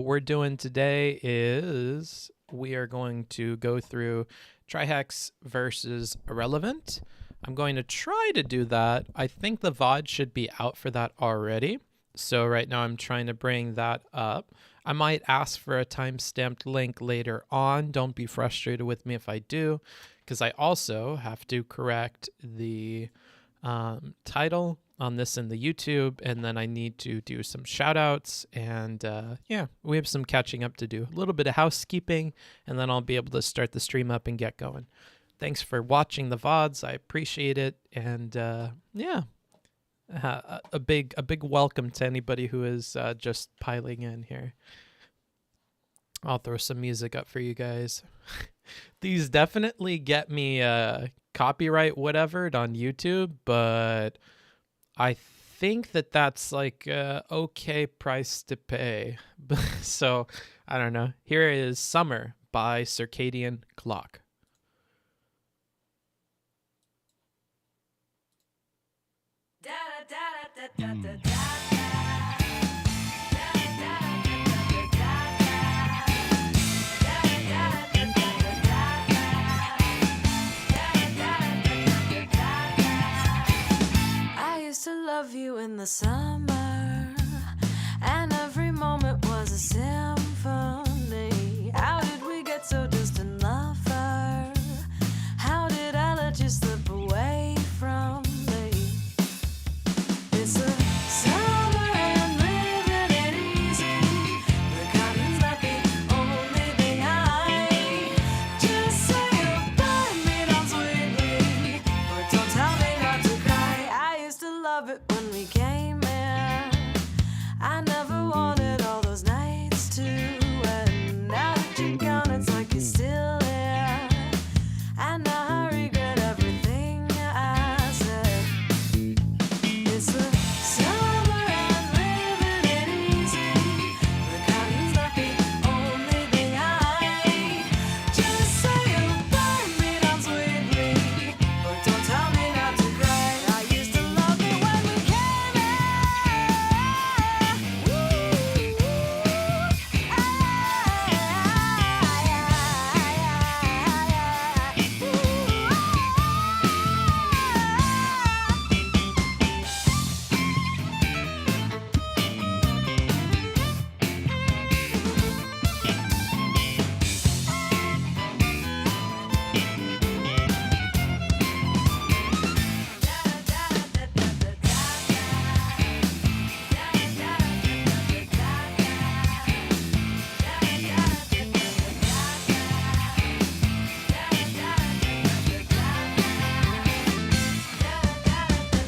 What we're doing today is we are going to go through Trihex versus Ahrelevant. I'm going to try to do that. I think the VOD should be out for that already. So right now I'm trying to bring that up. I might ask for a time-stamped link later on. Don't be frustrated with me if I do, because I also have to correct the title on this in the YouTube, and then I need to do some shout outs, and yeah, we have some catching up to do. A little bit of housekeeping, and then I'll be able to start the stream up and get going. Thanks for watching the VODs. I appreciate it, and yeah, a big welcome to anybody who is just piling in here. I'll throw some music up for you guys. These definitely get me copyright whatevered on YouTube, but I think that that's like okay price to pay. So I don't know. Here is Summer by Circadian Clock. To love you in the summer, and every moment was a symphony. How did we get so distant, lover? How did I let you slip away from me? It's a summer and living it easy. The cotton's not the only thing I just say goodbye, me down sweetly, but don't tell me not to cry. I used to love it when we came in. I never wanted all those nights to end. Now that you're gone, it's like you're still there. And now I regret everything I said. It's the summer and living it easy. The cotton's not the only thing I just say goodbye, me down sweetly, but don't tell me not to cry. I used to love it when we came in.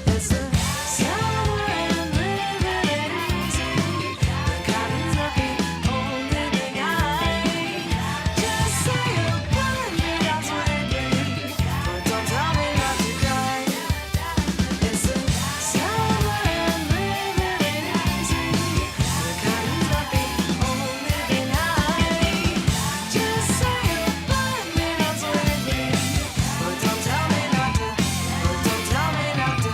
It's the summer and living it easy. The cotton's not the only thing I just say goodbye, me down sweetly, but don't tell me not to cry. It's the summer and living it easy. The cotton's not the only thing I just say goodbye, me down sweetly, but don't tell me not to, but don't tell me not to,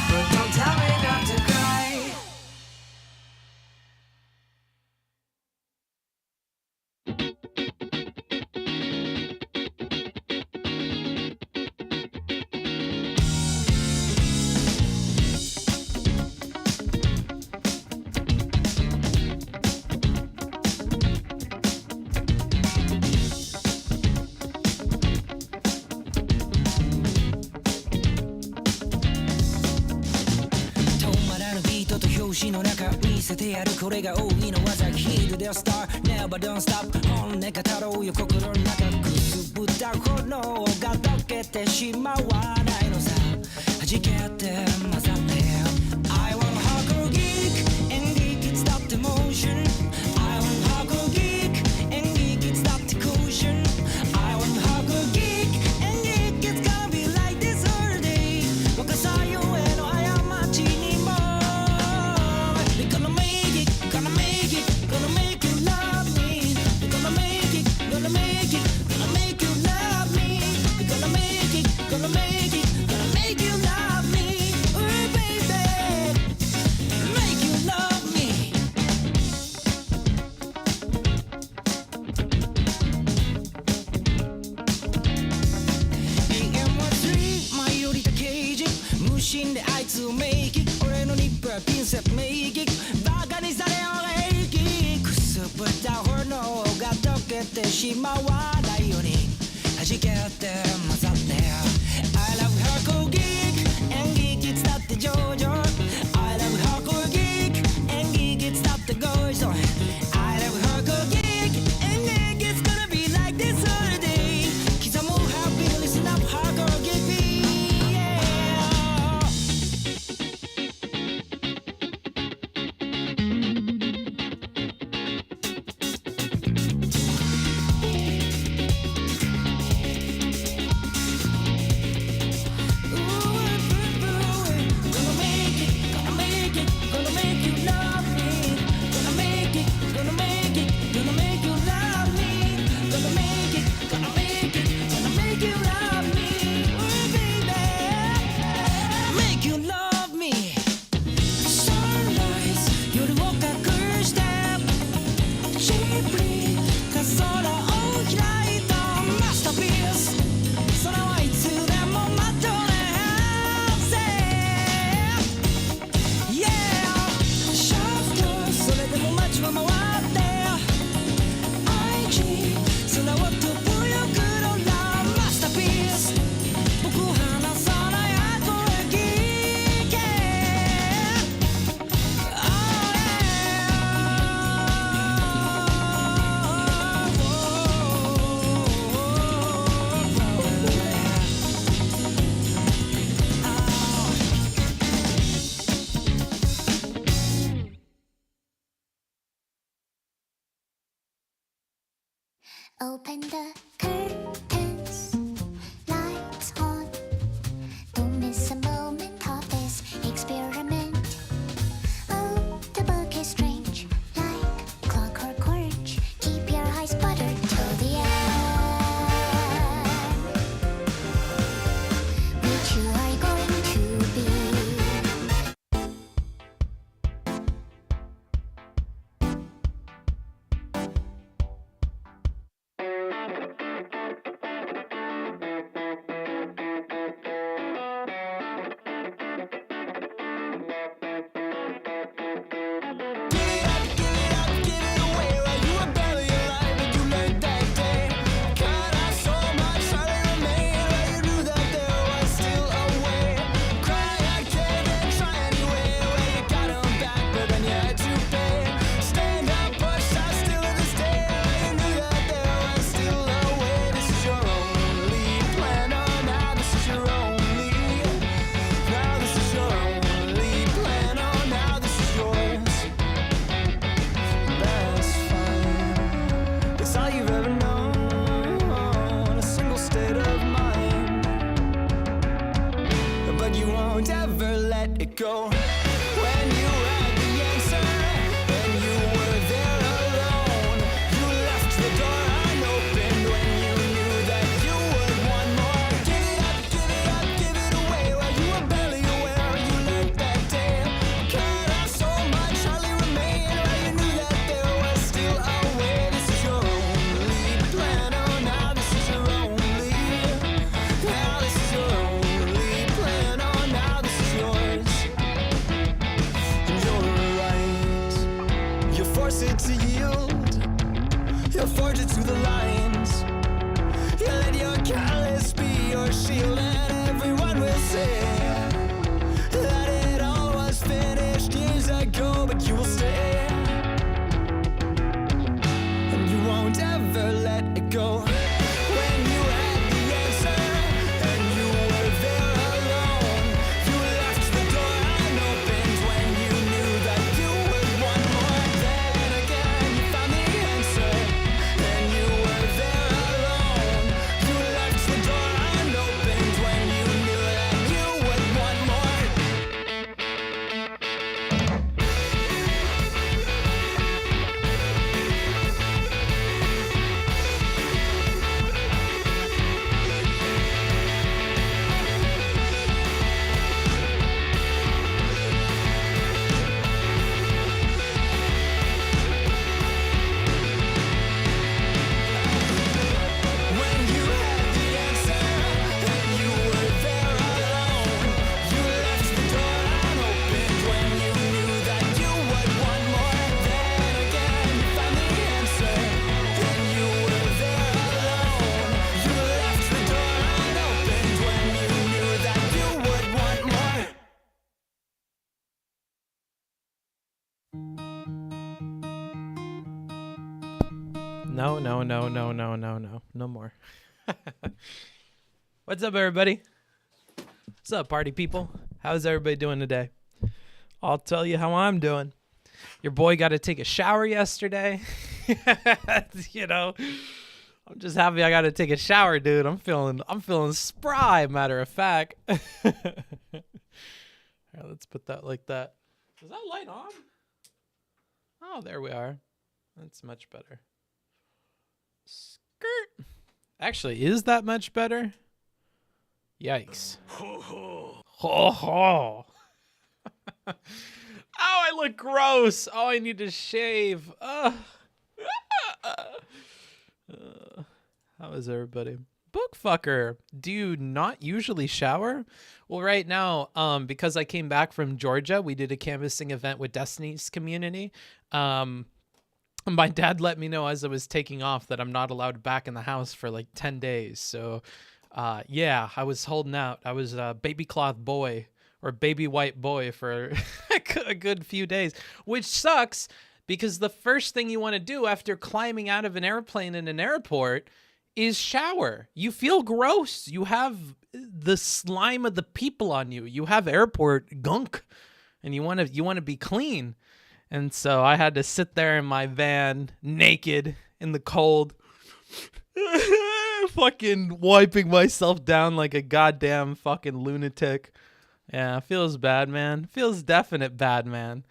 but don't tell me not to cry. Never don't stop 本音語ろうよ心の中くすぶった炎が溶けてしまわないのさ弾けて混ざって I want hardcore geek and geek it's not emotion I want hardcore geek and geek it's not caution I want hardcore geek and geek it's gonna be like this all day 若さゆえの過ちにも We're gonna make it gonna make it gonna make you love me We're gonna make it gonna make it gonna make you love me We're gonna make it gonna make it gonna make you love me Ooh baby make you love me けてしまわないように弾けて混ざって I love hardcore geek 演劇いつだって上々 I love hardcore geek 演劇いつだってゴージョン I love hardcore geek 演劇 it's gonna be like this holiday 刻も happy listen up hardcore geek Open the curtains, lights on. Don't miss a moment of this experiment. Oh, the book is strange, like clockwork orange. Keep your eyes buttered till the end. Which you are going to be. Go when you had the answer and you were there alone. You left the door unopened when you knew that you would want more. Give it up, give it up, give it away. While you were barely aware, you learned that day. Cut off so much, hardly remained. While you knew that there was still a way. This is your only plan. Oh, now this is your only. Now this is your only plan. Oh, now this is yours. Force it to yield. You'll forge it to the lines. You let your callous be your shield, and everyone will say that it all was finished years ago, but you will stay, and you won't ever let it go. When you had the answer and you were there alone, you left the door unopened when you knew that you would want more. Then again you found the answer and you were there alone. You left the door unopened when No, no, no, no, no, no, no. No more. What's up, everybody? What's up, party people? How's everybody doing today? I'll tell you how I'm doing. Your boy got to take a shower yesterday. You know, I'm just happy I got to take a shower, dude. I'm feeling spry, matter of fact. All right, let's put that like that. Is that light on? Oh, there we are. That's much better. Skirt. Actually, is that much better? Yikes. Ho ho. Oh, I look gross. Oh, I need to shave. How is everybody? Bookfucker, do you not usually shower? Well, right now, because I came back from Georgia, we did a canvassing event with Destiny's community. My dad let me know as I was taking off that I'm not allowed back in the house for like 10 days. So, yeah, I was holding out. I was a baby cloth boy or baby white boy for a good few days, which sucks because the first thing you want to do after climbing out of an airplane in an airport is shower. You feel gross. You have the slime of the people on you. You have airport gunk and you want to be clean. And so I had to sit there in my van naked in the cold, fucking wiping myself down like a goddamn fucking lunatic. Yeah, feels bad, man. Feels definite bad, man.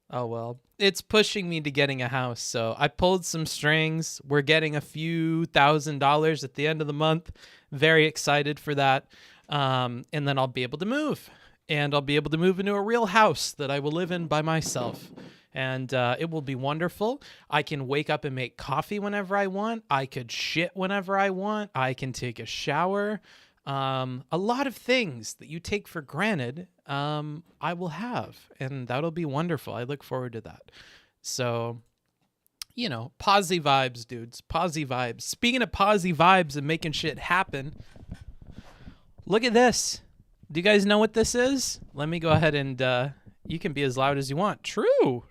Oh, well. It's pushing me to getting a house, so I pulled some strings. We're getting a few $1,000s at the end of the month. Very excited for that. And then I'll be able to move. And I'll be able to move into a real house that I will live in by myself. And it will be wonderful. I can wake up and make coffee whenever I want. I could shit whenever I want. I can take a shower. A lot of things that you take for granted, I will have, and that'll be wonderful. I look forward to that. So, you know, posy vibes, dudes, posy vibes. Speaking of posy vibes and making shit happen, look at this. Do you guys know what this is? Let me go ahead and, you can be as loud as you want. True.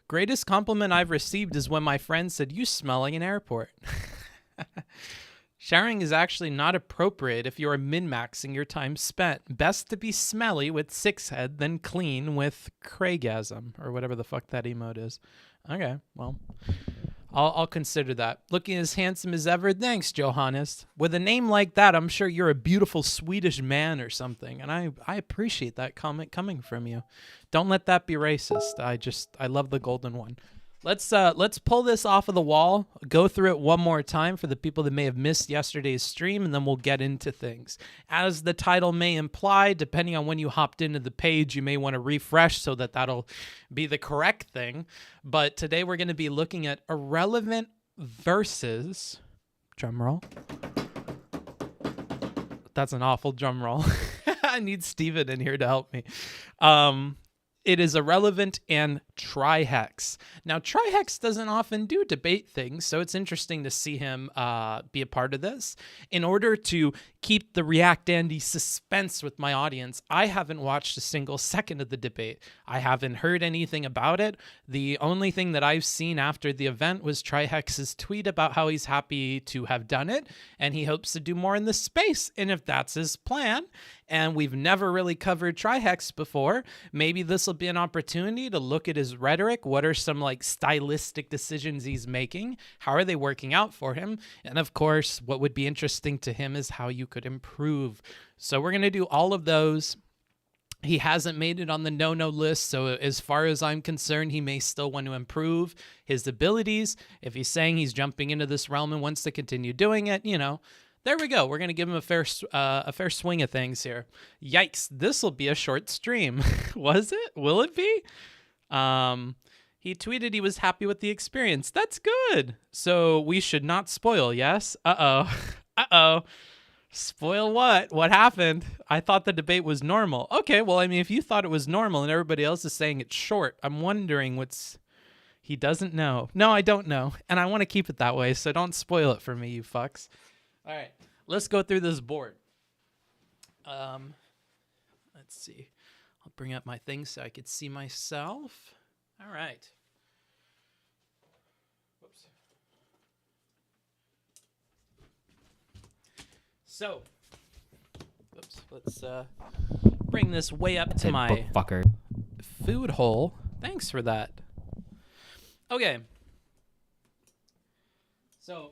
Greatest compliment I've received is when my friend said, "You smell like an airport." Showering is actually not appropriate if you are min-maxing your time spent. Best to be smelly with six head than clean with Craigasm, or whatever the fuck that emote is. Okay, well, I'll consider that. Looking as handsome as ever. Thanks, Johannes. With a name like that, I'm sure you're a beautiful Swedish man or something, and I appreciate that comment coming from you. Don't let that be racist. I love the golden one. Let's pull this off of the wall, go through it one more time for the people that may have missed yesterday's stream, and then we'll get into things. As the title may imply, depending on when you hopped into the page, you may want to refresh so that that'll be the correct thing. But today we're going to be looking at Ahrelevant versus... Drumroll. That's an awful drumroll. I need Steven in here to help me. It is Ahrelevant and Trihex. Now, Trihex doesn't often do debate things, so it's interesting to see him be a part of this. In order to keep the React Andy suspense with my audience, I haven't watched a single second of the debate. I haven't heard anything about it. The only thing that I've seen after the event was Trihex's tweet about how he's happy to have done it, and he hopes to do more in this space. And if that's his plan, and we've never really covered Trihex before, maybe this will be an opportunity to look at his rhetoric. What are some like stylistic decisions he's making? How are they working out for him? And of course, what would be interesting to him is how you could improve. So we're going to do all of those. He hasn't made it on the no-no list, so as far as I'm concerned, he may still want to improve his abilities. If he's saying he's jumping into this realm and wants to continue doing it, you know, there we go. We're going to give him a fair swing of things here. Yikes, this will be a short stream. Was it? Will it be? He tweeted he was happy with the experience. That's good. So we should not spoil, yes? Uh-oh. Spoil what? What happened? I thought the debate was normal. Okay, well, I mean, if you thought it was normal and everybody else is saying it's short, I'm wondering what's... He doesn't know. No, I don't know. And I want to keep it that way, so don't spoil it for me, you fucks. All right, let's go through this board. Let's see. I'll bring up my thing so I could see myself. All right. Whoops. So, oops, let's bring this way up to my Bookfucker. food hole. Thanks for that. Okay. So,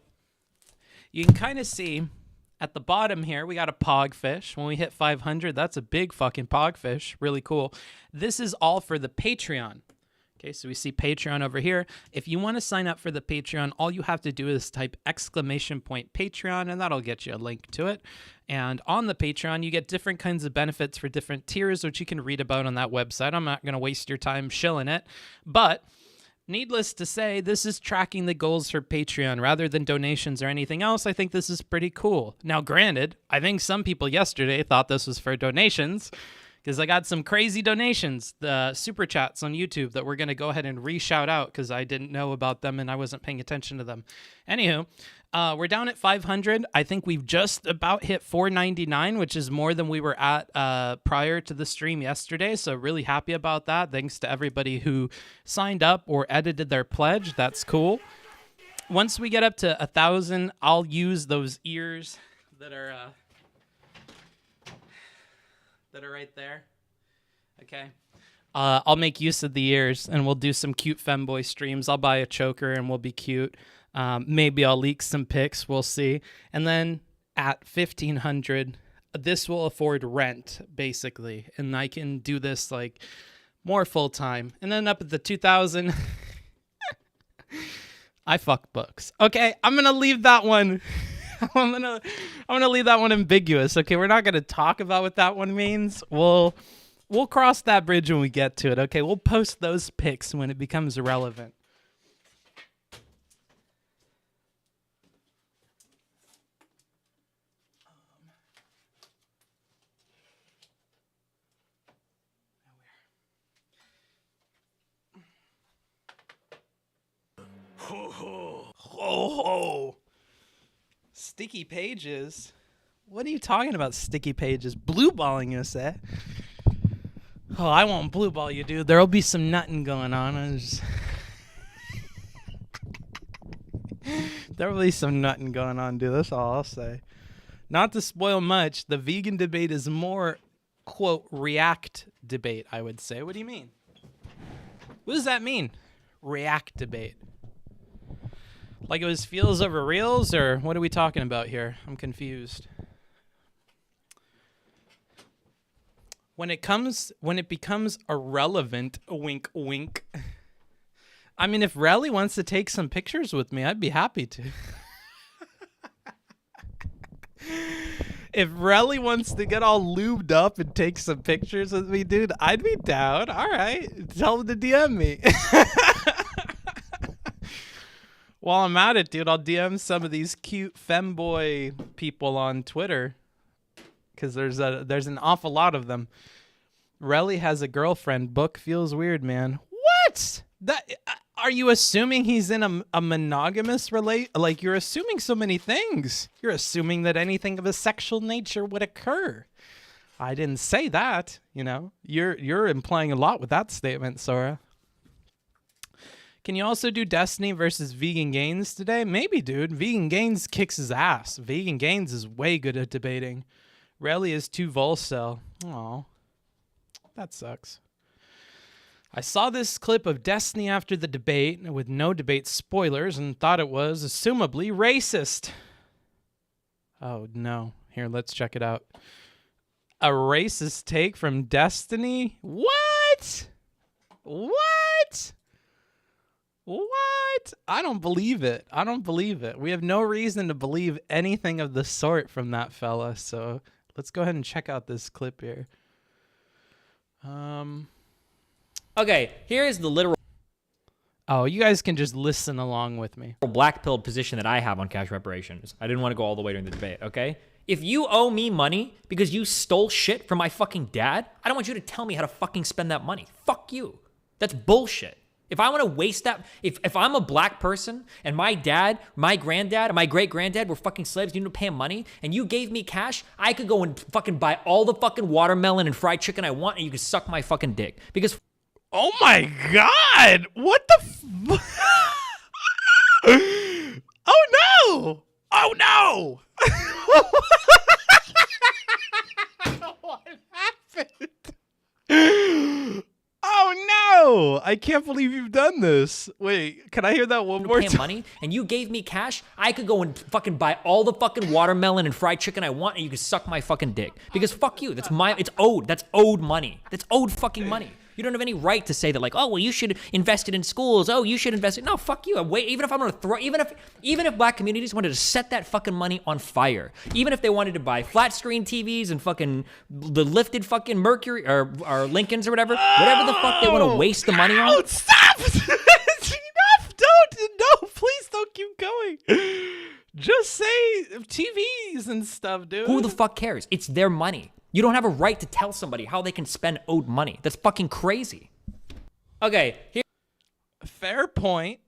you can kind of see at the bottom here, we got a pogfish. When we hit 500, that's a big fucking pogfish. Really cool. This is all for the Patreon. Okay, so we see Patreon over here. If you want to sign up for the Patreon, all you have to do is type !Patreon, and that'll get you a link to it. And on the Patreon, you get different kinds of benefits for different tiers, which you can read about on that website. I'm not going to waste your time shilling it. But needless to say, this is tracking the goals for Patreon rather than donations or anything else. I think this is pretty cool. Now, granted, I think some people yesterday thought this was for donations, because I got some crazy donations, the super chats on YouTube that we're going to go ahead and re-shout out because I didn't know about them and I wasn't paying attention to them. Anywho, we're down at 500. I think we've just about hit 499, which is more than we were at prior to the stream yesterday. So really happy about that. Thanks to everybody who signed up or edited their pledge. That's cool. Once we get up to 1,000, I'll use those ears that are right there. Okay. I'll make use of the ears and we'll do some cute femboy streams. I'll buy a choker and we'll be cute. Maybe I'll leak some pics. We'll see. And then at 1,500, this will afford rent basically. And I can do this like more full time. And then up at the 2,000, I fuck books. Okay. I'm going to leave that one. I'm gonna leave that one ambiguous. Okay, we're not gonna talk about what that one means. We'll cross that bridge when we get to it. Okay, we'll post those pics when it becomes relevant. Ho ho ho ho. Sticky pages? What are you talking about, sticky pages? Blue balling us, eh? Oh, I won't blue ball you, dude. There'll be some nutting going on. There'll be some nutting going on, dude. That's all I'll say. Not to spoil much, the vegan debate is more, quote, react debate, I would say. What do you mean? What does that mean? React debate. Like it was feels over reels, or what are we talking about here? I'm confused. When it becomes irrelevant, wink, wink. I mean, if Relly wants to take some pictures with me, I'd be happy to. If Relly wants to get all lubed up and take some pictures with me, dude, I'd be down. All right, tell him to DM me. While I'm at it, dude, I'll DM some of these cute femboy people on Twitter because there's an awful lot of them. Relly has a girlfriend. Book feels weird, man. What? That are you assuming he's in a monogamous Like you're assuming so many things. You're assuming that anything of a sexual nature would occur. I didn't say that. You know, you're implying a lot with that statement, Sora. Can you also do Destiny versus Vegan Gains today? Maybe, dude. Vegan Gains kicks his ass. Vegan Gains is way good at debating. Relly is too Volcel. Aw. That sucks. I saw this clip of Destiny after the debate, with no debate spoilers, and thought it was, assumably, racist. Oh, no. Here, let's check it out. A racist take from Destiny? What? What? What? I don't believe it. I don't believe it. We have no reason to believe anything of the sort from that fella. So let's go ahead and check out this clip here. Okay, here is the literal Oh, you guys can just listen along with me. black-pilled position that I have on cash reparations. I didn't want to go all the way during the debate, okay? If you owe me money because you stole shit from my fucking dad, I don't want you to tell me how to fucking spend that money. Fuck you. That's bullshit. If I want to waste that, if I'm a black person and my dad, my granddad, and my great-granddad were fucking slaves, you need to pay them money, and you gave me cash, I could go and fucking buy all the fucking watermelon and fried chicken I want, and you could suck my fucking dick. Because... Oh my god! What the Oh no! Oh no! I can't believe you've done this. Wait, can I hear that one more paying time? money and you gave me cash, I could go and fucking buy all the fucking watermelon and fried chicken I want, and you could suck my fucking dick. Because fuck you, it's owed. That's owed money. That's owed fucking money. You don't have any right to say that, like, oh, well, you should invest it in schools. Oh, you should invest it. No, fuck you. Wait, even if I'm gonna throw, even if black communities wanted to set that fucking money on fire, even if they wanted to buy flat screen TVs and fucking the lifted fucking Mercury or Lincolns or whatever the fuck they want to waste the money on. Stop! Enough! No, please don't keep going. Just say TVs and stuff, dude. Who the fuck cares? It's their money. You don't have a right to tell somebody how they can spend owed money. That's fucking crazy. Okay, here. Fair point.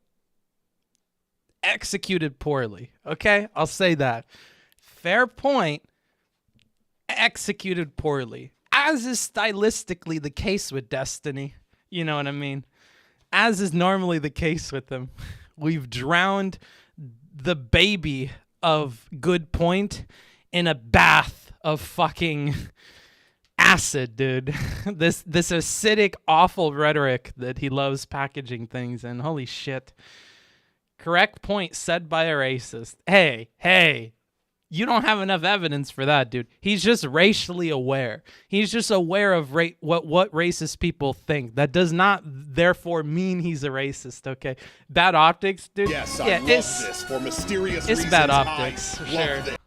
Executed poorly. Okay, I'll say that. Fair point. Executed poorly. As is stylistically the case with Destiny. You know what I mean? As is normally the case with them. We've drowned the baby of good point in a bath of fucking acid, dude. This acidic, awful rhetoric that he loves packaging things in. Holy shit. Correct point said by a racist. Hey, you don't have enough evidence for that, dude. He's just racially aware. He's just aware of what racist people think. That does not, therefore, mean he's a racist, okay? Bad optics, dude. Yes, I love this for mysterious reasons. It's bad optics, for sure. This.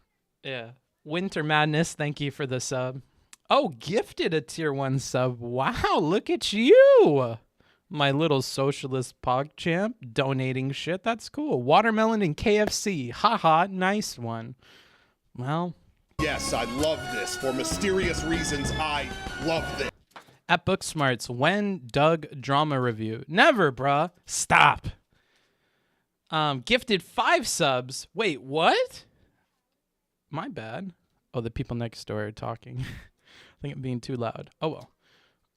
Yeah. Winter Madness, thank you for the sub. Oh, gifted a tier 1 sub. Wow, look at you. My little socialist PogChamp donating shit. That's cool. Watermelon and KFC. Haha, nice one. Well. Yes, I love this for mysterious reasons. I love this. At Booksmarts, when Doug drama review? Never, bruh. Stop. Gifted 5 subs. Wait, what? My bad. Oh, the people next door are talking. I think I'm being too loud. Oh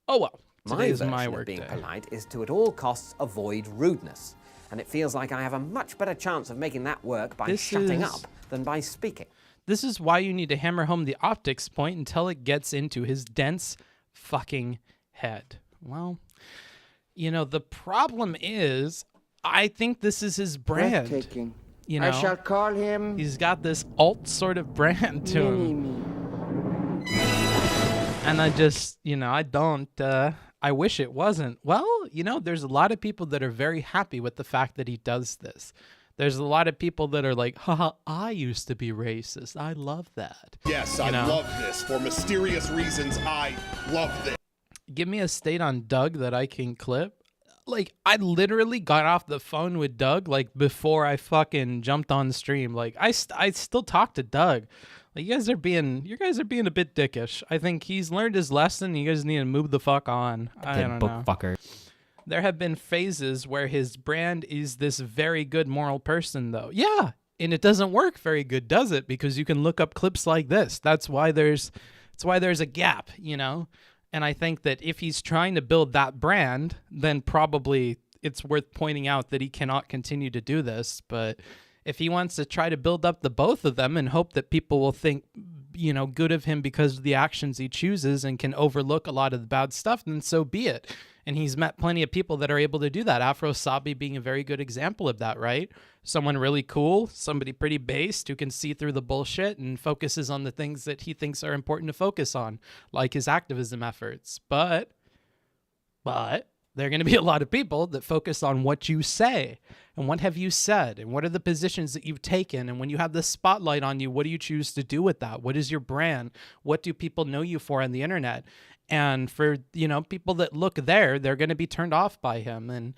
well. Today is my work being day. polite is to at all costs avoid rudeness, and it feels like I have a much better chance of making that work by shutting up than by speaking. This is why you need to hammer home the optics point until it gets into his dense fucking head. Well, you know, the problem is, I think this is his brand. Breathtaking. You know, I shall call him. He's got this alt sort of brand to him. And I just, you know, I wish it wasn't. Well, you know, there's a lot of people that are very happy with the fact that he does this. There's a lot of people that are like, haha, I used to be racist. I love that. Yes, I love this for mysterious reasons. I love this. Give me a state on Doug that I can clip. Like, I literally got off the phone with Doug, like, before I fucking jumped on stream. Like, I still talk to Doug. Like, you guys are being a bit dickish. I think he's learned his lesson. You guys need to move the fuck on. I don't know. Fucker. There have been phases where his brand is this very good moral person, though. Yeah, and it doesn't work very good, does it? Because you can look up clips like this. That's why there's a gap, you know? And I think that if he's trying to build that brand, then probably it's worth pointing out that he cannot continue to do this. But if he wants to try to build up the both of them and hope that people will think, you know, good of him because of the actions he chooses and can overlook a lot of the bad stuff, then so be it. And he's met plenty of people that are able to do that. Afro Sabi being a very good example of that, right? Someone really cool, somebody pretty based who can see through the bullshit and focuses on the things that he thinks are important to focus on, like his activism efforts. But there are going to be a lot of people that focus on what you say and what have you said and what are the positions that you've taken. And when you have the spotlight on you, what do you choose to do with that? What is your brand? What do people know you for on the internet? And for, you know, people that look there, they're going to be turned off by him. And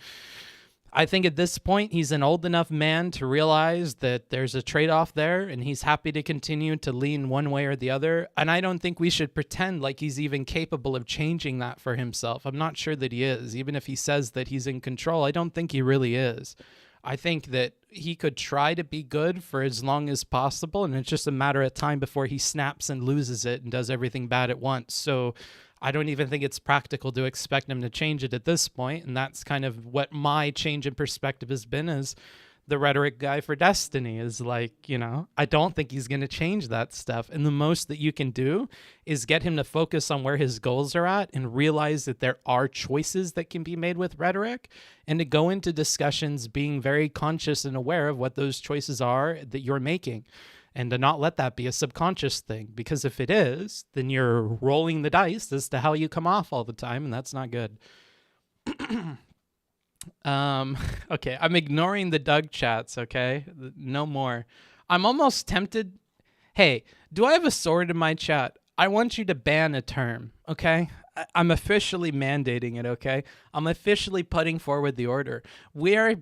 I think at this point, he's an old enough man to realize that there's a trade-off there, and he's happy to continue to lean one way or the other. And I don't think we should pretend like he's even capable of changing that for himself. I'm not sure that he is. Even if he says that he's in control, I don't think he really is. I think that he could try to be good for as long as possible, and it's just a matter of time before he snaps and loses it and does everything bad at once. So I don't even think it's practical to expect him to change it at this point, and that's kind of what my change in perspective has been, is the rhetoric guy for Destiny is like, I don't think he's going to change that stuff. And the most that you can do is get him to focus on where his goals are at and realize that there are choices that can be made with rhetoric, and to go into discussions being very conscious and aware of what those choices are that you're making, and to not let that be a subconscious thing, because if it is, then you're rolling the dice as to how you come off all the time, and that's not good. Okay, I'm ignoring the Doug chats, okay? No more. I'm almost tempted. Hey, do I have a sword in my chat? I want you to ban a term, okay? I'm officially mandating it, okay? I'm officially putting forward the order. We are,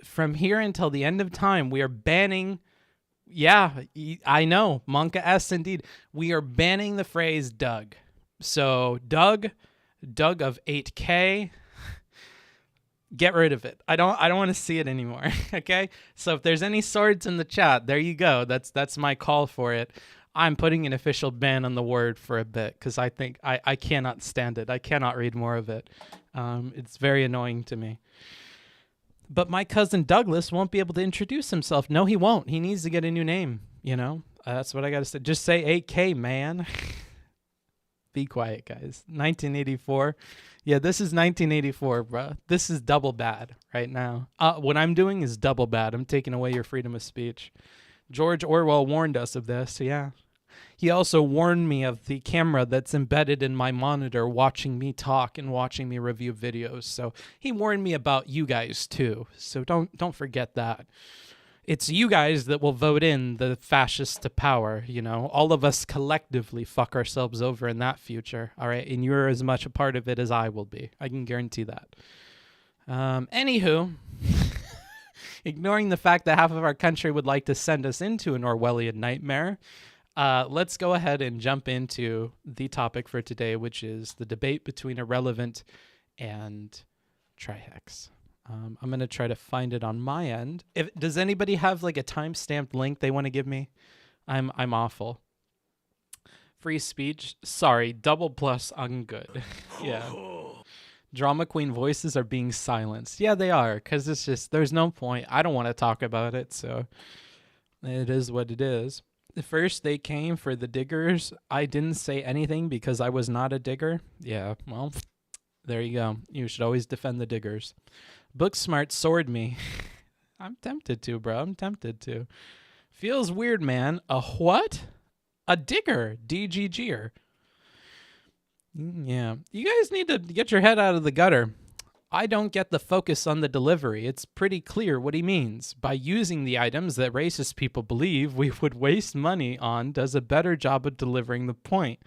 from here until the end of time, we are banning... Yeah, I know. Monka S, indeed. We are banning the phrase Doug. So, Doug of 8K... Get rid of it. I don't want to see it anymore. Okay? So if there's any swords in the chat, there you go. That's my call for it. I'm putting an official ban on the word for a bit because I think I cannot stand it. I cannot read more of it. It's very annoying to me. But my cousin Douglas won't be able to introduce himself. No, he won't. He needs to get a new name, That's what I got to say. Just say 8K, man. Be quiet, guys. 1984. Yeah, this is 1984, bro. This is double bad right now. What I'm doing is double bad. I'm taking away your freedom of speech. George Orwell warned us of this, yeah. He also warned me of the camera that's embedded in my monitor watching me talk and watching me review videos. So he warned me about you guys too. So don't forget that. It's you guys that will vote in the fascists to power, All of us collectively fuck ourselves over in that future, all right? And you're as much a part of it as I will be. I can guarantee that. Anywho, ignoring the fact that half of our country would like to send us into an Orwellian nightmare, let's go ahead and jump into the topic for today, which is the debate between Ahrelevant and Trihex. I'm going to try to find it on my end. Does anybody have like a time-stamped link they want to give me? I'm awful. Free speech. Sorry, double plus, I'm good. Yeah. Drama queen voices are being silenced. Yeah, they are, because it's just, there's no point. I don't want to talk about it, so it is what it is. First, they came for the diggers. I didn't say anything because I was not a digger. Yeah, well, there you go. You should always defend the diggers. Booksmart sword me. I'm tempted to, bro. I'm tempted to. Feels weird, man. A what? A digger. DGGer. Yeah. You guys need to get your head out of the gutter. I don't get the focus on the delivery. It's pretty clear what he means. By using the items that racist people believe we would waste money on does a better job of delivering the point.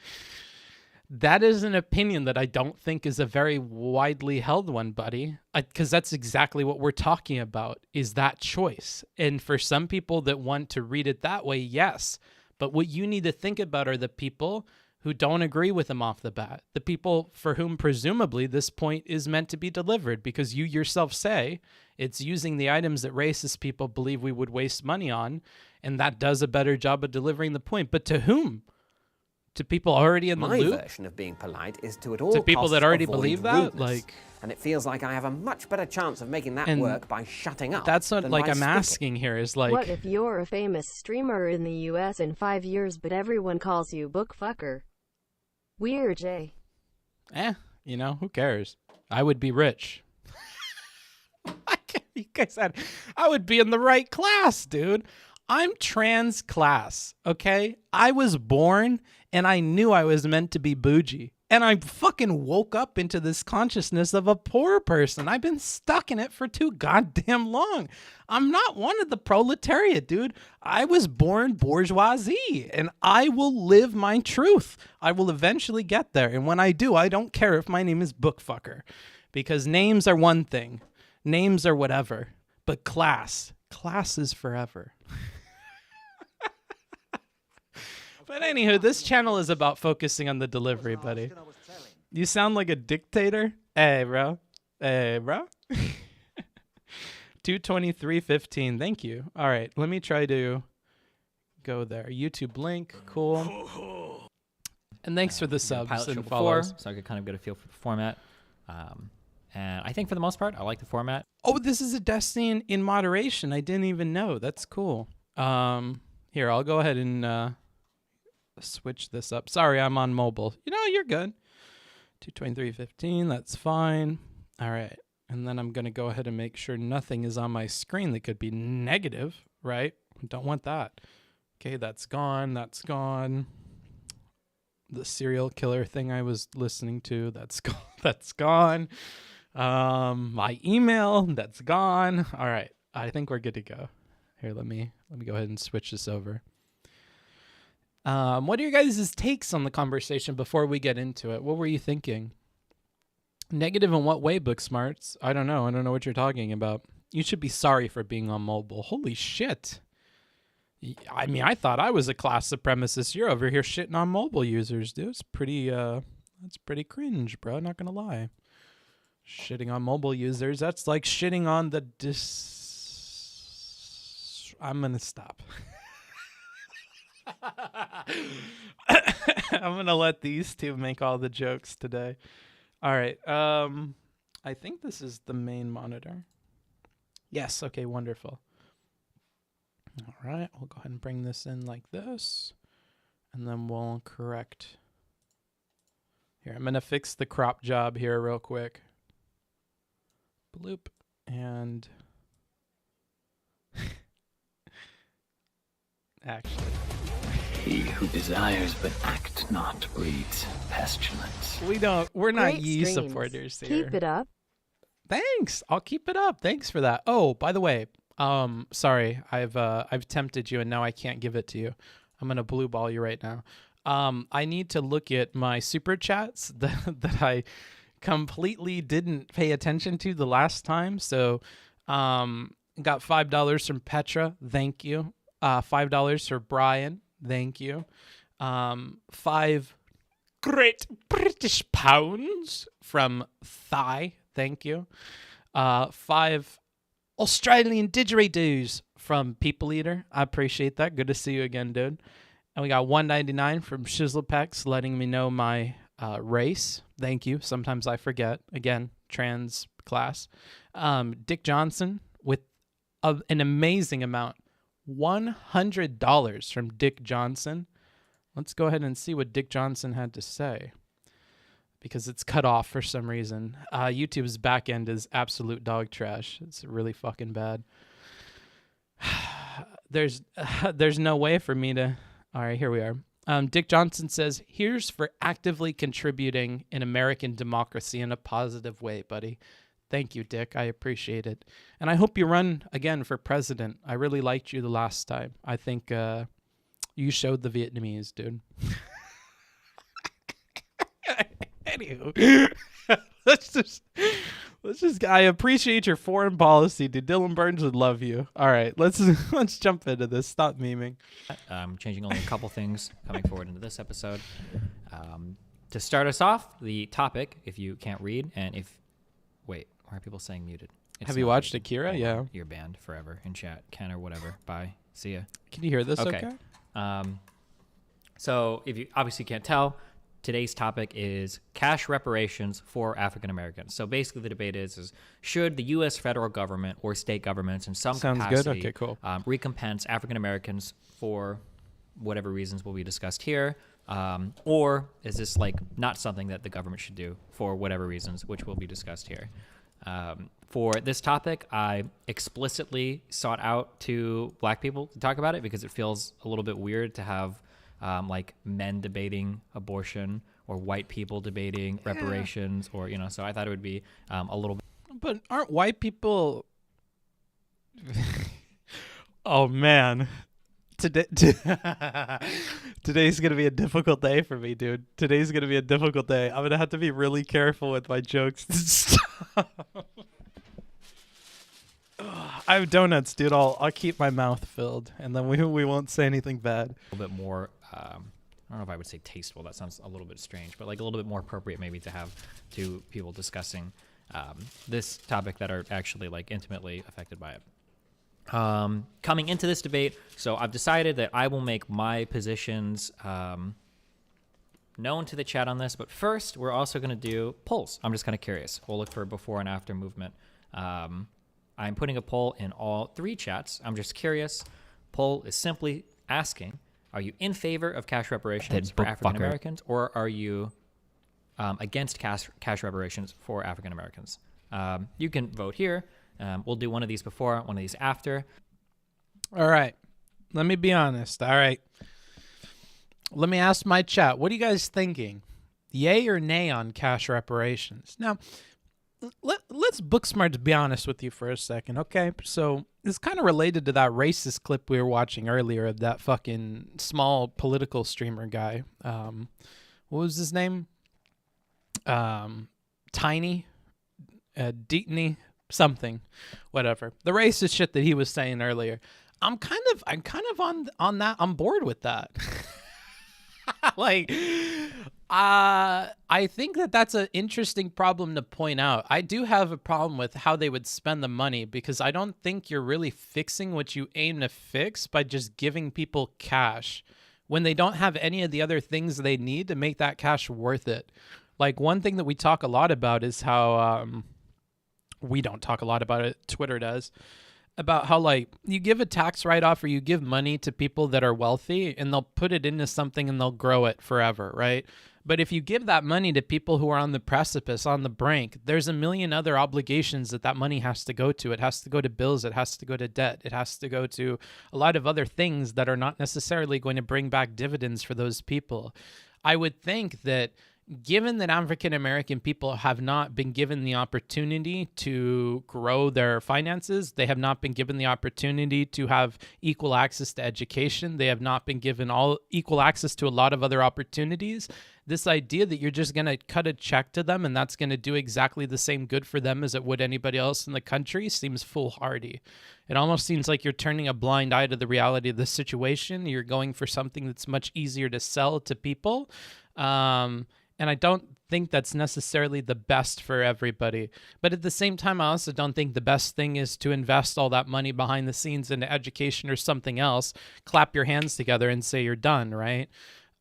That is an opinion that I don't think is a very widely held one, buddy, because that's exactly what we're talking about, is that choice. And for some people that want to read it that way, yes. But what you need to think about are the people who don't agree with him off the bat, the people for whom presumably this point is meant to be delivered, because you yourself say it's using the items that racist people believe we would waste money on, and that does a better job of delivering the point. But to whom? To people already in the loop? My version of being polite is to at all to people costs that already avoid believe that, rudeness. And it feels like I have a much better chance of making that work by shutting up. That's what than like by I'm speaking. asking here is like, what if you're a famous streamer in the US in 5 years but everyone calls you bookfucker? Weird, Jay. Who cares? I would be rich. You guys said I would be in the right class, dude. I'm trans class, okay? I was born and I knew I was meant to be bougie. And I fucking woke up into this consciousness of a poor person. I've been stuck in it for too goddamn long. I'm not one of the proletariat, dude. I was born bourgeoisie, and I will live my truth. I will eventually get there. And when I do, I don't care if my name is Bookfucker, because names are one thing. Names are whatever. But class is forever. But anywho, this channel is about focusing on the delivery, buddy. You sound like a dictator. Hey, bro. 223.15. Thank you. All right, let me try to go there. YouTube link. Cool. And thanks for the subs and follows. So I could kind of get a feel for the format. And I think for the most part, I like the format. Oh, this is a Destiny in moderation. I didn't even know. That's cool. Here, I'll go ahead and switch this up. Sorry, I'm on mobile. You're good. 223.15, that's fine. All right. And then I'm going to go ahead and make sure nothing is on my screen that could be negative, right? Don't want that. Okay, that's gone. That's gone. The serial killer thing I was listening to, that's gone. That's gone. My email, that's gone. All right. I think we're good to go. Here, let me go ahead and switch this over. What are your guys' takes on the conversation before we get into it? What were you thinking? Negative in what way, Booksmarts? I don't know. I don't know what you're talking about. You should be sorry for being on mobile. Holy shit. I mean, I thought I was a class supremacist. You're over here shitting on mobile users, dude. It's pretty, that's pretty cringe, bro. Not gonna lie. Shitting on mobile users. That's like shitting on the I'm gonna stop. I'm gonna let these two make all the jokes today. All right. I think this is the main monitor. Yes. Okay. Wonderful. All right. We'll go ahead and bring this in like this, and then we'll correct. Here, I'm gonna fix the crop job here real quick. Bloop and actually. He who desires but act not breeds pestilence. We're not Great ye streams. supporters here. Keep it up. Thanks. I'll keep it up. Thanks for that. Oh, by the way, sorry. I've tempted you and now I can't give it to you. I'm going to blue ball you right now. I need to look at my super chats that I completely didn't pay attention to the last time. So, got $5 from Petra. Thank you. $5 for Brian. Thank you. 5 Great British pounds from Thai. Thank you. 5 Australian didgeridoos from People Eater. I appreciate that. Good to see you again, dude. And we got $1.99 from Shizzlepex letting me know my race. Thank you. Sometimes I forget. Again, trans class. Dick Johnson with an amazing amount. $100 from Dick Johnson. Let's go ahead and see what Dick Johnson had to say, because it's cut off for some reason. YouTube's back end is absolute dog trash. It's really fucking bad. There's no way for me to. All right, here we are. Dick Johnson says, "Here's for actively contributing in American democracy in a positive way, buddy." Thank you, Dick. I appreciate it. And I hope you run again for president. I really liked you the last time. I think you showed the Vietnamese, dude. Anywho, let's just I appreciate your foreign policy, dude. Dylan Burns would love you. All right, let's jump into this. Stop memeing. I'm changing only a couple things coming forward into this episode. To start us off, the topic, if you can't read, and if... Wait, why are people saying muted? It's Have you not watched muted. Akira? Hold Yeah. on. You're banned forever in chat. Ken or whatever. Bye. See ya. Can you hear this okay? So if you obviously can't tell, today's topic is cash reparations for African Americans. So basically the debate is should the U.S. federal government or state governments in some Sounds capacity good. Okay, cool. Recompense African Americans for whatever reasons will be discussed here? Or is this like not something that the government should do for whatever reasons, which will be discussed here? For this topic, I explicitly sought out to black people to talk about it because it feels a little bit weird to have like men debating abortion or white people debating reparations, or, you know, so I thought it would be a little bit. But aren't white people... Oh, man. Today's gonna be a difficult day for me, dude. Today's gonna be a difficult day. I'm gonna have to be really careful with my jokes. I have donuts, dude. I'll keep my mouth filled, and then we won't say anything bad. A little bit more. I don't know if I would say tasteful. That sounds a little bit strange, but like a little bit more appropriate maybe to have two people discussing this topic that are actually like intimately affected by it. Coming into this debate, so I've decided that I will make my positions known to the chat on this, but first we're also going to do polls. I'm just kind of curious. We'll look for before and after movement. I'm putting a poll in all 3 chats. I'm just curious. Poll is simply asking, are you in favor of cash reparations for African Americans, or are you against cash reparations for African Americans? You can vote here. We'll do one of these before, one of these after. All right. Let me be honest. All right. Let me ask my chat. What are you guys thinking? Yay or nay on cash reparations? Now, let's Booksmarts be honest with you for a second, okay? So it's kind of related to that racist clip we were watching earlier of that fucking small political streamer guy. What was his name? Tiny? Deetney? Something. Whatever. The racist shit that he was saying earlier. I'm kind of on that. I'm bored with that. Like, I think that's an interesting problem to point out. I do have a problem with how they would spend the money, because I don't think you're really fixing what you aim to fix by just giving people cash when they don't have any of the other things they need to make that cash worth it. Like, one thing that we talk a lot about is how, we don't talk a lot about it, Twitter does, about how, like, you give a tax write-off or you give money to people that are wealthy and they'll put it into something and they'll grow it forever, right? But if you give that money to people who are on the precipice, on the brink, there's a million other obligations that money has to go to. It has to go to bills. It has to go to debt. It has to go to a lot of other things that are not necessarily going to bring back dividends for those people. I would think that, given that African American people have not been given the opportunity to grow their finances, they have not been given the opportunity to have equal access to education, they have not been given all equal access to a lot of other opportunities, this idea that you're just going to cut a check to them and that's going to do exactly the same good for them as it would anybody else in the country seems foolhardy. It almost seems like you're turning a blind eye to the reality of the situation. You're going for something that's much easier to sell to people. And I don't think that's necessarily the best for everybody. But at the same time, I also don't think the best thing is to invest all that money behind the scenes into education or something else, clap your hands together and say you're done, right?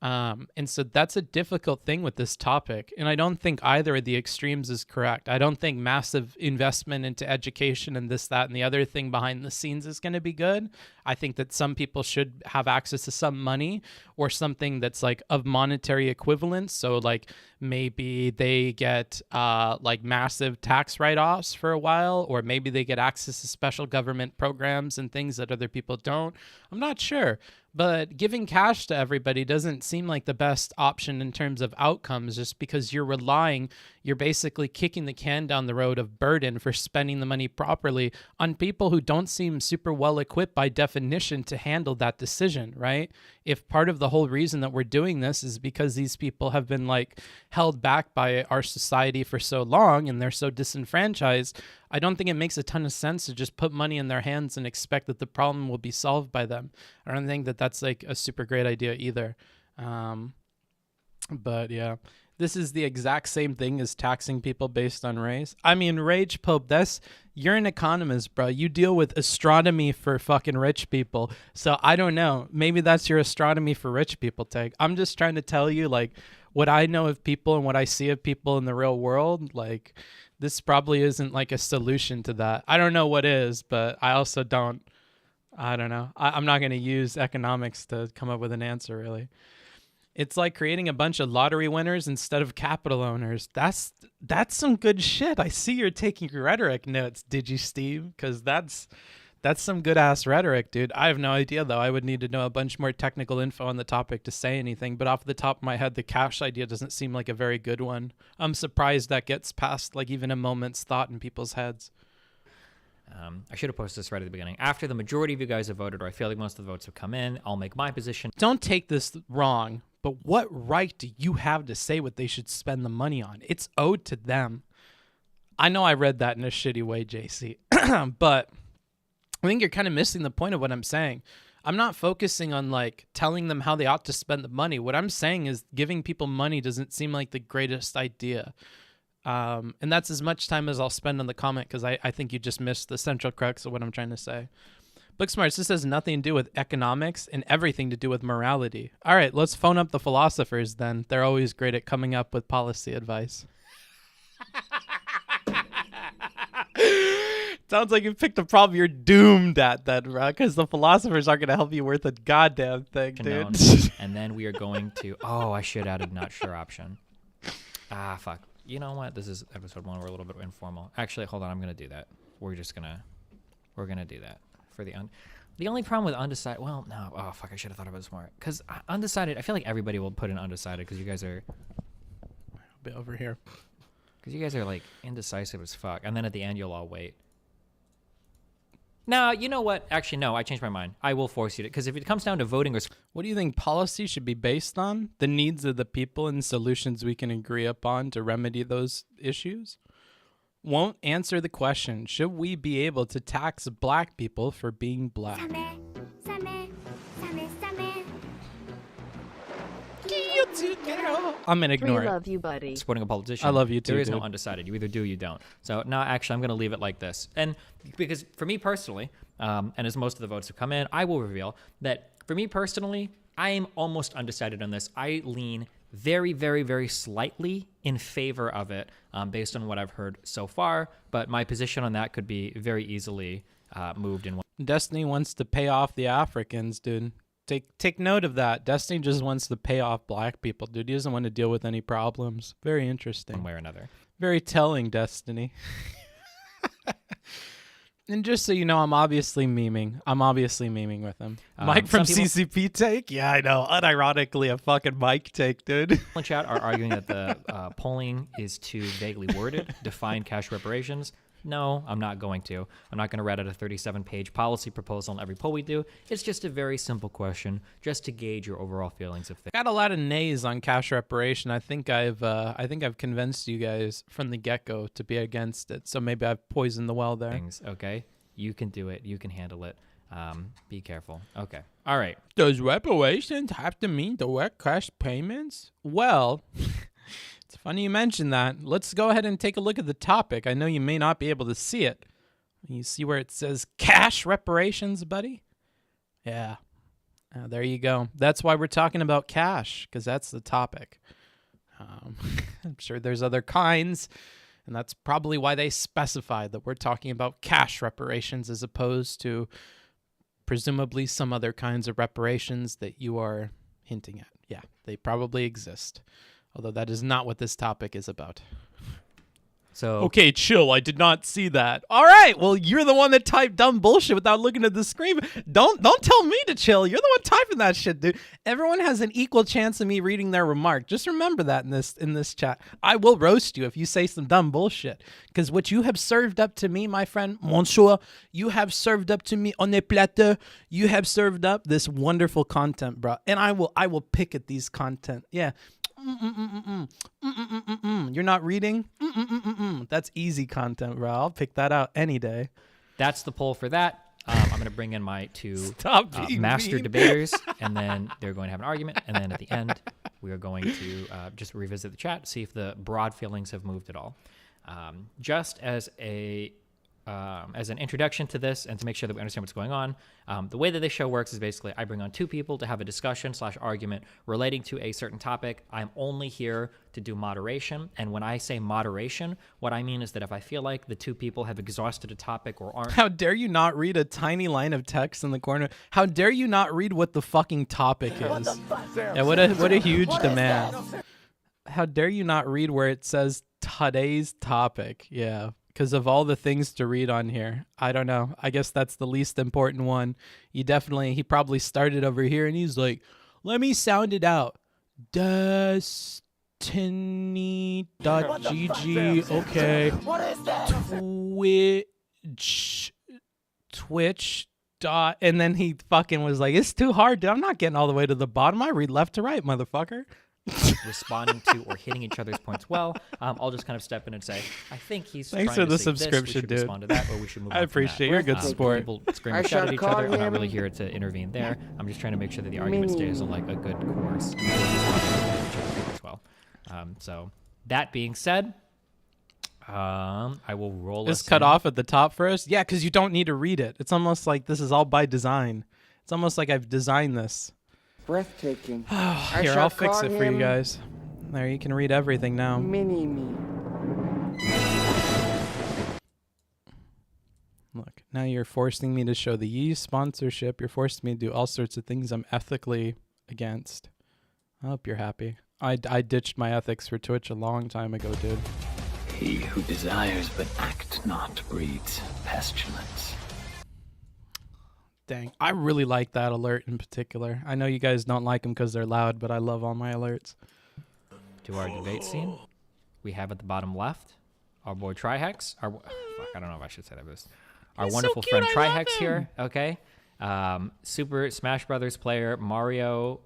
And so that's a difficult thing with this topic. And I don't think either of the extremes is correct. I don't think massive investment into education and this, that, and the other thing behind the scenes is going to be good. I think that some people should have access to some money or something that's like of monetary equivalence. So like maybe they get like massive tax write-offs for a while, or maybe they get access to special government programs and things that other people don't. I'm not sure. But giving cash to everybody doesn't seem like the best option in terms of outcomes, just because you're basically kicking the can down the road of burden for spending the money properly on people who don't seem super well equipped by definition to handle that decision, right? If part of the whole reason that we're doing this is because these people have been like held back by our society for so long and they're so disenfranchised, I don't think it makes a ton of sense to just put money in their hands and expect that the problem will be solved by them. I don't think that that's like a super great idea either. But yeah, this is the exact same thing as taxing people based on race. I mean, Rage Pope, you're an economist, bro. You deal with astronomy for fucking rich people. So I don't know. Maybe that's your astronomy for rich people take. I'm just trying to tell you, like, what I know of people and what I see of people in the real world. Like, this probably isn't like a solution to that. I don't know what is, but I also don't know. I'm not going to use economics to come up with an answer, really. It's like creating a bunch of lottery winners instead of capital owners. That's some good shit. I see you're taking rhetoric notes, did you, Steve? Because that's some good-ass rhetoric, dude. I have no idea, though. I would need to know a bunch more technical info on the topic to say anything. But off the top of my head, the cash idea doesn't seem like a very good one. I'm surprised that gets past like even a moment's thought in people's heads. I should have posted this right at the beginning. After the majority of you guys have voted, or I feel like most of the votes have come in, I'll make my position. Don't take this wrong, but what right do you have to say what they should spend the money on? It's owed to them. I know I read that in a shitty way, JC, but I think you're kind of missing the point of what I'm saying. I'm not focusing on like telling them how they ought to spend the money. What I'm saying is giving people money doesn't seem like the greatest idea. And that's as much time as I'll spend on the comment, because I think you just missed the central crux of what I'm trying to say. Booksmarts, this has nothing to do with economics and everything to do with morality. All right, let's phone up the philosophers then. They're always great at coming up with policy advice. Sounds like you picked a problem you're doomed at then, bro, because the philosophers aren't going to help you worth a goddamn thing, dude. And then we are going to... Oh, I should add a not sure option. Ah, fuck. You know what? This is episode 1. We're a little bit informal. Actually, hold on. I'm going to do that. We're going to do that for the only problem with undecided... Well, no. Oh, fuck. I should have thought about this more. Because undecided... I feel like everybody will put in undecided because you guys are... A bit over here. Because you guys are, like, indecisive as fuck. And then at the end, you'll all wait. No, you know what? Actually, no, I changed my mind. I will force you to, because if it comes down to voting or... What do you think policy should be based on? The needs of the people and solutions we can agree upon to remedy those issues? Won't answer the question, should we be able to tax black people for being black? I'm going to ignore it. love you, buddy. Supporting a politician. I love you too, There is no dude. undecided. You either do or you don't. So, no, actually, I'm going to leave it like this. And because for me personally, and as most of the votes have come in, I will reveal that for me personally, I am almost undecided on this. I lean very, very, very slightly in favor of it based on what I've heard so far. But my position on that could be very easily moved in one. Destiny wants to pay off the Africans, dude. Take note of that. Destiny just wants to pay off black people, dude. He doesn't want to deal with any problems. Very interesting. One way or another. Very telling, Destiny. And just so you know, I'm obviously memeing. With him. Mike from some people- CCP take? Yeah, I know. Unironically, a fucking Mike take, dude. People in chat are arguing that the polling is too vaguely worded. Define cash reparations. No, I'm not going to. I'm not going to write out a 37-page policy proposal on every poll we do. It's just a very simple question, just to gauge your overall feelings of things. Got a lot of nays on cash reparation. I think I've convinced you guys from the get-go to be against it. So maybe I've poisoned the well there. Okay, you can do it. You can handle it. Be careful. Okay. All right. Does reparations have to mean direct cash payments? Well, it's funny you mention that. Let's go ahead and take a look at the topic. I know you may not be able to see it. You see where it says cash reparations, buddy? Yeah. There you go. That's why we're talking about cash, because that's the topic. I'm sure there's other kinds, and that's probably why they specified that we're talking about cash reparations as opposed to presumably some other kinds of reparations that you are hinting at. Yeah, they probably exist. Although that is not what this topic is about. So okay, chill. I did not see that. All right. Well, you're the one that typed dumb bullshit without looking at the screen. Don't tell me to chill. You're the one typing that shit, dude. Everyone has an equal chance of me reading their remark. Just remember that in this chat. I will roast you if you say some dumb bullshit. Because what you have served up to me, my friend, monsieur, you have served up to me on a plateau. You have served up this wonderful content, bro. And I will pick at these content. Yeah. You're not reading? That's easy content, bro. I'll pick that out any day. that's the poll for that. I'm going to bring in my two being master mean. debaters, and then they're going to have an argument. And then at the end, we are going to just revisit the chat, see if the broad feelings have moved at all. Just as an introduction to this and to make sure that we understand what's going on, the way that this show works is basically I bring on two people to have a discussion/argument relating to a certain topic. I'm only here to do moderation. And when I say moderation, what I mean is that if I feel like the two people have exhausted a topic or aren't... How dare you not read a tiny line of text in the corner? How dare you not read what the fucking topic is? Yeah, what a huge demand. How dare you not read where it says today's topic? Yeah. Because of all the things to read on here. I don't know. I guess that's the least important one. He probably started over here and he's like, let me sound it out. Destiny.gg. Okay. Twitch. And then he fucking was like, it's too hard, dude. I'm not getting all the way to the bottom. I read left to right, motherfucker. responding to or hitting each other's points well. I'll just kind of step in and say, I think he's Thanks trying for the to say subscription, this, we should dude. respond to that, or we should move on I from appreciate that. you're a good sport. People scream and shout at each other. I'm not really here to intervene there. I'm just trying to make sure that the argument stays on like a good course. As well. So that being said, I will roll It's us cut in. off at the top first. Yeah, because you don't need to read it. It's almost like this is all by design. It's almost like I've designed this. Breathtaking. Here, I'll fix it for you guys. There, you can read everything now. Mini-me. Look, now you're forcing me to show the Yee sponsorship. You're forcing me to do all sorts of things I'm ethically against. I hope you're happy. I ditched my ethics for Twitch a long time ago, dude. He who desires but act not breeds pestilence. Dang, I really like that alert in particular. I know you guys don't like them because they're loud, but I love all my alerts. To our debate scene, we have at the bottom left our boy Trihex. Fuck, I don't know if I should say that, but our wonderful so cute, friend I love Trihex here. Okay, Super Smash Brothers player, Mario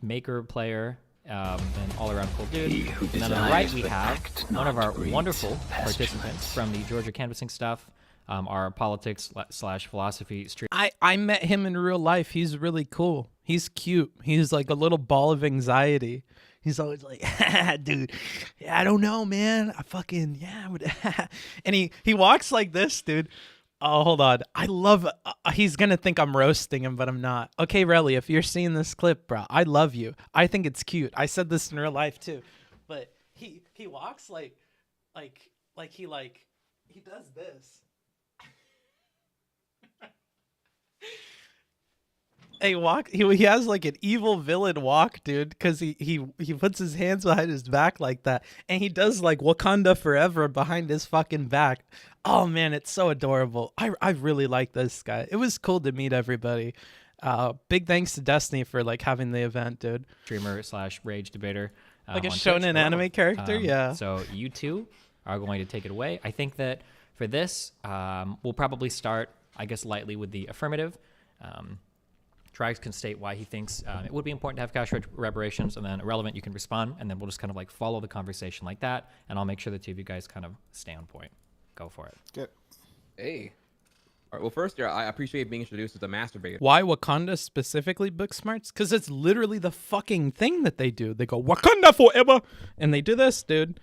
Maker player, and all around cool dude. And then on the right we have one of our wonderful participants from the Georgia canvassing stuff. Our politics / philosophy stream. I met him in real life. He's really cool. He's cute. He's like a little ball of anxiety. He's always like, dude, I don't know, man. I fucking, and he walks like this, dude. Oh, hold on. I love, he's going to think I'm roasting him, but I'm not. Okay, Relly, if you're seeing this clip, bro, I love you. I think it's cute. I said this in real life too. But he walks like he does this. He has like an evil villain walk, dude, because he puts his hands behind his back like that, and he does like Wakanda Forever behind his fucking back. Oh man, it's so adorable. I really like this guy. It was cool to meet everybody. Big thanks to Destiny for like having the event, dude. Streamer / rage debater. Like a on shonen Twitch. anime character, yeah. So you two are going to take it away. I think that for this, we'll probably start, I guess, lightly with the affirmative. Trihex can state why he thinks it would be important to have cash reparations, and then Ahrelevant, you can respond, and then we'll just kind of like follow the conversation like that, and I'll make sure the two of you guys kind of stay on point. Go for it. Good. Hey. All right, well, first, I appreciate being introduced as a masturbator. Why Wakanda specifically, Booksmarts? Because it's literally the fucking thing that they do. They go, Wakanda forever! And they do this, dude.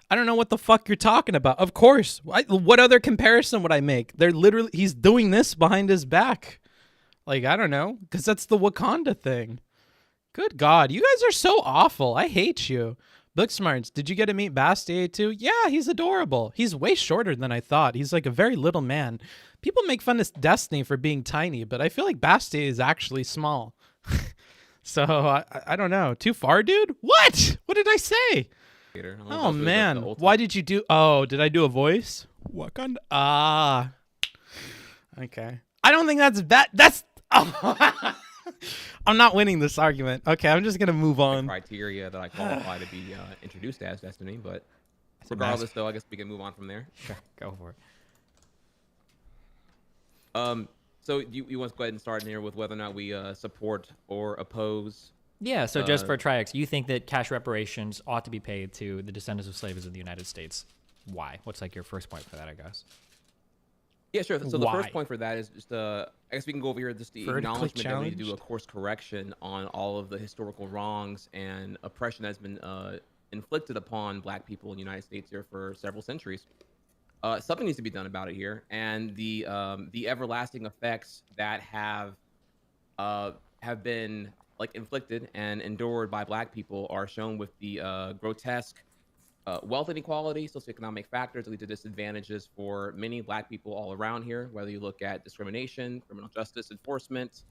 I don't know what the fuck you're talking about. Of course. What other comparison would I make? They're literally, he's doing this behind his back. Like, I don't know, because that's the Wakanda thing. Good God, you guys are so awful. I hate you. Booksmarts, did you get to meet Bastille too? Yeah, he's adorable. He's way shorter than I thought. He's like a very little man. People make fun of Destiny for being tiny, but I feel like Bastille is actually small. So, I don't know. Too far, dude? What? What did I say? Oh, man. Why did you do... Oh, did I do a voice? Wakanda? Ah. Okay. I don't think that's bad. That's... Oh. I'm not winning this argument. Okay, I'm just going to move on. Criteria that I qualify to be introduced as Destiny, but regardless, though, I guess we can move on from there. Sure, go for it. So you want to go ahead and start in here with whether or not we support or oppose? Yeah, so just for Trihex, you think that cash reparations ought to be paid to the descendants of slaves in the United States. Why? What's like your first point for that, I guess? Yeah, sure. So the first point for that is just, I guess we can go over here, just the acknowledgement that we need to do a course correction on all of the historical wrongs and oppression that's been inflicted upon Black people in the United States here for several centuries. Something needs to be done about it here, and the everlasting effects that have been like inflicted and endured by Black people are shown with the grotesque wealth inequality, socioeconomic factors that lead to disadvantages for many Black people all around here, whether you look at discrimination, criminal justice enforcement,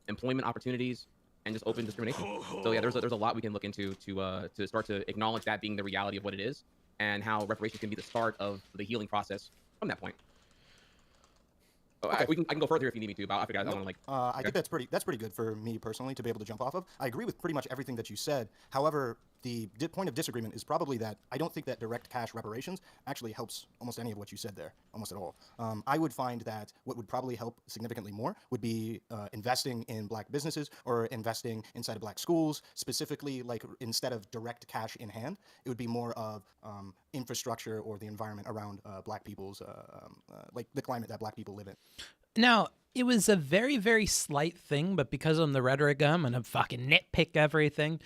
employment opportunities, and just open discrimination. So yeah, there's a lot we can look into to start to acknowledge that being the reality of what it is, and how reparations can be the start of the healing process from that point. Okay. I can go further if you need me to, but I forgot. I think that's pretty good for me personally to be able to jump off of. I agree with pretty much everything that you said. However, the point of disagreement is probably that I don't think that direct cash reparations actually helps almost any of what you said there, almost at all. I would find that what would probably help significantly more would be investing in Black businesses or investing inside of Black schools, specifically, like instead of direct cash in hand, it would be more of infrastructure or the environment around Black people's, like the climate that Black people live in. Now, it was a very, very slight thing, but because I'm the rhetoric gum and I fucking nitpick everything,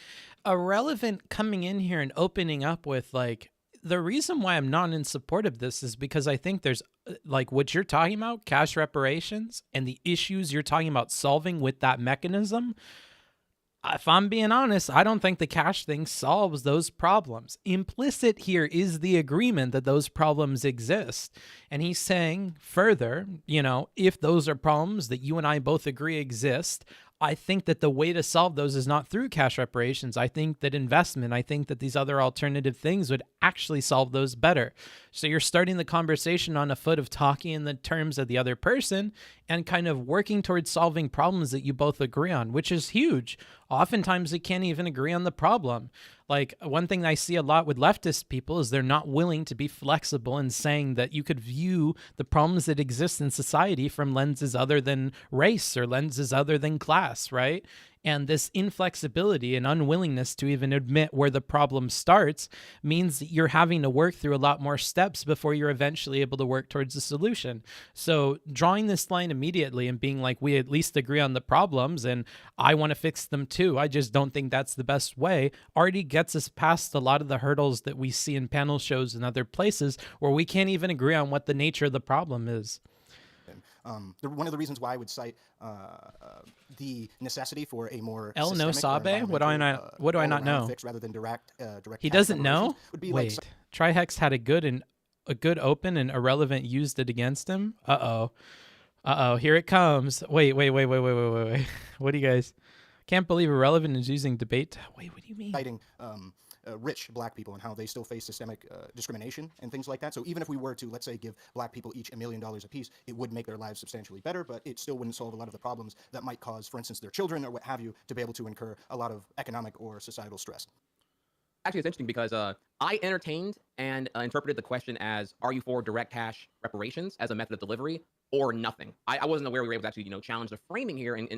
Ahrelevant coming in here and opening up with like, the reason why I'm not in support of this is because I think there's like what you're talking about, cash reparations, and the issues you're talking about solving with that mechanism. If I'm being honest, I don't think the cash thing solves those problems. Implicit here is the agreement that those problems exist. And he's saying further, you know, if those are problems that you and I both agree exist, I think that the way to solve those is not through cash reparations. I think that investment, I think that these other alternative things would actually solve those better. So you're starting the conversation on a foot of talking in the terms of the other person and kind of working towards solving problems that you both agree on, which is huge. Oftentimes they can't even agree on the problem. Like one thing I see a lot with leftist people is they're not willing to be flexible in saying that you could view the problems that exist in society from lenses other than race or lenses other than class, right? And this inflexibility and unwillingness to even admit where the problem starts means that you're having to work through a lot more steps before you're eventually able to work towards a solution. So drawing this line immediately and being like, we at least agree on the problems and I want to fix them too, I just don't think that's the best way, already gets us past a lot of the hurdles that we see in panel shows and other places where we can't even agree on what the nature of the problem is. One of the reasons why I would cite the necessity for a more El No Sabe? What do I not know? Fix rather than direct he doesn't know? Wait, Trihex had a good open and Ahrelevant used it against him? Uh-oh, here it comes. Wait. What do you guys... Can't believe Ahrelevant is using debate. Wait, what do you mean? Citing rich black people and how they still face systemic discrimination and things like that. So even if we were to, let's say, give black people each $1 million apiece, it would make their lives substantially better, but it still wouldn't solve a lot of the problems that might cause, for instance, their children or what have you, to be able to incur a lot of economic or societal stress. Actually, it's interesting because I entertained and interpreted the question as, are you for direct cash reparations as a method of delivery or nothing? I wasn't aware we were able to actually, challenge the framing here and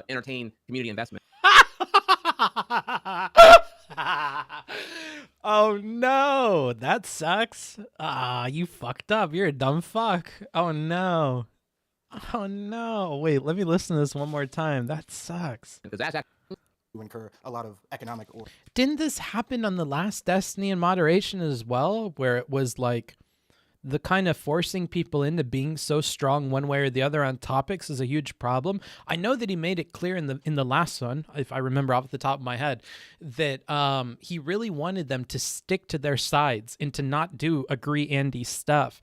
entertain community investment. Oh no, that sucks. You fucked up. You're a dumb fuck. Oh no. Wait, let me listen to this one more time. That sucks. Because that's actually to incur a lot of economic or... Didn't this happen on the last Destiny and Moderation as well, where it was like the kind of forcing people into being so strong one way or the other on topics is a huge problem? I know that he made it clear in the last one, if I remember off the top of my head, that he really wanted them to stick to their sides and to not do agree Andy stuff.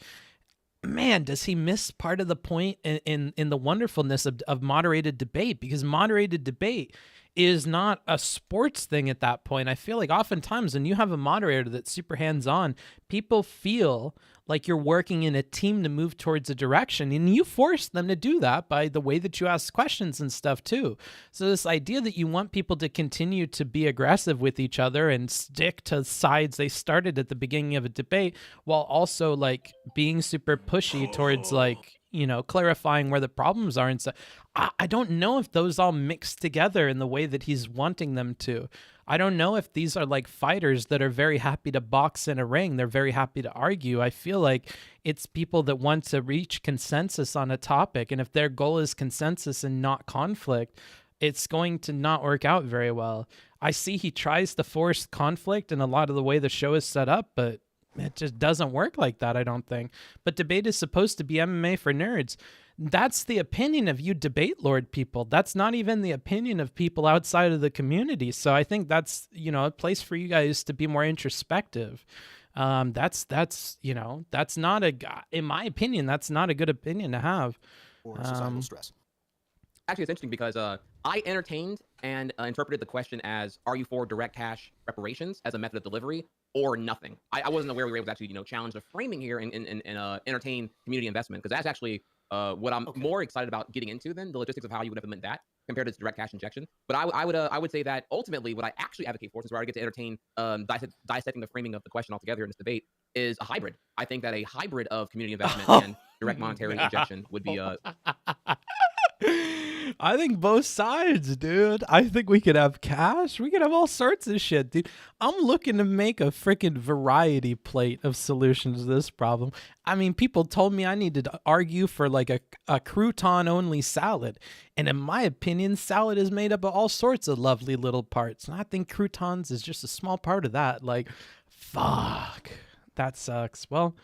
Man, does he miss part of the point in the wonderfulness of moderated debate? Because moderated debate is not a sports thing at that point. I feel like oftentimes when you have a moderator that's super hands-on, people feel like you're working in a team to move towards a direction, and you force them to do that by the way that you ask questions and stuff too. So this idea that you want people to continue to be aggressive with each other and stick to sides they started at the beginning of a debate while also like being super pushy towards like, clarifying where the problems are and stuff. I don't know if those all mix together in the way that he's wanting them to. I don't know if these are like fighters that are very happy to box in a ring. They're very happy to argue. I feel like it's people that want to reach consensus on a topic. And if their goal is consensus and not conflict, it's going to not work out very well. I see he tries to force conflict in a lot of the way the show is set up, but it just doesn't work like that, I don't think. But debate is supposed to be MMA for nerds. That's the opinion of you debate lord people. That's not even the opinion of people outside of the community. So I think that's, a place for you guys to be more introspective. That's not in my opinion, that's not a good opinion to have. Or societal stress. Actually, it's interesting because I entertained and interpreted the question as, are you for direct cash reparations as a method of delivery or nothing? I wasn't aware we were able to actually, challenge the framing here and entertain community investment, because that's actually what I'm more excited about getting into than the logistics of how you would implement that compared to direct cash injection. But I would say that ultimately what I actually advocate for, since we already get to entertain dissecting the framing of the question altogether in this debate, is a hybrid. I think that a hybrid of community investment and direct monetary injection would be I think both sides, dude. I think we could have cash. We could have all sorts of shit, dude. I'm looking to make a freaking variety plate of solutions to this problem. I mean, people told me I needed to argue for like a crouton-only salad. And in my opinion, salad is made up of all sorts of lovely little parts. And I think croutons is just a small part of that. Like, fuck. That sucks. Well,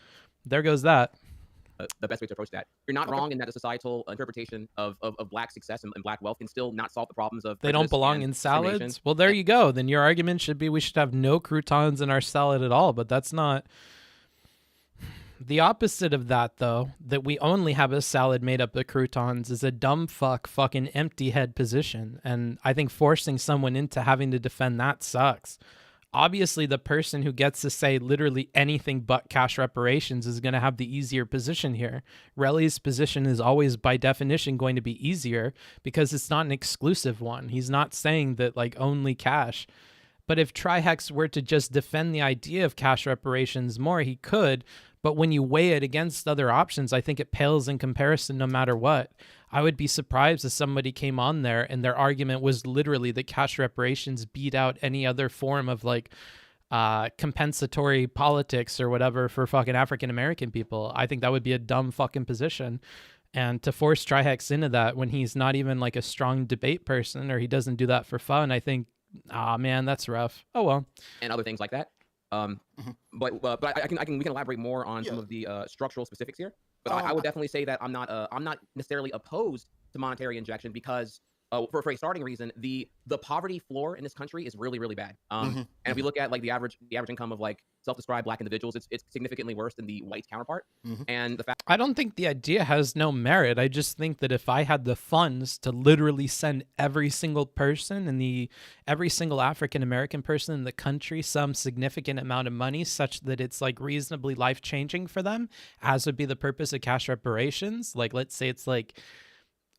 there goes that. The best way to approach that. You're not wrong in that a societal interpretation of black success and black wealth can still not solve the problems of They don't prejudice belong and in discrimination. salads. Well, there you go. Then your argument should be we should have no croutons in our salad at all, but that's not. The opposite of that, though, that we only have a salad made up of croutons is a dumb fucking empty head position. And I think forcing someone into having to defend that sucks. Obviously, the person who gets to say literally anything but cash reparations is going to have the easier position here. Relly's position is always, by definition, going to be easier because it's not an exclusive one. He's not saying that, like, only cash. But if Trihex were to just defend the idea of cash reparations more, he could. But when you weigh it against other options, I think it pales in comparison no matter what. I would be surprised if somebody came on there and their argument was literally that cash reparations beat out any other form of like compensatory politics or whatever for fucking African American people. I think that would be a dumb fucking position. And to force Trihex into that when he's not even like a strong debate person or he doesn't do that for fun, I think, man, that's rough. Oh, well. And other things like that. But we can elaborate more on some of the structural specifics here. But I would definitely say that I'm not necessarily opposed to monetary injection because for a starting reason, the poverty floor in this country is really, really bad. And if we look at like the average income of like self-described black individuals, it's significantly worse than the white counterpart. And the fact I don't think the idea has no merit. I just think that if I had the funds to literally send every single person and every single African American person in the country some significant amount of money such that it's like reasonably life-changing for them, as would be the purpose of cash reparations, like let's say it's like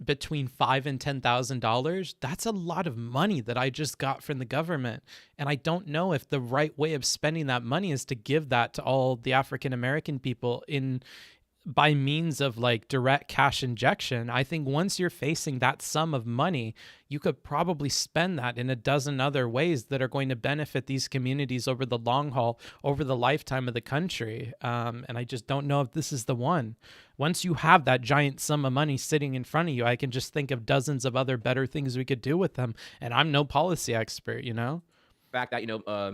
between $5,000 and $10,000, that's a lot of money that I just got from the government. And I don't know if the right way of spending that money is to give that to all the African American people by means of like direct cash injection. I think once you're facing that sum of money, you could probably spend that in a dozen other ways that are going to benefit these communities over the long haul, over the lifetime of the country. And I just don't know if this is the one. Once you have that giant sum of money sitting in front of you, I can just think of dozens of other better things we could do with them. And I'm no policy expert, you know? fact that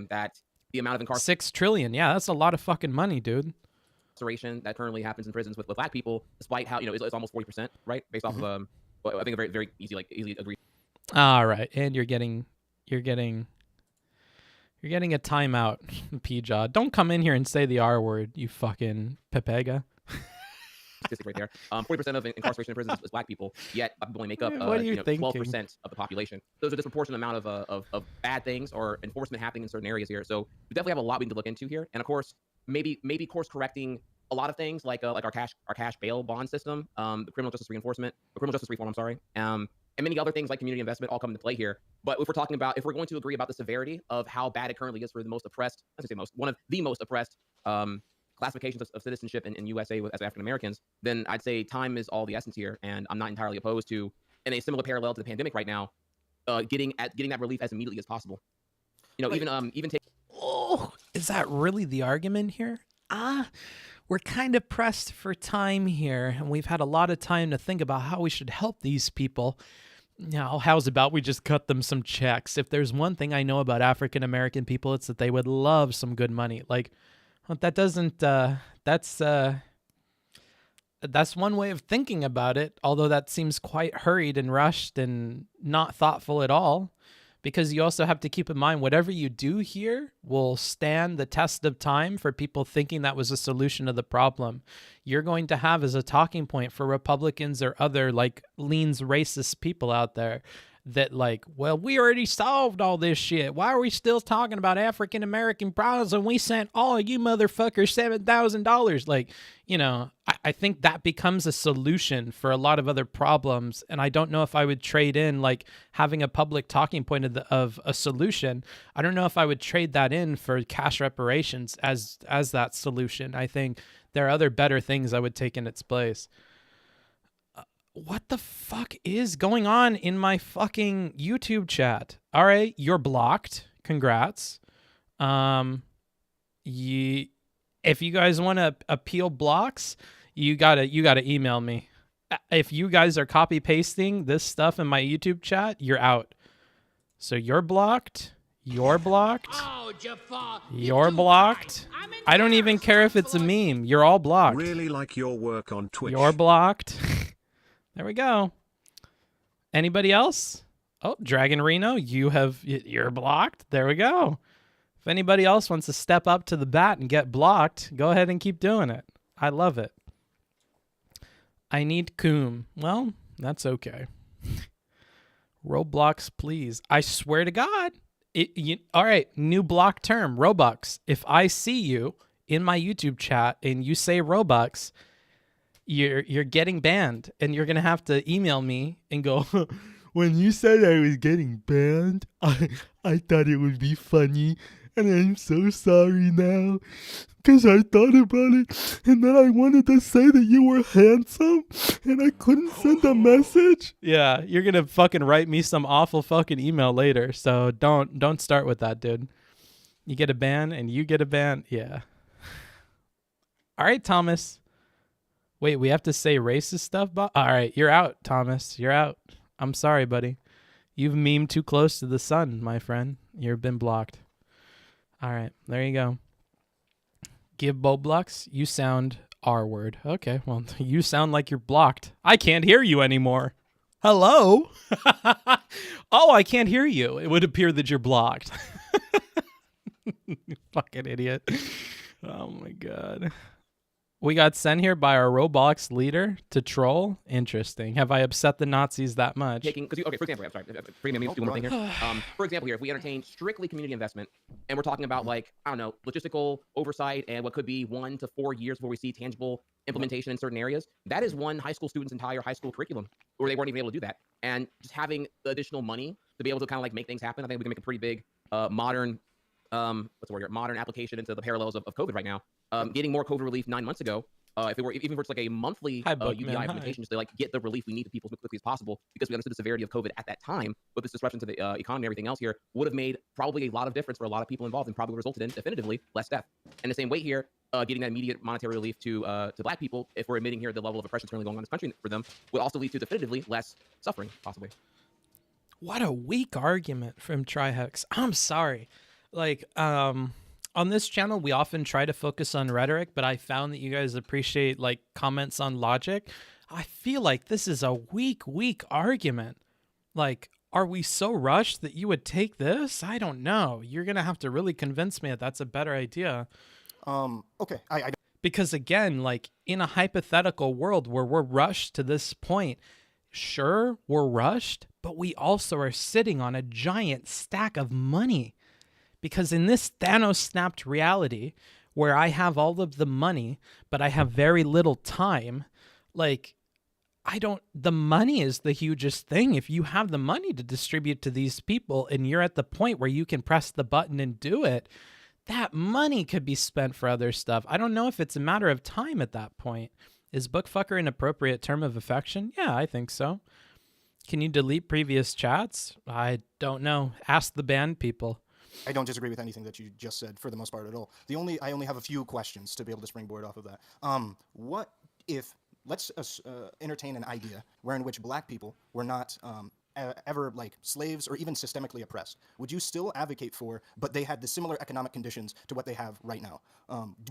that the amount of incarceration $6 trillion, yeah, that's a lot of fucking money, dude. That currently happens in prisons with black people, despite how it's almost 40%, right? Based off of I think a very very easily agreed. All right, and you're getting a timeout, P-Jaw. Don't come in here and say the R word, you fucking pepega. Statistic right there. 40% of incarceration in prisons is black people, yet black people only make up 12% of the population. There's a disproportionate amount of bad things or enforcement happening in certain areas here. So we definitely have a lot we need to look into here. And of course, maybe course correcting a lot of things like our cash bail bond system, the criminal justice reform, I'm sorry, and many other things like community investment all come into play here. But if we're going to agree about the severity of how bad it currently is for the most oppressed, one of the most oppressed classifications of citizenship in USA as African Americans, then I'd say time is all the essence here, and I'm not entirely opposed to, in a similar parallel to the pandemic right now, getting that relief as immediately as possible. Even take. Oh, is that really the argument here? We're kind of pressed for time here, and we've had a lot of time to think about how we should help these people. Now, how's about we just cut them some checks? If there's one thing I know about African American people, it's that they would love some good money. Like, that doesn't, that's one way of thinking about it, although that seems quite hurried and rushed and not thoughtful at all. Because you also have to keep in mind, whatever you do here will stand the test of time for people thinking that was a solution to the problem. You're going to have as a talking point for Republicans or other leans racist people out there that well, we already solved all this shit. Why are we still talking about African American problems when we sent all of you motherfuckers $7,000? I think that becomes a solution for a lot of other problems. And I don't know if I would trade in having a public talking point of a solution. I don't know if I would trade that in for cash reparations as that solution. I think there are other better things I would take in its place. What the fuck is going on in my fucking YouTube chat? All right, you're blocked. Congrats. If you guys want to appeal blocks, you gotta email me. If you guys are copy pasting this stuff in my YouTube chat, you're out. So you're blocked. You're blocked. You're blocked. I don't even care if it's a meme. You're all blocked. Really like your work on Twitch. You're blocked. There we go. Anybody else? Oh, Dragon Reno, you're blocked. There we go. If anybody else wants to step up to the bat and get blocked, go ahead and keep doing it. I love it. I need Coom. Well, that's okay. Roblox, please. I swear to God. All right, new block term, Robux. If I see you in my YouTube chat and you say Robux, you're getting banned, and you're gonna have to email me and go, when you said I was getting banned, I thought it would be funny, and I'm so sorry now, because I thought about it, and then I wanted to say that you were handsome, and I couldn't send a message. Yeah, you're gonna fucking write me some awful fucking email later, so don't start with that, dude. You get a ban, and you get a ban. Yeah. All right, Thomas. Wait, we have to say racist stuff? All right, you're out, Thomas. You're out. I'm sorry, buddy. You've memed too close to the sun, my friend. You've been blocked. All right, there you go. Give Boblux. You sound R-word. Okay, well, you sound like you're blocked. I can't hear you anymore. Hello? Oh, I can't hear you. It would appear that you're blocked. You fucking idiot. Oh, my God. We got sent here by our Roblox leader to troll. Interesting. Have I upset the Nazis that much? Okay, for example, I'm sorry. Forgive me, do one more thing here. For example, here, if we entertain strictly community investment, and we're talking about, like, I don't know, logistical oversight and what could be 1 to 4 years before we see tangible implementation in certain areas, that is one high school student's entire high school curriculum, where they weren't even able to do that. And just having the additional money to be able to kind of like make things happen, I think we can make a pretty big modern, what's the word here? Modern application into the parallels of COVID right now. Getting more COVID relief 9 months ago, if it's like a monthly UBI implementation, just to like get the relief we need to people as quickly as possible, because we understood the severity of COVID at that time, with this disruption to the economy and everything else here, would have made probably a lot of difference for a lot of people involved, and probably resulted in definitively less death. And the same way here, getting that immediate monetary relief to Black people, if we're admitting here the level of oppression currently going on in this country for them, would also lead to definitively less suffering, possibly. What a weak argument from Trihex. I'm sorry. Like, on this channel, we often try to focus on rhetoric, but I found that you guys appreciate like comments on logic. I feel like this is a weak argument. Like, are we so rushed that you would take this? I don't know. You're going to have to really convince me that that's a better idea. Okay. Because again, like in a hypothetical world where we're rushed to this point, sure, we're rushed, but we also are sitting on a giant stack of money. Because in this Thanos-snapped reality, where I have all of the money, but I have very little time, like, the money is the hugest thing. If you have the money to distribute to these people and you're at the point where you can press the button and do it, that money could be spent for other stuff. I don't know if it's a matter of time at that point. Is bookfucker an appropriate term of affection? Yeah, I think so. Can you delete previous chats? I don't know. Ask the banned people. I don't disagree with anything that you just said for the most part at all. I only have a few questions to be able to springboard off of that. What if, let's entertain an idea where in which Black people were not ever like slaves or even systemically oppressed? Would you still advocate for, but they had the similar economic conditions to what they have right now?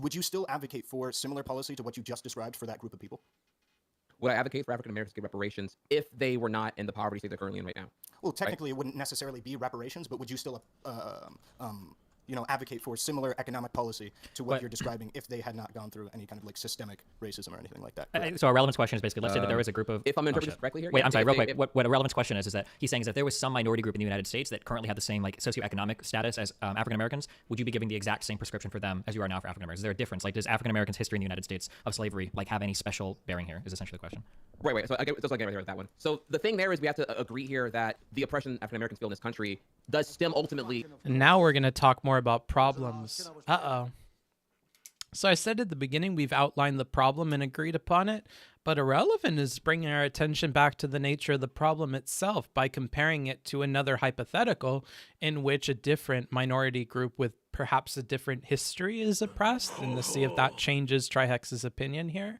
Would you still advocate for similar policy to what you just described for that group of people? Would I advocate for African Americans to get reparations if they were not in the poverty state they're currently in right now? Well, technically, it wouldn't necessarily be reparations, but would you still, advocate for similar economic policy to what you're describing if they had not gone through any kind of like systemic racism or anything like that? So Ahrelevant's question is basically, let's say that there was a group of... If I'm interpreting this correctly here... Wait, I'm sorry, real quick. What Ahrelevant's question is that he's saying is that there was some minority group in the United States that currently had the same like socioeconomic status as African Americans, would you be giving the exact same prescription for them as you are now for African Americans? Is there a difference? Like, does African Americans' history in the United States of slavery like have any special bearing here? Is essentially the question. Right. So I get right there with that one. So the thing there is we have to agree here that the oppression African Americans feel in this country does stem ultimately. And now we're going to talk more about problems. So I said at the beginning we've outlined the problem and agreed upon it, but Ahrelevant is bringing our attention back to the nature of the problem itself by comparing it to another hypothetical in which a different minority group with perhaps a different history is oppressed, and to see if that changes Trihex's opinion here.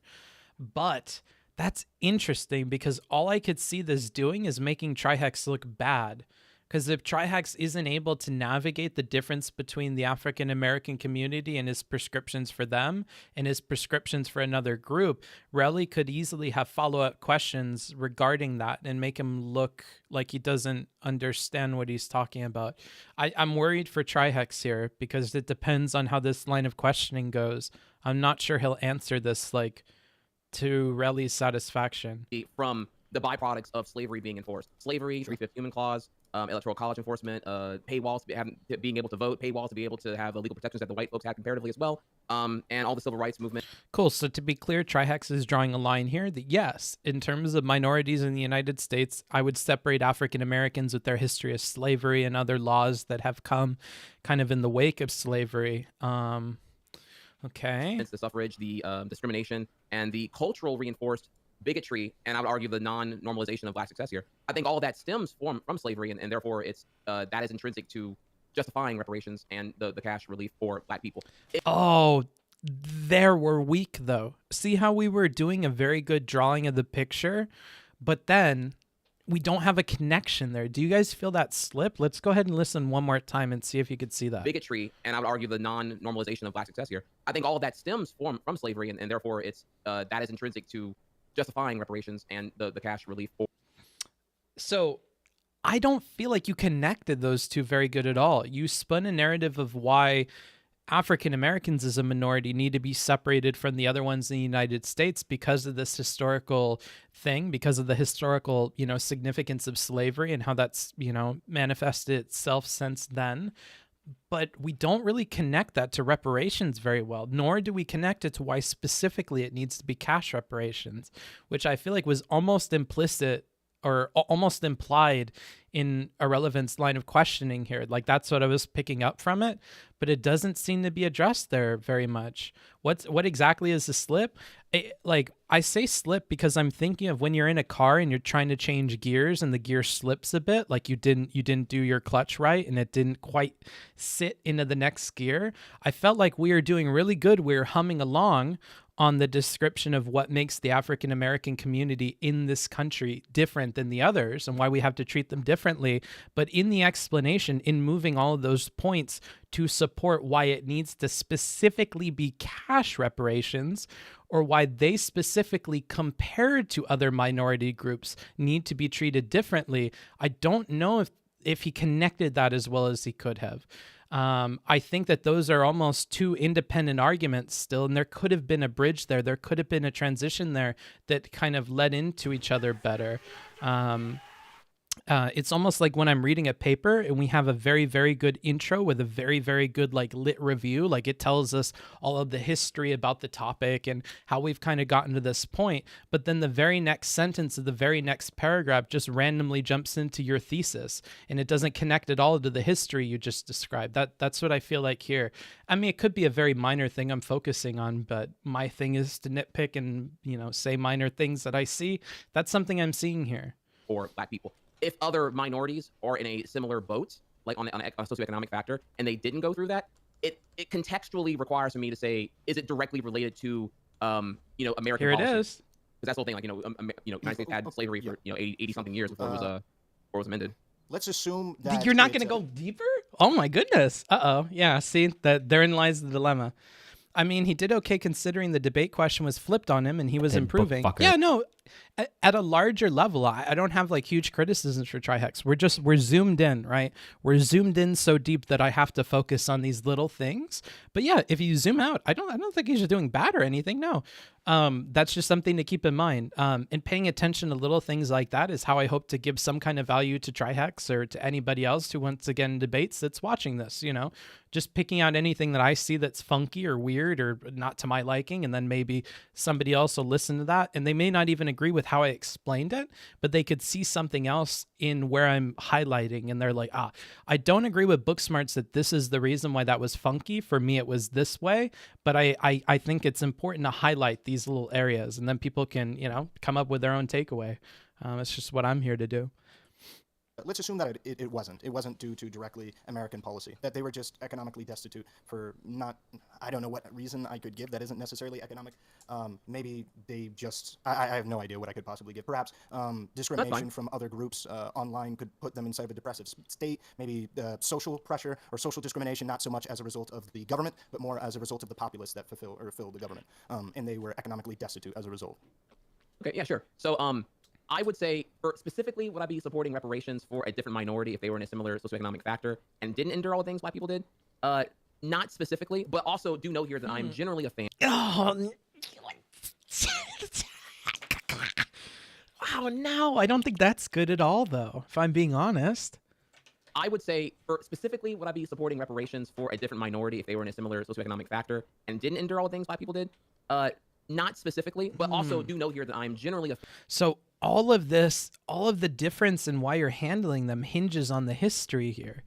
But that's interesting because all I could see this doing is making Trihex look bad, Because if Trihex isn't able to navigate the difference between the African American community and his prescriptions for them and his prescriptions for another group, Relly could easily have follow-up questions regarding that and make him look like he doesn't understand what he's talking about. I'm worried for Trihex here because it depends on how this line of questioning goes. I'm not sure he'll answer this like to Relly's satisfaction. From the byproducts of slavery being enforced. Slavery, 3/5 Human Clause, electoral college enforcement, paywalls, being able to vote, paywalls to be able to have the legal protections that the white folks have comparatively as well, and all the civil rights movement. Cool. So to be clear, Trihex is drawing a line here that yes, in terms of minorities in the United States, I would separate African Americans with their history of slavery and other laws that have come kind of in the wake of slavery. Okay. It's the suffrage, the discrimination, and the cultural reinforced bigotry, and I would argue the non-normalization of black success here. I think all of that stems from slavery, and therefore it's that is intrinsic to justifying reparations and the cash relief for black people. There we're weak though. See how we were doing a very good drawing of the picture, but then we don't have a connection there. Do you guys feel that slip? Let's go ahead and listen one more time and see if you could see that. Bigotry, and I would argue the non-normalization of black success here. I think all of that stems from slavery, and therefore it's that is intrinsic to justifying reparations and the cash relief for. So I don't feel like you connected those two very good at all. You spun a narrative of why African Americans as a minority need to be separated from the other ones in the United States because of this historical thing, because of the historical, significance of slavery and how that's, manifested itself since then. But we don't really connect that to reparations very well, nor do we connect it to why specifically it needs to be cash reparations, which I feel like was almost implicit or almost implied in Ahrelevant's line of questioning here. Like that's what I was picking up from it, but it doesn't seem to be addressed there very much. What exactly is the slip? I say slip because I'm thinking of when you're in a car and you're trying to change gears and the gear slips a bit, like you didn't do your clutch right and it didn't quite sit into the next gear. I felt like we were doing really good. We were humming along on the description of what makes the African American community in this country different than the others and why we have to treat them differently. But in the explanation, in moving all of those points to support why it needs to specifically be cash reparations, or why they specifically compared to other minority groups need to be treated differently, I don't know if he connected that as well as he could have. I think that those are almost two independent arguments still, and there could have been a bridge there. There could have been a transition there that kind of led into each other better. It's almost like when I'm reading a paper and we have a very, very good intro with a very, very good lit review. Like it tells us all of the history about the topic and how we've kind of gotten to this point. But then the very next sentence of the very next paragraph just randomly jumps into your thesis and it doesn't connect at all to the history you just described. That's what I feel like here. I mean, it could be a very minor thing I'm focusing on, but my thing is to nitpick and, say minor things that I see. That's something I'm seeing here. For black people. If other minorities are in a similar boat, like on a socioeconomic factor, and they didn't go through that, it contextually requires for me to say, is it directly related to, American Here policy? It is. Because that's the whole thing. United States had slavery for 80 something years before it was amended. Let's assume that you're not going to go deeper. Oh my goodness. Yeah. See that therein lies the dilemma. I mean, he did okay considering the debate question was flipped on him and he was improving. Yeah, no, at a larger level, I don't have huge criticisms for Trihex. We're zoomed in, right? We're zoomed in so deep that I have to focus on these little things. But yeah, if you zoom out, I don't think he's doing bad or anything. No, that's just something to keep in mind. And paying attention to little things like that is how I hope to give some kind of value to Trihex or to anybody else who once again debates that's watching this, just picking out anything that I see that's funky or weird or not to my liking. And then maybe somebody else will listen to that and they may not even agree with how I explained it, but they could see something else in where I'm highlighting. And they're like, I don't agree with Booksmarts that this is the reason why that was funky. For me, it was this way, but I think it's important to highlight these little areas and then people can, come up with their own takeaway. It's just what I'm here to do. let's assume that it wasn't. It wasn't due to directly American policy, that they were just economically destitute for not, I don't know what reason I could give that isn't necessarily economic. Maybe they just, I have no idea what I could possibly give. Perhaps discrimination from other groups online could put them inside of a depressive state. Maybe social pressure or social discrimination, not so much as a result of the government, but more as a result of the populace that fill the government. And they were economically destitute as a result. Okay, yeah, sure. So I would say, specifically, would I be supporting reparations for a different minority if they were in a similar socioeconomic factor and didn't endure all the things Black people did? Not specifically, but also do note here that I'm generally a fan. Oh, wow, no, I don't think that's good at all, though, if I'm being honest. I would say, specifically, would I be supporting reparations for a different minority if they were in a similar socioeconomic factor and didn't endure all the things Black people did? Not specifically, but also do note here that I'm generally a... So all of this, all of the difference in why you're handling them hinges on the history here.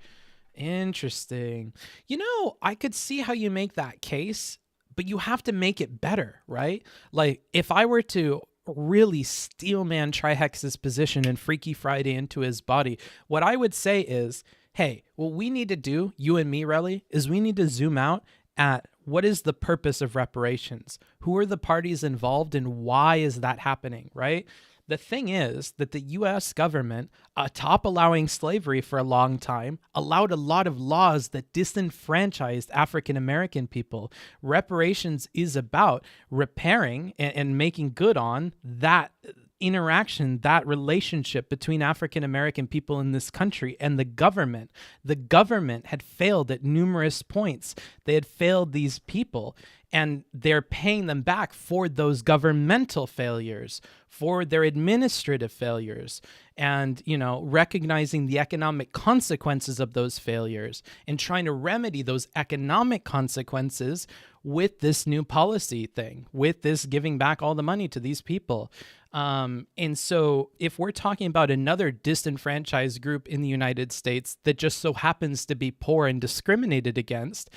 Interesting. You know, I could see how you make that case, but you have to make it better, right? Like, if I were to really steelman Trihex's position and Freaky Friday into his body, what I would say is, hey, what we need to do, you and me, Relly, is we need to zoom out at what is the purpose of reparations? Who are the parties involved and why is that happening, right? The thing is that the U.S. government, atop allowing slavery for a long time, allowed a lot of laws that disenfranchised African-American people. Reparations is about repairing and making good on that interaction, that relationship between African-American people in this country and the government. The government had failed at numerous points. They had failed these people, and they're paying them back for those governmental failures, for their administrative failures, and, you know, recognizing the economic consequences of those failures and trying to remedy those economic consequences with this new policy thing, with this giving back all the money to these people. And so if we're talking about another disenfranchised group in the United States that just so happens to be poor and discriminated against,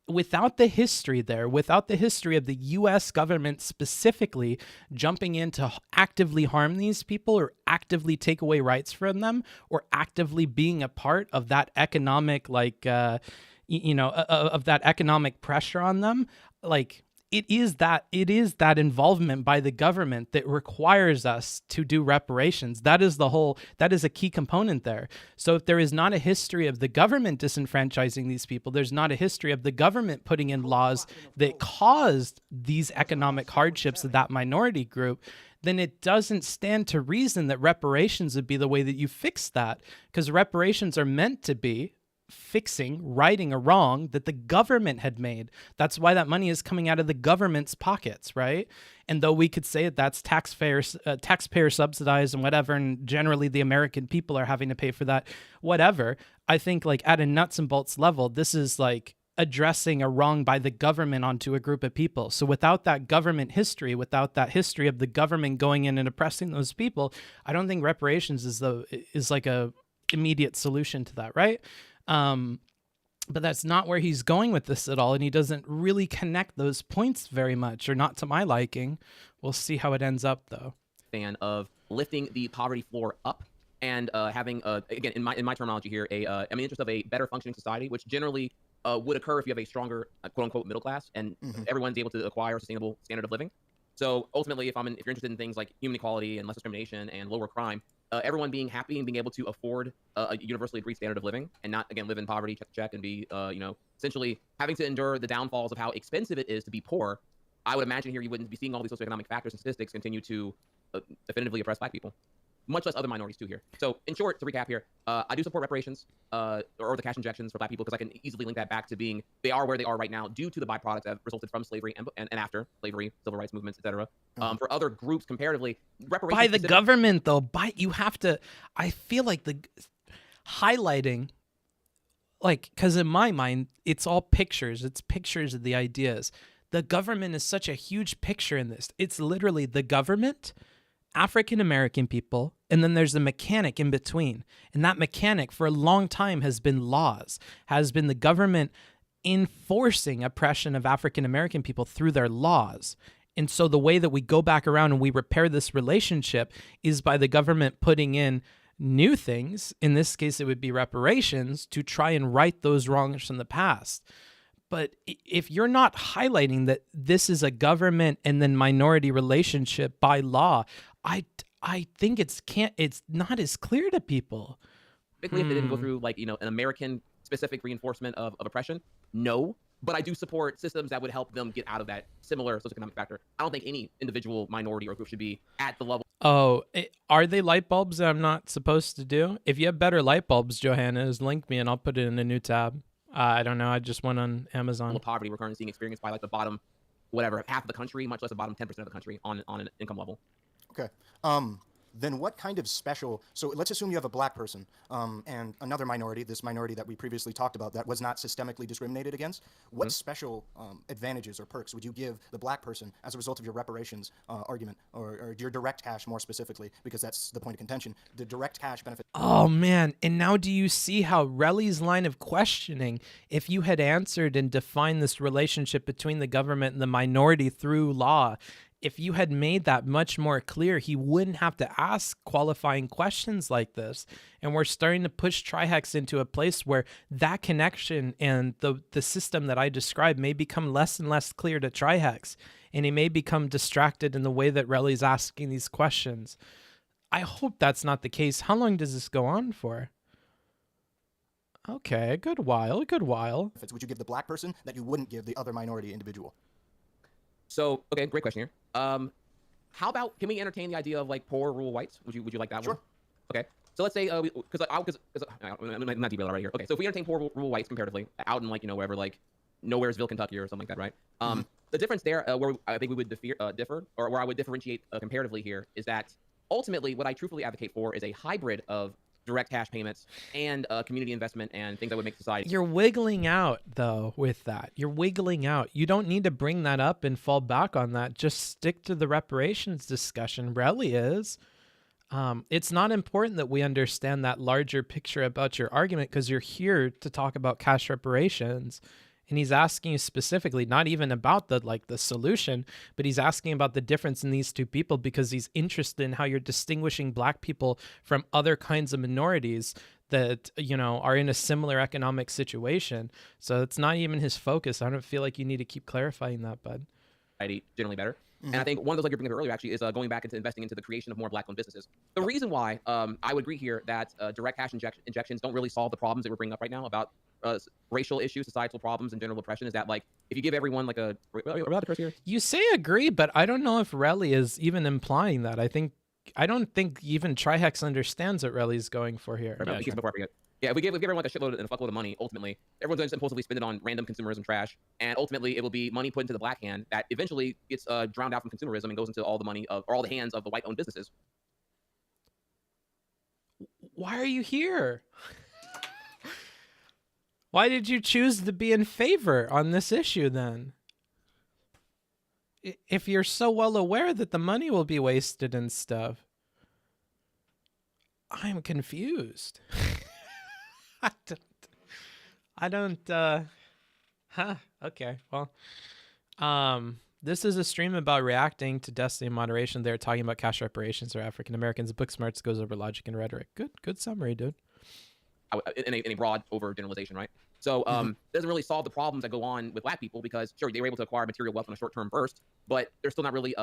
without the history there, without the history of the U.S. government specifically jumping in to actively harm these people or actively take away rights from them or actively being a part of that economic, like, of that economic pressure on them, like, it is that involvement by the government that requires us to do reparations. That is a key component there. So if there is not a history of the government disenfranchising these people, there's not a history of the government putting in laws that caused these economic hardships of that minority group, then it doesn't stand to reason that reparations would be the way that you fix that, because reparations are meant to be righting a wrong that the government had made. That's why that money is coming out of the government's pockets, right? And though we could say that that's taxpayer subsidized and whatever, and generally the American people are having to pay for that, whatever, I think, like, at a nuts and bolts level, this is like addressing a wrong by the government onto a group of people. So without that government history, without that history of the government going in and oppressing those people, I don't think reparations is like a immediate solution to that, right? But that's not where he's going with this at all, and he doesn't really connect those points very much, or not to my liking. We'll see how it ends up, though. Fan of lifting the poverty floor up and having, again, in my terminology here, in the interest of a better functioning society, which generally would occur if you have a stronger, quote-unquote, middle class, and everyone's able to acquire a sustainable standard of living. So ultimately, if you're interested in things like human equality and less discrimination and lower crime, everyone being happy and being able to afford a universally agreed standard of living and not, again, live in poverty, check to check, and be, essentially having to endure the downfalls of how expensive it is to be poor, I would imagine here you wouldn't be seeing all these socioeconomic factors and statistics continue to definitively oppress Black people, much less other minorities too here. So in short, to recap here, I do support reparations or the cash injections for Black people, because I can easily link that back to being they are where they are right now due to the byproducts that have resulted from slavery and after slavery, civil rights movements, etc. For other groups, comparatively, reparations by the government, though, you have to. I feel like the highlighting, like, because in my mind, it's all pictures. It's pictures of the ideas. The government is such a huge picture in this. It's literally the government, African-American people, and then there's a mechanic in between. And that mechanic for a long time has been laws, has been the government enforcing oppression of African-American people through their laws. And so the way that we go back around and we repair this relationship is by the government putting in new things. In this case, it would be reparations to try and right those wrongs from the past. But if you're not highlighting that this is a government and then minority relationship by law, I think it's not as clear to people. Typically, if they didn't go through like, you know, an American specific reinforcement of oppression, no. But I do support systems that would help them get out of that similar socioeconomic factor. I don't think any individual minority or group should be at the level. Oh, are they light bulbs that I'm not supposed to do? If you have better light bulbs, Johanna, link me and I'll put it in a new tab. I don't know. I just went on Amazon. Poverty we're currently seeing experienced by like the bottom, whatever, half of the country, much less the bottom 10% of the country on an income level. Okay. Then what kind of special, so let's assume you have a black person and another minority, this minority that we previously talked about that was not systemically discriminated against. What special advantages or perks would you give the black person as a result of your reparations argument or your direct cash more specifically, because that's the point of contention, the direct cash benefit? Oh man, and now do you see how Relly's line of questioning, if you had answered and defined this relationship between the government and the minority through law, if you had made that much more clear, he wouldn't have to ask qualifying questions like this. And we're starting to push Trihex into a place where that connection and the system that I described may become less and less clear to Trihex. And he may become distracted in the way that Relly's asking these questions. I hope that's not the case. How long does this go on for? Okay, a good while. Would you give the black person that you wouldn't give the other minority individual? So, okay, great question here. How about, can we entertain the idea of like poor rural whites? Would you like that one? Okay. So let's say, because I'm not derailed right here. Okay, so if we entertain poor rural whites comparatively, out in like, you know, wherever, like Nowheresville, Kentucky or something like that, right? The difference there, where I think we would differ, or where I would differentiate comparatively here, is that ultimately what I truthfully advocate for is a hybrid of direct cash payments and community investment and things that would make society. You're wiggling out, though, with that. You're wiggling out. You don't need to bring that up and fall back on that. Just stick to the reparations discussion. Relly is. It's not important that we understand that larger picture about your argument because you're here to talk about cash reparations. And he's asking you specifically, not even about the solution, but he's asking about the difference in these two people because he's interested in how you're distinguishing black people from other kinds of minorities that, you know, are in a similar economic situation. So it's not even his focus. I don't feel like you need to keep clarifying that, bud. Generally better. And I think one of those, like you're bringing up earlier, actually, is going back into investing into the creation of more black-owned businesses. The reason why I would agree here that direct cash injections don't really solve the problems that we're bringing up right now about racial issues, societal problems, and general oppression is that, like, if you give everyone like a... Are we allowed to curse here? You say agree, but I don't know if Relly is even implying that. I don't think even Trihex understands what Relly's going for here. Right, before I forget. Yeah, if we give everyone like a shitload and a fuckload of money, ultimately, everyone's going to impulsively spend it on random consumerism trash, and ultimately it will be money put into the black hand that eventually gets drowned out from consumerism and goes into all the money of, or all the hands of the white-owned businesses. Why are you here? Why did you choose to be in favor on this issue then? If you're so well aware that the money will be wasted and stuff. I'm confused. Okay. Well, this is a stream about reacting to destiny and moderation. They're talking about cash reparations for African Americans. Booksmarts goes over logic and rhetoric. Good summary, dude. In a broad overgeneralization, right? So it doesn't really solve the problems that go on with black people because, sure, they were able to acquire material wealth in a short-term burst, but there's still not really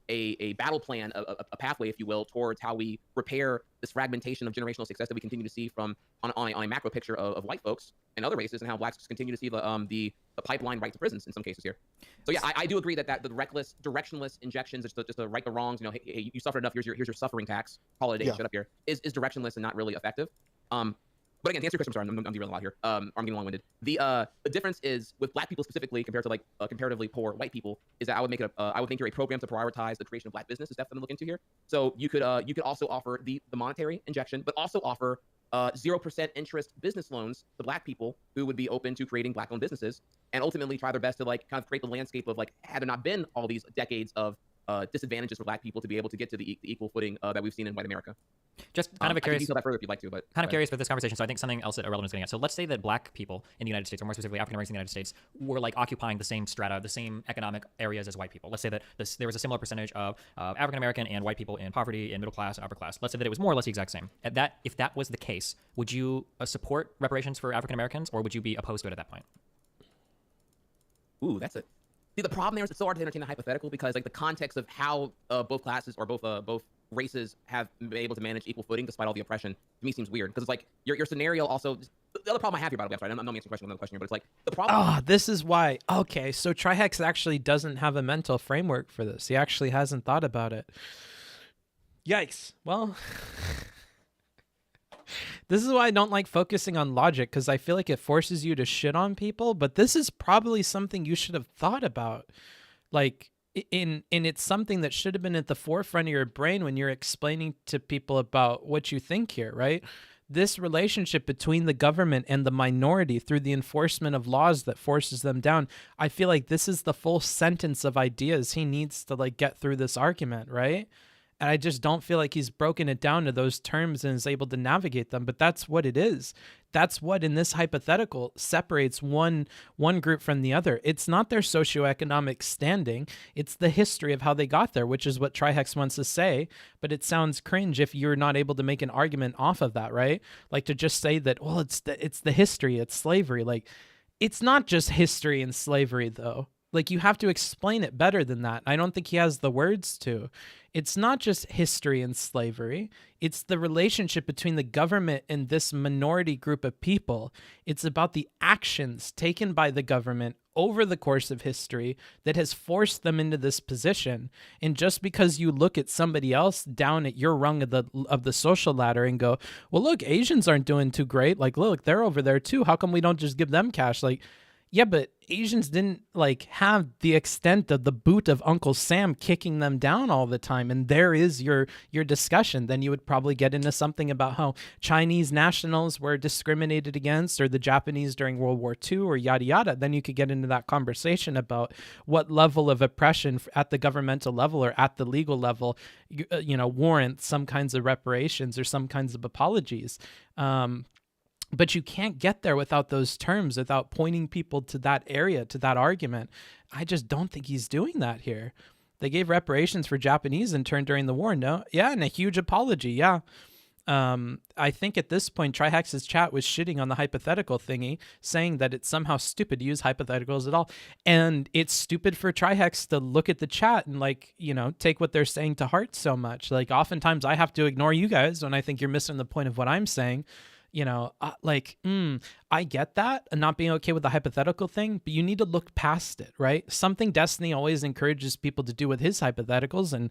a battle plan, a pathway, if you will, towards how we repair this fragmentation of generational success that we continue to see from on a macro picture of white folks and other races, and how blacks continue to see the pipeline right to prisons in some cases here. So yeah, I do agree that the reckless, directionless injections, just to right the wrongs, you know, hey, you suffered enough, here's your suffering tax, call it a day, shut up here, is directionless and not really effective. But again, to answer your question, sorry, I'm derailing a lot here. I'm getting long-winded. The difference is with black people specifically compared to like comparatively poor white people is that I would make it I would think you're a program to prioritize the creation of black business is definitely look into here. So you could also offer the monetary injection, but also offer 0% interest business loans to black people who would be open to creating black-owned businesses and ultimately try their best to like kind of create the landscape of like had there not been all these decades of disadvantages for black people to be able to get to the equal footing that we've seen in white America. Just kind of a I can curious. detail that further if you'd like to, but Kind of curious with this conversation. So I think something else that Ahrelevant is getting at. So let's say that black people in the United States, or more specifically African Americans in the United States, were like occupying the same strata, the same economic areas as white people. Let's say that there was a similar percentage of African American and white people in poverty, in middle class and upper class. Let's say that it was more or less the exact same. If that was the case, would you support reparations for African Americans, or would you be opposed to it at that point? Ooh, that's it. See, the problem there is it's so hard to entertain a hypothetical because like the context of how both classes or both races have been able to manage equal footing despite all the oppression to me seems weird because it's like your scenario also. The other problem I have here, by the way, I'm sorry, I'm not answering question another question here, but it's like the problem. Oh, this is why. Okay, so Trihex actually doesn't have a mental framework for this. He actually hasn't thought about it. Yikes. Well, this is why I don't like focusing on logic, because I feel like it forces you to shit on people, but this is probably something you should have thought about. Like, and it's something that should have been at the forefront of your brain when you're explaining to people about what you think here, right? This relationship between the government and the minority through the enforcement of laws that forces them down. I feel like this is the full sentence of ideas he needs to like get through this argument, right? And I just don't feel like he's broken it down to those terms and is able to navigate them. But that's what it is. That's what in this hypothetical separates one group from the other. It's not their socioeconomic standing. It's the history of how they got there, which is what Trihex wants to say. But it sounds cringe if you're not able to make an argument off of that, right? Like to just say that, well, it's the history, it's slavery. Like, it's not just history and slavery, though. Like, you have to explain it better than that. I don't think he has the words to. It's not just history and slavery. It's the relationship between the government and this minority group of people. It's about the actions taken by the government over the course of history that has forced them into this position. And just because you look at somebody else down at your rung of the social ladder and go, well, look, Asians aren't doing too great. Like, look, they're over there too. How come we don't just give them cash? Like, yeah, but Asians didn't like have the extent of the boot of Uncle Sam kicking them down all the time. And there is your discussion. Then you would probably get into something about how Chinese nationals were discriminated against, or the Japanese during World War II, or yada, yada. Then you could get into that conversation about what level of oppression at the governmental level or at the legal level, warrant some kinds of reparations or some kinds of apologies. But you can't get there without those terms, without pointing people to that area, to that argument. I just don't think he's doing that here. They gave reparations for Japanese interned during the war. No, yeah, and a huge apology. Yeah. I think at this point, Trihex's chat was shitting on the hypothetical thingy, saying that it's somehow stupid to use hypotheticals at all. And it's stupid for Trihex to look at the chat and take what they're saying to heart so much. Like, oftentimes I have to ignore you guys when I think you're missing the point of what I'm saying. I get that and not being okay with the hypothetical thing, but you need to look past it, right? Something Destiny always encourages people to do with his hypotheticals, and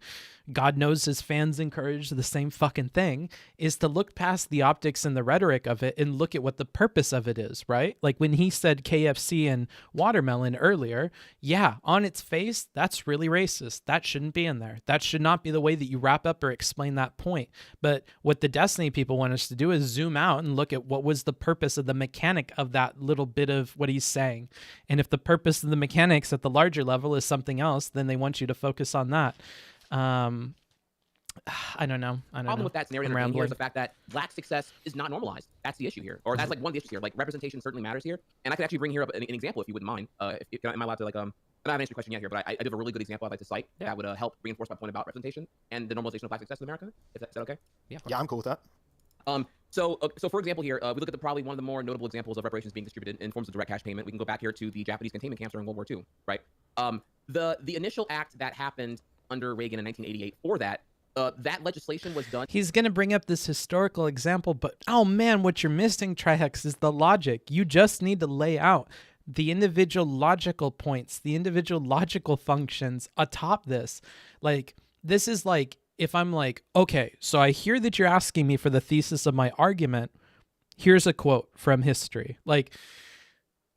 God knows his fans encourage the same fucking thing, is to look past the optics and the rhetoric of it and look at what the purpose of it is, right? Like when he said KFC and watermelon earlier, yeah, on its face, that's really racist. That shouldn't be in there. That should not be the way that you wrap up or explain that point. But what the Destiny people want us to do is zoom out and look at what was the purpose of the mechanic of that little bit of what he's saying. And if the purpose of the mechanics at the larger level is something else, then they want you to focus on that. I don't know. The problem with that scenario here is the fact that black success is not normalized. That's the issue here. Or that's like one of the issues here. Like, representation certainly matters here. And I could actually bring here up an example if you wouldn't mind. Am I allowed to I haven't answered your question yet here, but I do have a really good example I'd like to cite that would help reinforce my point about representation and the normalization of black success in America. Is that okay? Yeah, I'm cool with that. So for example here, we look at probably one of the more notable examples of reparations being distributed in forms of direct cash payment. We can go back here to the Japanese containment camps during World War II, right? The initial act that happened under Reagan in 1988 for that, that legislation was done. He's going to bring up this historical example, but oh man, what you're missing, Trihex, is the logic. You just need to lay out the individual logical points, the individual logical functions atop this. Like, this is like, if I'm like, okay, so I hear that you're asking me for the thesis of my argument. Here's a quote from history. Like,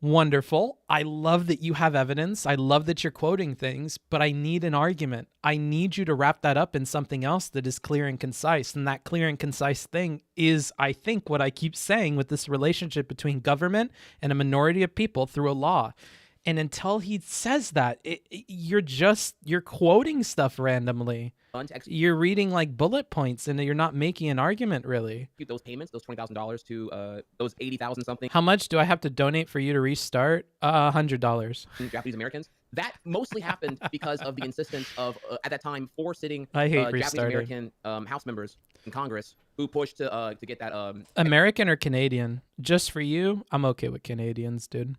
wonderful. I love that you have evidence. I love that you're quoting things, but I need an argument. I need you to wrap that up in something else that is clear and concise. And that clear and concise thing is, I think, what I keep saying with this relationship between government and a minority of people through a law. And until he says that, you're quoting stuff randomly. You're reading like bullet points, and you're not making an argument really. Those payments, those $20,000 to those 80,000 something. How much do I have to donate for you to restart? $100. Japanese Americans. That mostly happened because of the insistence of at that time 4 sitting I hate Japanese restarting. American House members in Congress who pushed to get that. American or Canadian? Just for you, I'm okay with Canadians, dude.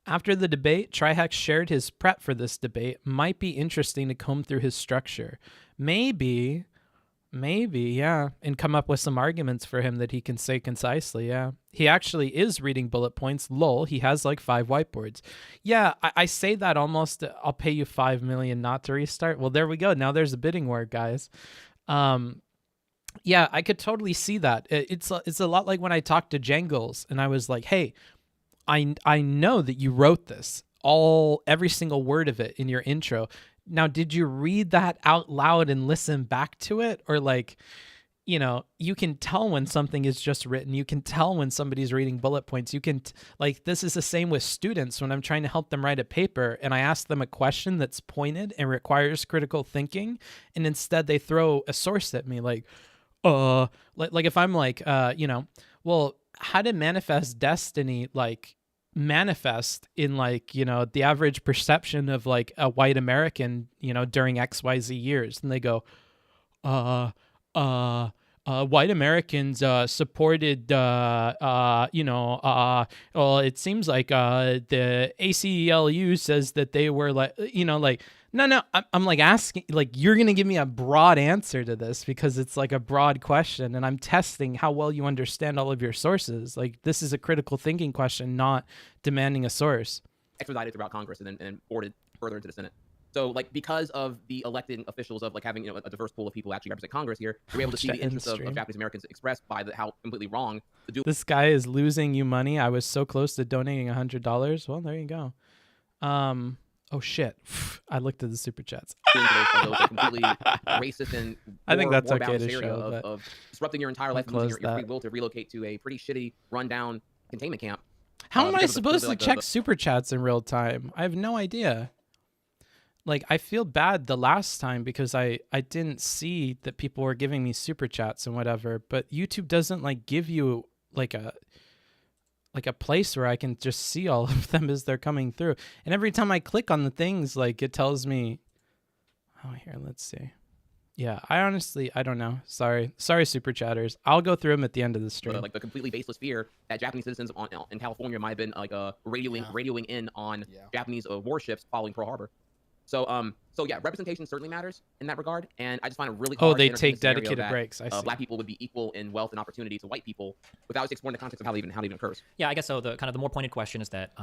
After the debate, Trihex shared his prep for this debate. Might be interesting to comb through his structure. Maybe, yeah, and come up with some arguments for him that he can say concisely, yeah. He actually is reading bullet points. Lol, he has like 5 whiteboards. Yeah, I say that almost, I'll pay you $5 million not to restart. Well, there we go. Now there's a bidding war, guys. Yeah, I could totally see that. It's a lot like when I talked to Jangles and I was like, hey, I know that you wrote this, every single word of it in your intro. Now, did you read that out loud and listen back to it? Or like, you can tell when something is just written. You can tell when somebody's reading bullet points. You can, this is the same with students when I'm trying to help them write a paper and I ask them a question that's pointed and requires critical thinking. And instead they throw a source at me like if I'm like, well, how did manifest destiny, manifest in the average perception of like a white American, during XYZ years? And they go, white Americans supported, well, it seems like the ACLU says that they were no, I'm like asking, you're going to give me a broad answer to this because it's like a broad question and I'm testing how well you understand all of your sources. This is a critical thinking question, not demanding a source. Expedited throughout Congress and then forwarded further into the Senate. So because of the elected officials of having a diverse pool of people actually represent Congress here, we're able to see the interests of Japanese Americans expressed by how completely wrong the dual. This guy is losing you money. I was so close to donating $100. Well, there you go. Oh shit! I looked at the super chats. Those completely racist and I think that's okay war-balanced to area show. of disrupting your entire life and losing your free will to relocate to a pretty shitty, rundown containment camp. How am I supposed to check super chats in real time? I have no idea. I feel bad the last time because I didn't see that people were giving me super chats and whatever. But YouTube doesn't give you a place where I can just see all of them as they're coming through. And every time I click on the things, it tells me, oh, here, let's see. Yeah, I don't know. Sorry, super chatters. I'll go through them at the end of the stream. The completely baseless fear that Japanese citizens in California might have been radioing in on Japanese warships following Pearl Harbor. So yeah, representation certainly matters in that regard, and I just find it really hard. Oh, they take dedicated breaks. I see. Black people would be equal in wealth and opportunity to white people without exploring the context of how it even occurs. Yeah, I guess so. The kind of the more pointed question is that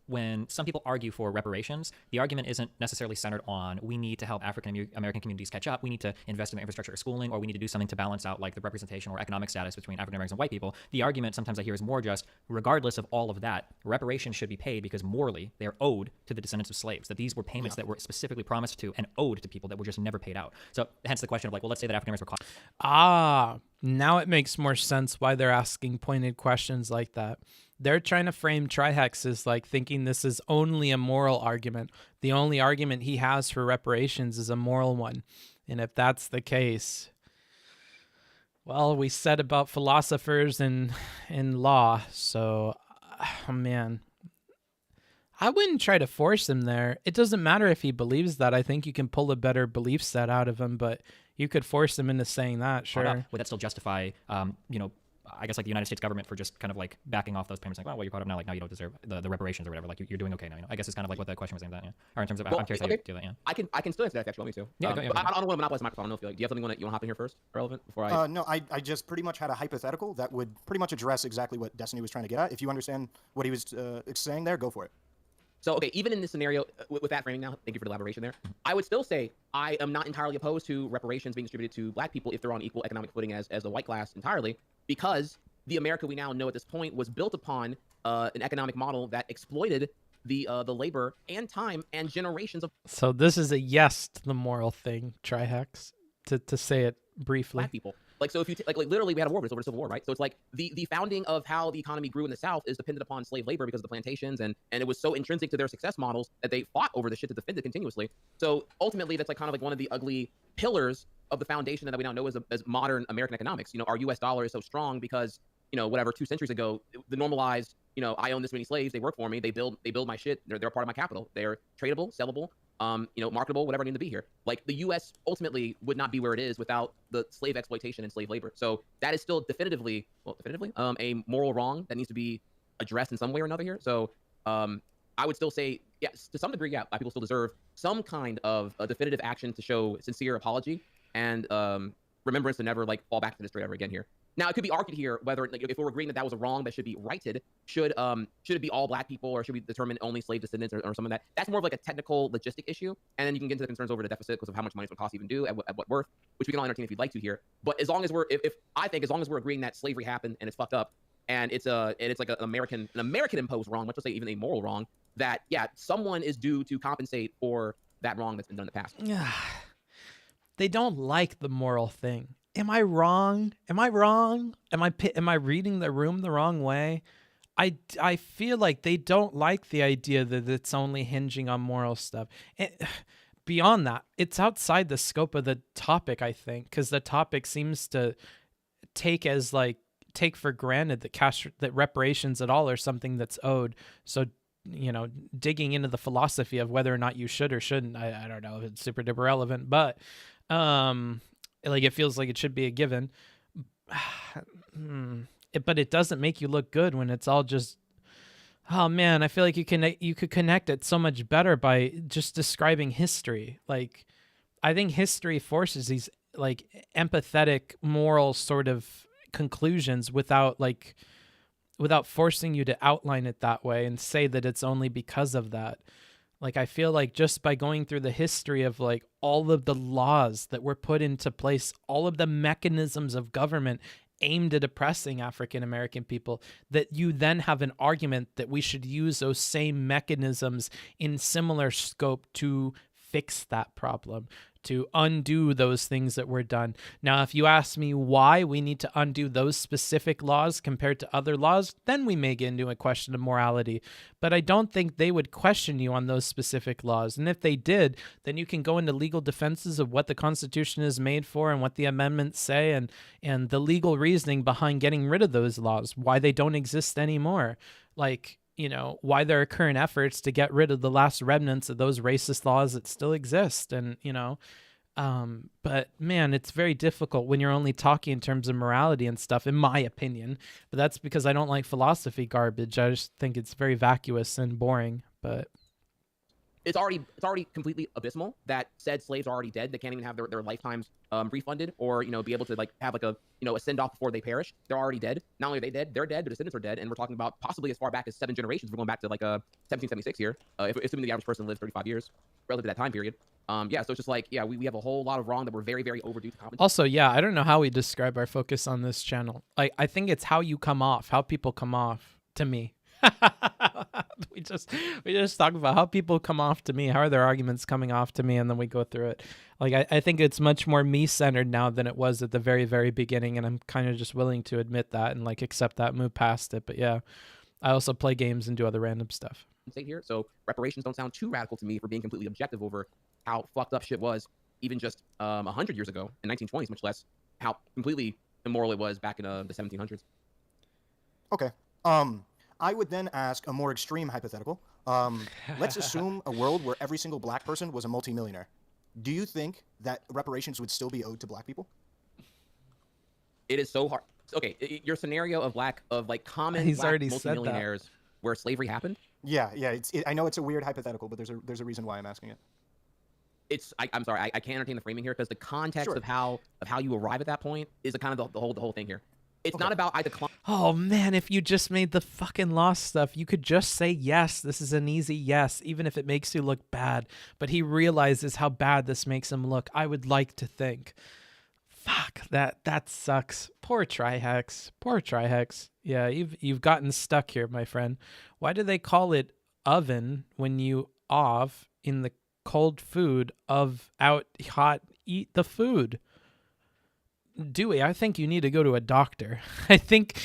when some people argue for reparations, the argument isn't necessarily centered on we need to help African American communities catch up, we need to invest in the infrastructure or schooling, or we need to do something to balance out the representation or economic status between African Americans and white people. The argument sometimes I hear is more just, regardless of all of that, reparations should be paid because morally they are owed to the descendants of slaves. That these were payments that were specifically promised to and owed to people that were just never paid out. So hence the question of well, let's say that African Americans were caught. Now it makes more sense why they're asking pointed questions like that. They're trying to frame Trihex as thinking this is only a moral argument. The only argument he has for reparations is a moral one. And if that's the case, well, we said about philosophers in law. So, man, I wouldn't try to force him there. It doesn't matter if he believes that. I think you can pull a better belief set out of him, but you could force him into saying that, sure. Would that still justify, I guess the United States government for just kind of backing off those payments? Well, you're caught up now. Now you don't deserve the reparations or whatever. You're doing okay now. I guess it's kind of what the question was aimed at. Yeah. Or in terms of, I'm curious how you do that. Yeah. I can still answer that if you want me to. Yeah. But I don't want to monopolize the microphone. I don't know if do you have something you want to hop in here first, relevant before I? No, I just pretty much had a hypothetical that would pretty much address exactly what Destiny was trying to get at. If you understand what he was saying there, go for it. So, okay, even in this scenario, with that framing now, thank you for the elaboration there, I would still say I am not entirely opposed to reparations being distributed to black people if they're on equal economic footing as the white class entirely, because the America we now know at this point was built upon an economic model that exploited the labor and time and generations of... So this is a yes to the moral thing, Trihex, to say it briefly. Black people. Like, so if you like literally, we had a war, but it's over the Civil War, right? So it's like the founding of how the economy grew in the South is dependent upon slave labor because of the plantations, and it was so intrinsic to their success models that they fought over the shit to defend it continuously. So ultimately, that's like kind of like one of the ugly pillars of the foundation that we now know as modern American economics. You know, our U.S. dollar is so strong because, you know, whatever 2 centuries ago, the normalized, you know, I own this many slaves, they work for me, they build my shit, they're a part of my capital, they're tradable, sellable, you know, marketable, whatever I need to be here. Like, the U.S. ultimately would not be where it is without the slave exploitation and slave labor. So that is still definitively a moral wrong that needs to be addressed in some way or another here. So I would still say, yes, to some degree, yeah, Black people still deserve some kind of a definitive action to show sincere apology and remembrance to never like fall back to this straight ever again here. Now, it could be argued here whether, like, if we're agreeing that that was a wrong that should be righted, should it be all Black people, or should we determine only slave descendants, or something like that? That's more of like a technical logistic issue, and then you can get into the concerns over the deficit because of how much money it's going to cost to even do, at what worth, which we can all entertain if you'd like to here. But as long as we're, I think as long as we're agreeing that slavery happened and it's fucked up, and it's like an American imposed wrong, much less say even a moral wrong, that yeah, someone is due to compensate for that wrong that's been done in the past. They don't like the moral thing. Am I wrong? Am I wrong? Am I reading the room the wrong way? I feel like they don't like the idea that it's only hinging on moral stuff. Beyond that, it's outside the scope of the topic, I think, because the topic seems to take for granted that reparations at all are something that's owed. So, you know, digging into the philosophy of whether or not you should or shouldn't, I don't know if it's super duper relevant, but like, it feels like it should be a given. But it doesn't make you look good when it's all just, oh man, I feel like you could connect it so much better by just describing history. Like, I think history forces these like empathetic, moral sort of conclusions without forcing you to outline it that way and say that it's only because of that. Like, I feel like just by going through the history of like all of the laws that were put into place, all of the mechanisms of government aimed at oppressing African American people, that you then have an argument that we should use those same mechanisms in similar scope to fix that problem, to undo those things that were done. Now, if you ask me why we need to undo those specific laws compared to other laws, then we may get into a question of morality. But I don't think they would question you on those specific laws. And if they did, then you can go into legal defenses of what the Constitution is made for and what the amendments say, and the legal reasoning behind getting rid of those laws, why they don't exist anymore. Like, you know, why there are current efforts to get rid of the last remnants of those racist laws that still exist. And, you know, but man, it's very difficult when you're only talking in terms of morality and stuff, in my opinion. But that's because I don't like philosophy garbage. I just think it's very vacuous and boring. But it's already completely abysmal that said slaves are already dead. They can't even have their lifetimes refunded, or, you know, be able to like have like a, you know, a send off before they perish. They're already dead. Not only are they dead, they're dead. Their descendants are dead, and we're talking about possibly as far back as 7 generations. We're going back to like 1776 here, if assuming the average person lives 35 years relative to that time period. Yeah, so it's just like, yeah, we have a whole lot of wrong that we're very, very overdue to compensate. Also, yeah, I don't know how we describe our focus on this channel. I think it's how you come off, how people come off to me. we just talk about how people come off to me, how are their arguments coming off to me, and then we go through it. Like, I think it's much more me-centered now than it was at the very, very beginning, and I'm kind of just willing to admit that and like accept that, move past it. But yeah, I also play games and do other random stuff. Here, so reparations don't sound too radical to me for being completely objective over how fucked up shit was even just 100 years ago in 1920s, much less how completely immoral it was back in the 1700s. Okay. I would then ask a more extreme hypothetical. Let's assume a world where every single Black person was a multimillionaire. Do you think that reparations would still be owed to Black people? It is so hard. Okay, your scenario of common He's Black already multimillionaires where slavery happened. Yeah. I know it's a weird hypothetical, but there's a reason why I'm asking it. I'm sorry, I can't entertain the framing here because the context of how you arrive at that point is the kind of the whole thing here. It's not about I decline. Oh man, if you just made the fucking law stuff, you could just say yes. This is an easy yes, even if it makes you look bad. But he realizes how bad this makes him look. I would like to think. Fuck, that sucks. Poor Trihex. Poor Trihex. Yeah, you've gotten stuck here, my friend. Why do they call it oven when you off in the cold food of out hot eat the food? Dewey, I think you need to go to a doctor. I think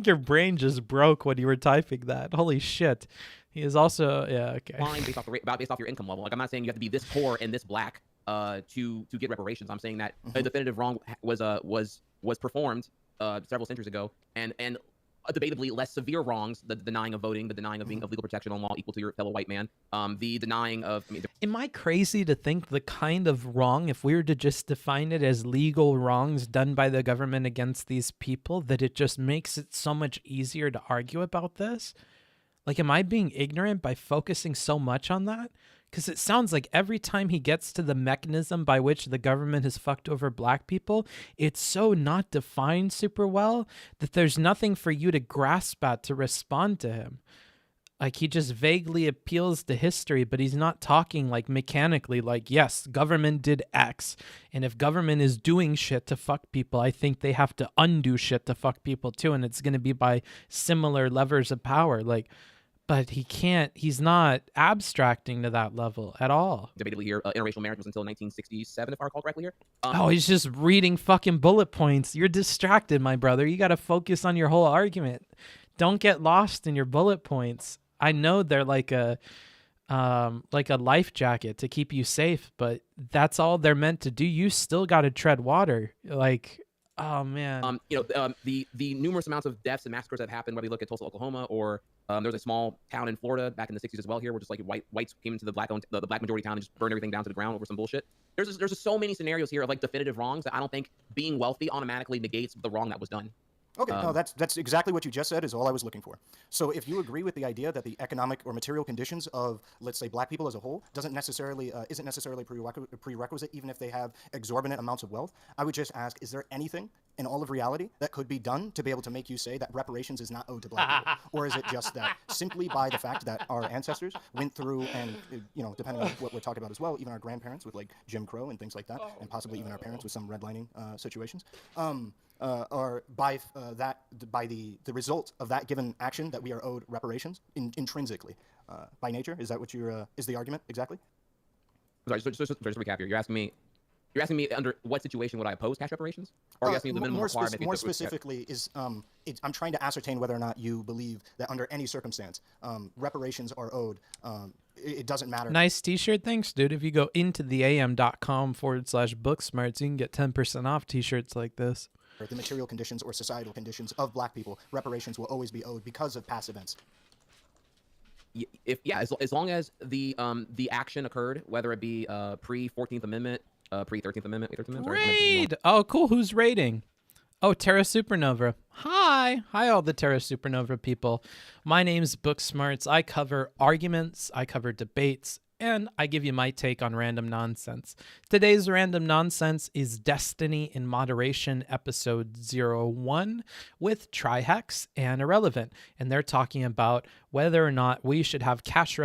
your brain just broke when you were typing that. Holy shit. He is also okay. Line based off your income level. Like I'm not saying you have to be this poor and this black to get reparations. I'm saying that a definitive wrong was performed several centuries ago, and debatably less severe wrongs, the denying of voting, the denying of being of legal protection on law equal to your fellow white man, the denying of. Am I crazy to think the kind of wrong, if we were to just define it as legal wrongs done by the government against these people, that it just makes it so much easier to argue about this? Like, am I being ignorant by focusing so much on that? Because it sounds like every time he gets to the mechanism by which the government has fucked over black people, it's so not defined super well that there's nothing for you to grasp at to respond to him. Like, he just vaguely appeals to history, but he's not talking like mechanically, like, yes, government did X. And if government is doing shit to fuck people, I think they have to undo shit to fuck people too. And it's going to be by similar levers of power. Like, but he's not abstracting to that level at all. Debatably here, interracial marriage was until 1967, if I recall correctly here. He's just reading fucking bullet points. You're distracted, my brother. You got to focus on your whole argument. Don't get lost in your bullet points. I know they're like a life jacket to keep you safe, but that's all they're meant to do. You still got to tread water. Like, oh man. The numerous amounts of deaths and massacres that happened, whether you look at Tulsa, Oklahoma, or there was a small town in Florida back in the 60s as well here, where just like whites came into the black majority town and just burned everything down to the ground over some bullshit. There's just so many scenarios here of like definitive wrongs that I don't think being wealthy automatically negates the wrong that was done. Okay, no, that's exactly what you just said is all I was looking for. So if you agree with the idea that the economic or material conditions of, let's say, black people as a whole isn't necessarily a prerequisite, even if they have exorbitant amounts of wealth, I would just ask, is there anything in all of reality that could be done to be able to make you say that reparations is not owed to black people? Or is it just that simply by the fact that our ancestors went through and, depending on what we're talking about as well, even our grandparents with like Jim Crow and things like that, and possibly even our parents with some redlining situations, or by the result of that given action that we are owed reparations intrinsically by nature? Is that what is the argument exactly? Sorry, just to recap here, you're asking me under what situation would I oppose cash reparations? Or are you asking me the minimum requirement? More specifically, I'm trying to ascertain whether or not you believe that under any circumstance, reparations are owed. It doesn't matter. Nice t-shirt. Thanks, dude. If you go into theam.com/booksmarts, you can get 10% off t-shirts like this. The material conditions or societal conditions of black people, reparations will always be owed because of past events. As long as the action occurred, whether it be pre 14th Amendment, pre 13th Amendment, 13th Amendment. Raid. Oh, cool. Who's raiding? Oh, Terra Supernova. Hi, all the Terra Supernova people. My name's Booksmarts. I cover arguments, I cover debates, and I give you my take on random nonsense. Today's random nonsense is Destiny in Moderation, episode 01, with Trihex and Ahrelevant. And they're talking about whether or not we should have cash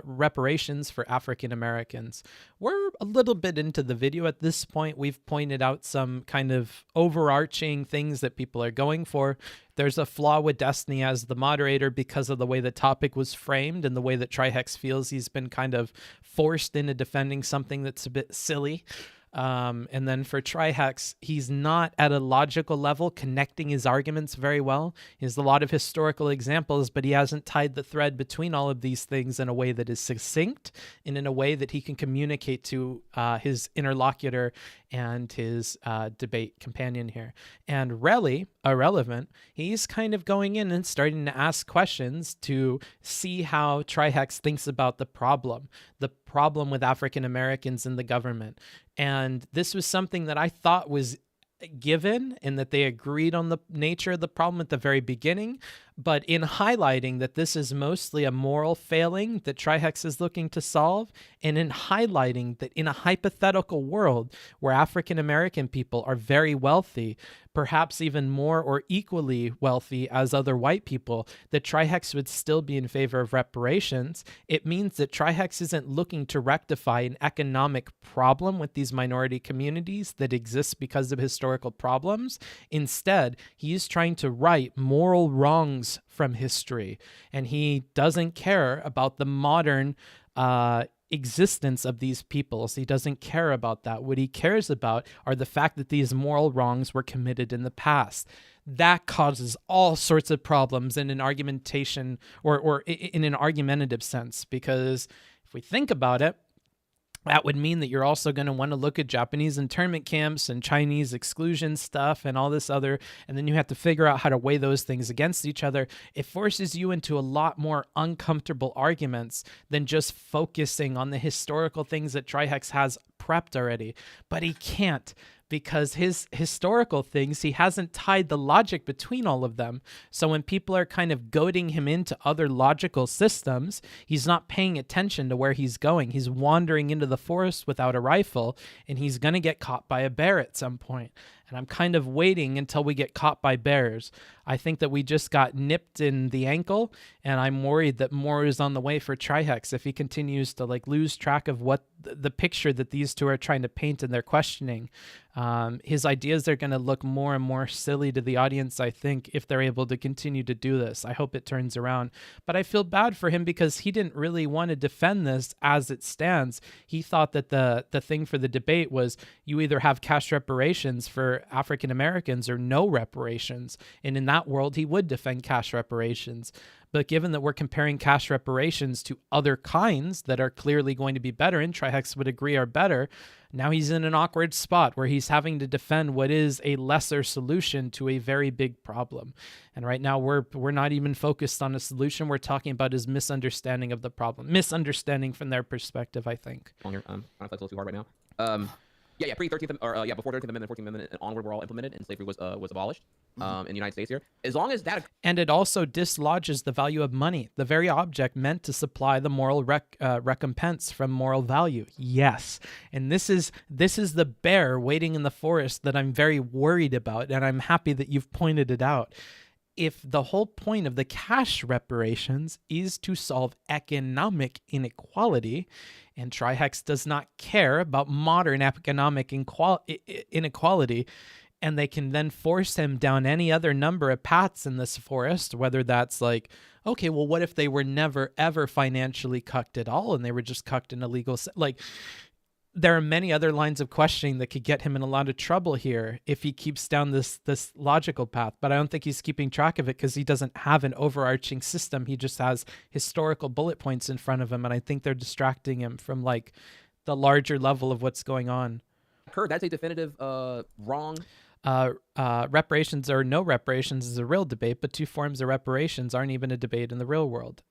reparations for African Americans. We're a little bit into the video at this point. We've pointed out some kind of overarching things that people are going for. There's a flaw with Destiny as the moderator because of the way the topic was framed and the way that Trihex feels he's been kind of forced into defending something that's a bit silly. And then for Trihex, he's not at a logical level connecting his arguments very well. He has a lot of historical examples, but he hasn't tied the thread between all of these things in a way that is succinct and in a way that he can communicate to his interlocutor and his debate companion here. And Ahrelevant, he's kind of going in and starting to ask questions to see how Trihex thinks about the problem with African Americans in the government. And this was something that I thought was given and that they agreed on the nature of the problem at the very beginning. But in highlighting that this is mostly a moral failing that Trihex is looking to solve, and in highlighting that in a hypothetical world where African American people are very wealthy, perhaps even more or equally wealthy as other white people, that Trihex would still be in favor of reparations, it means that Trihex isn't looking to rectify an economic problem with these minority communities that exists because of historical problems. Instead, he's trying to right moral wrongs from history, and he doesn't care about the modern existence of these peoples. He doesn't care about that. What he cares about are the fact that these moral wrongs were committed in the past. That causes all sorts of problems in an argumentation or in an argumentative sense, because if we think about it, that would mean that you're also going to want to look at Japanese internment camps and Chinese exclusion stuff and all this other, and then you have to figure out how to weigh those things against each other. It forces you into a lot more uncomfortable arguments than just focusing on the historical things that Trihex has prepped already. But he can't, because his historical things, he hasn't tied the logic between all of them. So when people are kind of goading him into other logical systems, he's not paying attention to where he's going. He's wandering into the forest without a rifle, and he's going to get caught by a bear at some point. And I'm kind of waiting until we get caught by bears. I think that we just got nipped in the ankle, and I'm worried that more is on the way for Trihex if he continues to lose track of what the picture that these two are trying to paint in their questioning. His ideas are going to look more and more silly to the audience, I think, if they're able to continue to do this. I hope it turns around. But I feel bad for him because he didn't really want to defend this as it stands. He thought that the thing for the debate was you either have cash reparations for African Americans or no reparations. And in that world, he would defend cash reparations. But given that we're comparing cash reparations to other kinds that are clearly going to be better, and Trihex would agree are better, now he's in an awkward spot where he's having to defend what is a lesser solution to a very big problem. And right now we're not even focused on a solution. We're talking about his misunderstanding of the problem. Misunderstanding from their perspective, I think. On here, I'm trying to flex a little too hard right now. Pre-13th, or before 13th Amendment, 14th Amendment, and onward were all implemented, and slavery was abolished in the United States here. As long as that... And it also dislodges the value of money, the very object meant to supply the moral recompense from moral value. Yes. And this is the bear waiting in the forest that I'm very worried about, and I'm happy that you've pointed it out. If the whole point of the cash reparations is to solve economic inequality, and Trihex does not care about modern economic inequality, and they can then force him down any other number of paths in this forest, whether that's okay, well, what if they were never, ever financially cucked at all, and they were just cucked in a legal... There are many other lines of questioning that could get him in a lot of trouble here if he keeps down this logical path. But I don't think he's keeping track of it because he doesn't have an overarching system. He just has historical bullet points in front of him, and I think they're distracting him from the larger level of what's going on. Kurt, that's a definitive wrong. Reparations or no reparations is a real debate, but two forms of reparations aren't even a debate in the real world.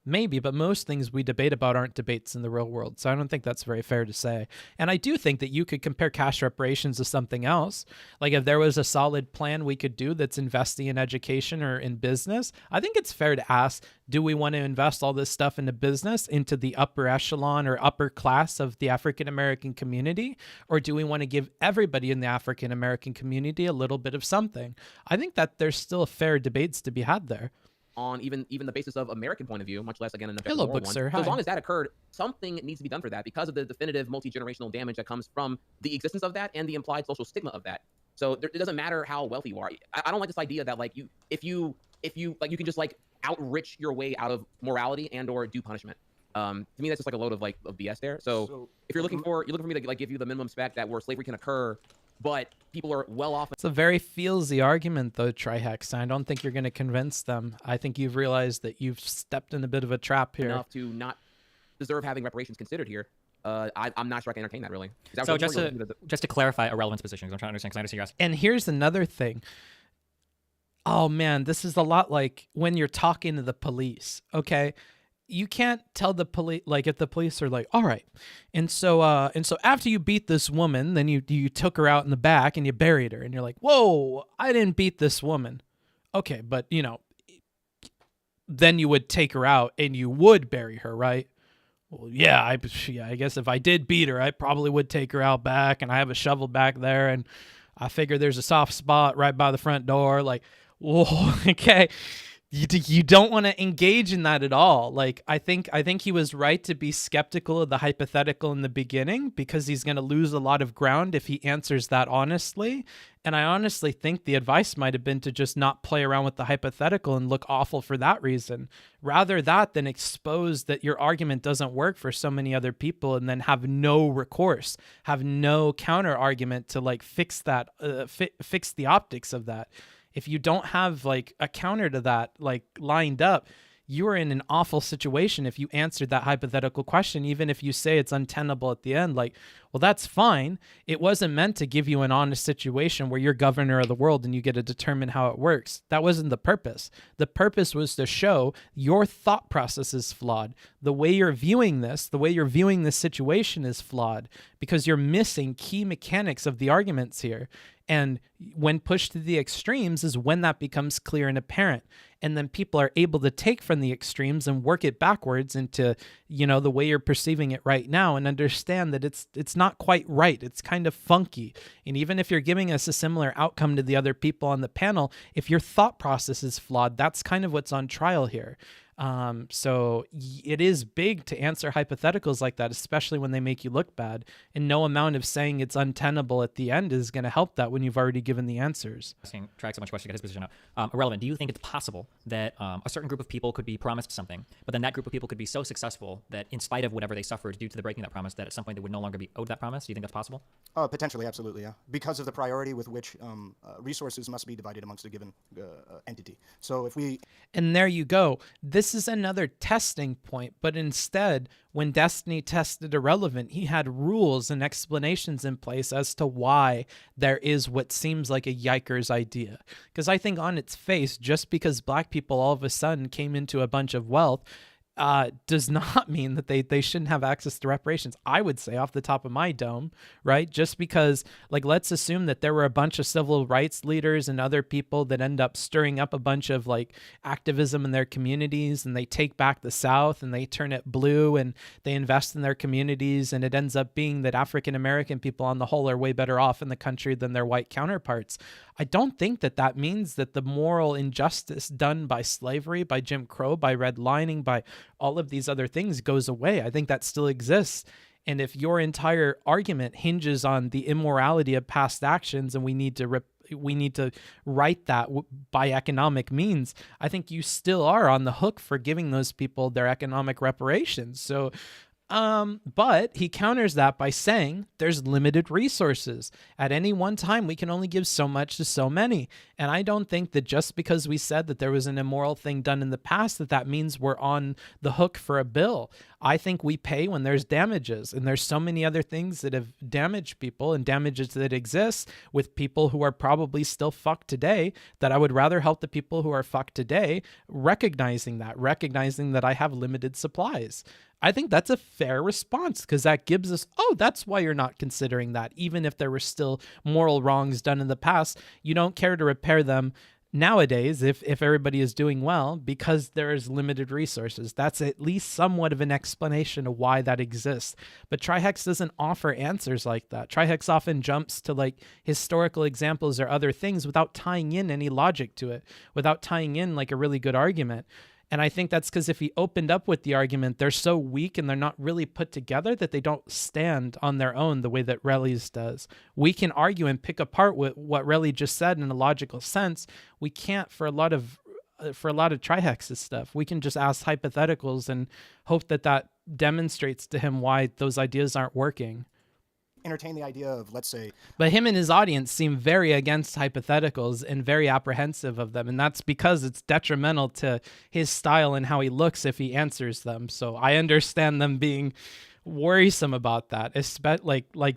Maybe, but most things we debate about aren't debates in the real world, so I don't think that's very fair to say. And I do think that you could compare cash reparations to something else. If there was a solid plan we could do that's investing in education or in business, I think it's fair to ask, do we want to invest all this stuff into business, into the upper echelon or upper class of the African-American community, or do we want to give everybody in the African-American community a little bit of something? I think that there's still fair debates to be had there. On even the basis of American point of view, much less, again, an objective Hello, moral book one. sir. So as Hi. long as that occurred, something needs to be done for that because of the definitive multi-generational damage that comes from the existence of that and the implied social stigma of that. So it doesn't matter how wealthy you are. I don't like this idea that if you can just outrich your way out of morality and or do punishment. To me, that's just a load of BS there. So if you're looking for me to give you the minimum spec that where slavery can occur, but people are well off. It's a very feelsy argument, though, Trihex. I don't think you're going to convince them. I think you've realized that you've stepped in a bit of a trap here. Enough to not deserve having reparations considered here. I'm not sure I can entertain that, really. So just to clarify Ahrelevant's position, because I'm trying to understand, because I understand you guys. And here's another thing. Oh, man, this is a lot like when you're talking to the police, okay? You can't tell the police, if the police are all right, and so after you beat this woman, then you took her out in the back and you buried her, and you're like, whoa, I didn't beat this woman. Okay, but then you would take her out and you would bury her, right? Well, yeah, I guess if I did beat her, I probably would take her out back, and I have a shovel back there, and I figure there's a soft spot right by the front door. Whoa, okay. You don't want to engage in that at all. Like I think he was right to be skeptical of the hypothetical in the beginning because he's going to lose a lot of ground if he answers that honestly. And I honestly think the advice might have been to just not play around with the hypothetical and look awful for that reason. Rather that than expose that your argument doesn't work for so many other people and then have no recourse, have no counter argument to like fix that, fix the optics of that. If you don't have like a counter to that like lined up, you are in an awful situation if you answered that hypothetical question, even if you say it's untenable at the end. Like, well, that's fine. It wasn't meant to give you an honest situation where you're governor of the world and you get to determine how it works. That wasn't the purpose. The purpose was to show your thought process is flawed. The way you're viewing this, situation is flawed because you're missing key mechanics of the arguments here. And when pushed to the extremes is when that becomes clear and apparent. And then people are able to take from the extremes and work it backwards into, you know, the way you're perceiving it right now and understand that it's not quite right. It's kind of funky. And even if you're giving us a similar outcome to the other people on the panel, if your thought process is flawed, that's kind of what's on trial here. So it is big to answer hypotheticals like that, especially when they make you look bad. And no amount of saying it's untenable at the end is going to help that when you've already given the answers. Asking Trihex a bunch of questions to get his position out. Ahrelevant, do you think it's possible that a certain group of people could be promised something, but then that group of people could be so successful that in spite of whatever they suffered due to the breaking of that promise, that at some point they would no longer be owed that promise? Do you think that's possible? Potentially, absolutely, yeah. Because of the priority with which resources must be divided amongst a given entity. So if we... And there you go. This is another testing point, but instead, when Destiny tested Ahrelevant, he had rules and explanations in place as to why there is what seems like a yikers idea. Because I think on its face, just because black people all of a sudden came into a bunch of wealth does not mean that they shouldn't have access to reparations. I would say off the top of my dome, right? Just because, like, let's assume that there were a bunch of civil rights leaders and other people that end up stirring up a bunch of like activism in their communities, and they take back the South and they turn it blue and they invest in their communities, and it ends up being that African American people on the whole are way better off in the country than their white counterparts. I don't think that means that the moral injustice done by slavery, by Jim Crow, by redlining, by all of these other things goes away. I think that still exists. And if your entire argument hinges on the immorality of past actions and we need to right that by economic means, I think you still are on the hook for giving those people their economic reparations. So but he counters that by saying there's limited resources. At any one time, we can only give so much to so many. And I don't think that just because we said that there was an immoral thing done in the past, that means we're on the hook for a bill. I think we pay when there's damages, and there's so many other things that have damaged people and damages that exist with people who are probably still fucked today, that I would rather help the people who are fucked today, recognizing that I have limited supplies. I think that's a fair response because that gives us, oh, that's why you're not considering that. Even if there were still moral wrongs done in the past, you don't care to repair them nowadays if everybody is doing well because there is limited resources. That's at least somewhat of an explanation of why that exists. But Trihex doesn't offer answers like that. Trihex often jumps to like historical examples or other things without tying in any logic to it, without tying in like a really good argument. And I think that's because if he opened up with the argument, they're so weak and they're not really put together that they don't stand on their own the way that Relly's does. We can argue and pick apart what Relly just said in a logical sense. We can't for a lot of Trihex's stuff. We can just ask hypotheticals and hope that demonstrates to him why those ideas aren't working. Entertain the idea of, let's say... But him and his audience seem very against hypotheticals and very apprehensive of them, and that's because it's detrimental to his style and how he looks if he answers them. So I understand them being worrisome about that,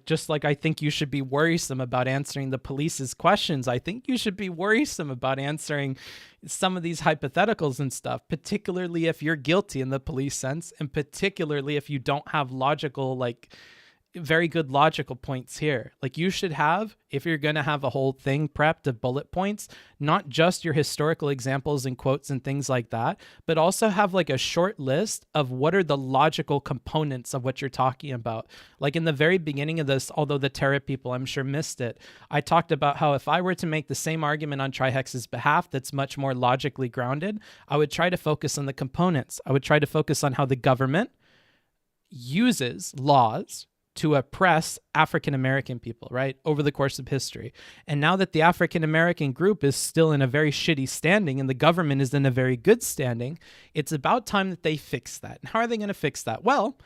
just like I think you should be worrisome about answering the police's questions. I think you should be worrisome about answering some of these hypotheticals and stuff, particularly if you're guilty in the police sense, and particularly if you don't have logical very good logical points here. Like, you should have, if you're going to have a whole thing prepped of bullet points, not just your historical examples and quotes and things like that, but also have like a short list of what are the logical components of what you're talking about. Like in the very beginning of this, although the Terra people, I'm sure, missed it, I talked about how if I were to make the same argument on Trihex's behalf that's much more logically grounded, I would try to focus on the components. I would try to focus on how the government uses laws to oppress African American people, right, over the course of history. And now that the African American group is still in a very shitty standing and the government is in a very good standing, it's about time that they fix that. And how are they going to fix that? Well,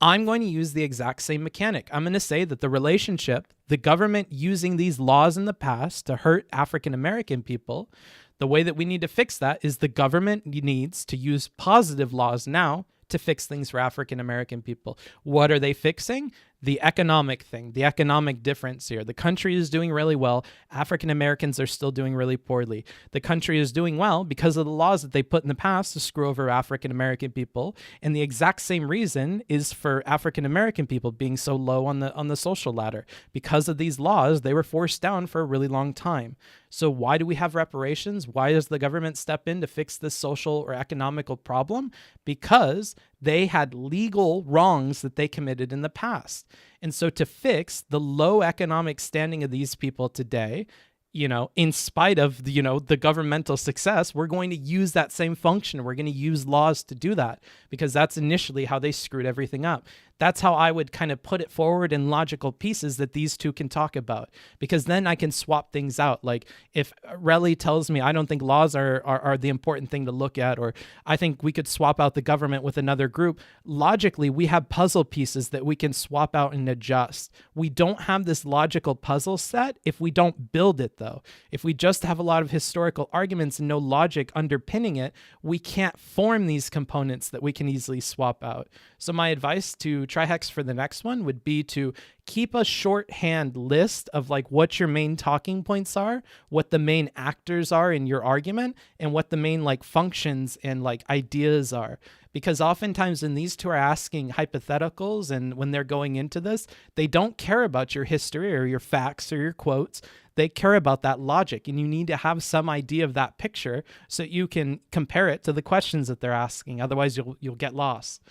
I'm going to use the exact same mechanic. I'm going to say that the relationship, the government using these laws in the past to hurt African American people, the way that we need to fix that is the government needs to use positive laws now to fix things for African American people. What are they fixing? The economic thing, the economic difference here. The country is doing really well. African Americans are still doing really poorly. The country is doing well because of the laws that they put in the past to screw over African American people. And the exact same reason is for African American people being so low on the social ladder. Because of these laws, they were forced down for a really long time. So why do we have reparations? Why does the government step in to fix this social or economical problem? Because they had legal wrongs that they committed in the past. And so to fix the low economic standing of these people today, in spite of, the governmental success, we're going to use that same function. We're going to use laws to do that because that's initially how they screwed everything up. That's how I would kind of put it forward in logical pieces that these two can talk about, because then I can swap things out. Like if Relly tells me I don't think laws are the important thing to look at, or I think we could swap out the government with another group, logically, we have puzzle pieces that we can swap out and adjust. We don't have this logical puzzle set if we don't build it, though. If we just have a lot of historical arguments and no logic underpinning it, we can't form these components that we can easily swap out. So my advice to Trihex for the next one would be to keep a shorthand list of like what your main talking points are, what the main actors are in your argument, and what the main like functions and like ideas are. Because oftentimes when these two are asking hypotheticals and when they're going into this, they don't care about your history or your facts or your quotes. They care about that logic, and you need to have some idea of that picture so you can compare it to the questions that they're asking. Otherwise, you'll get lost.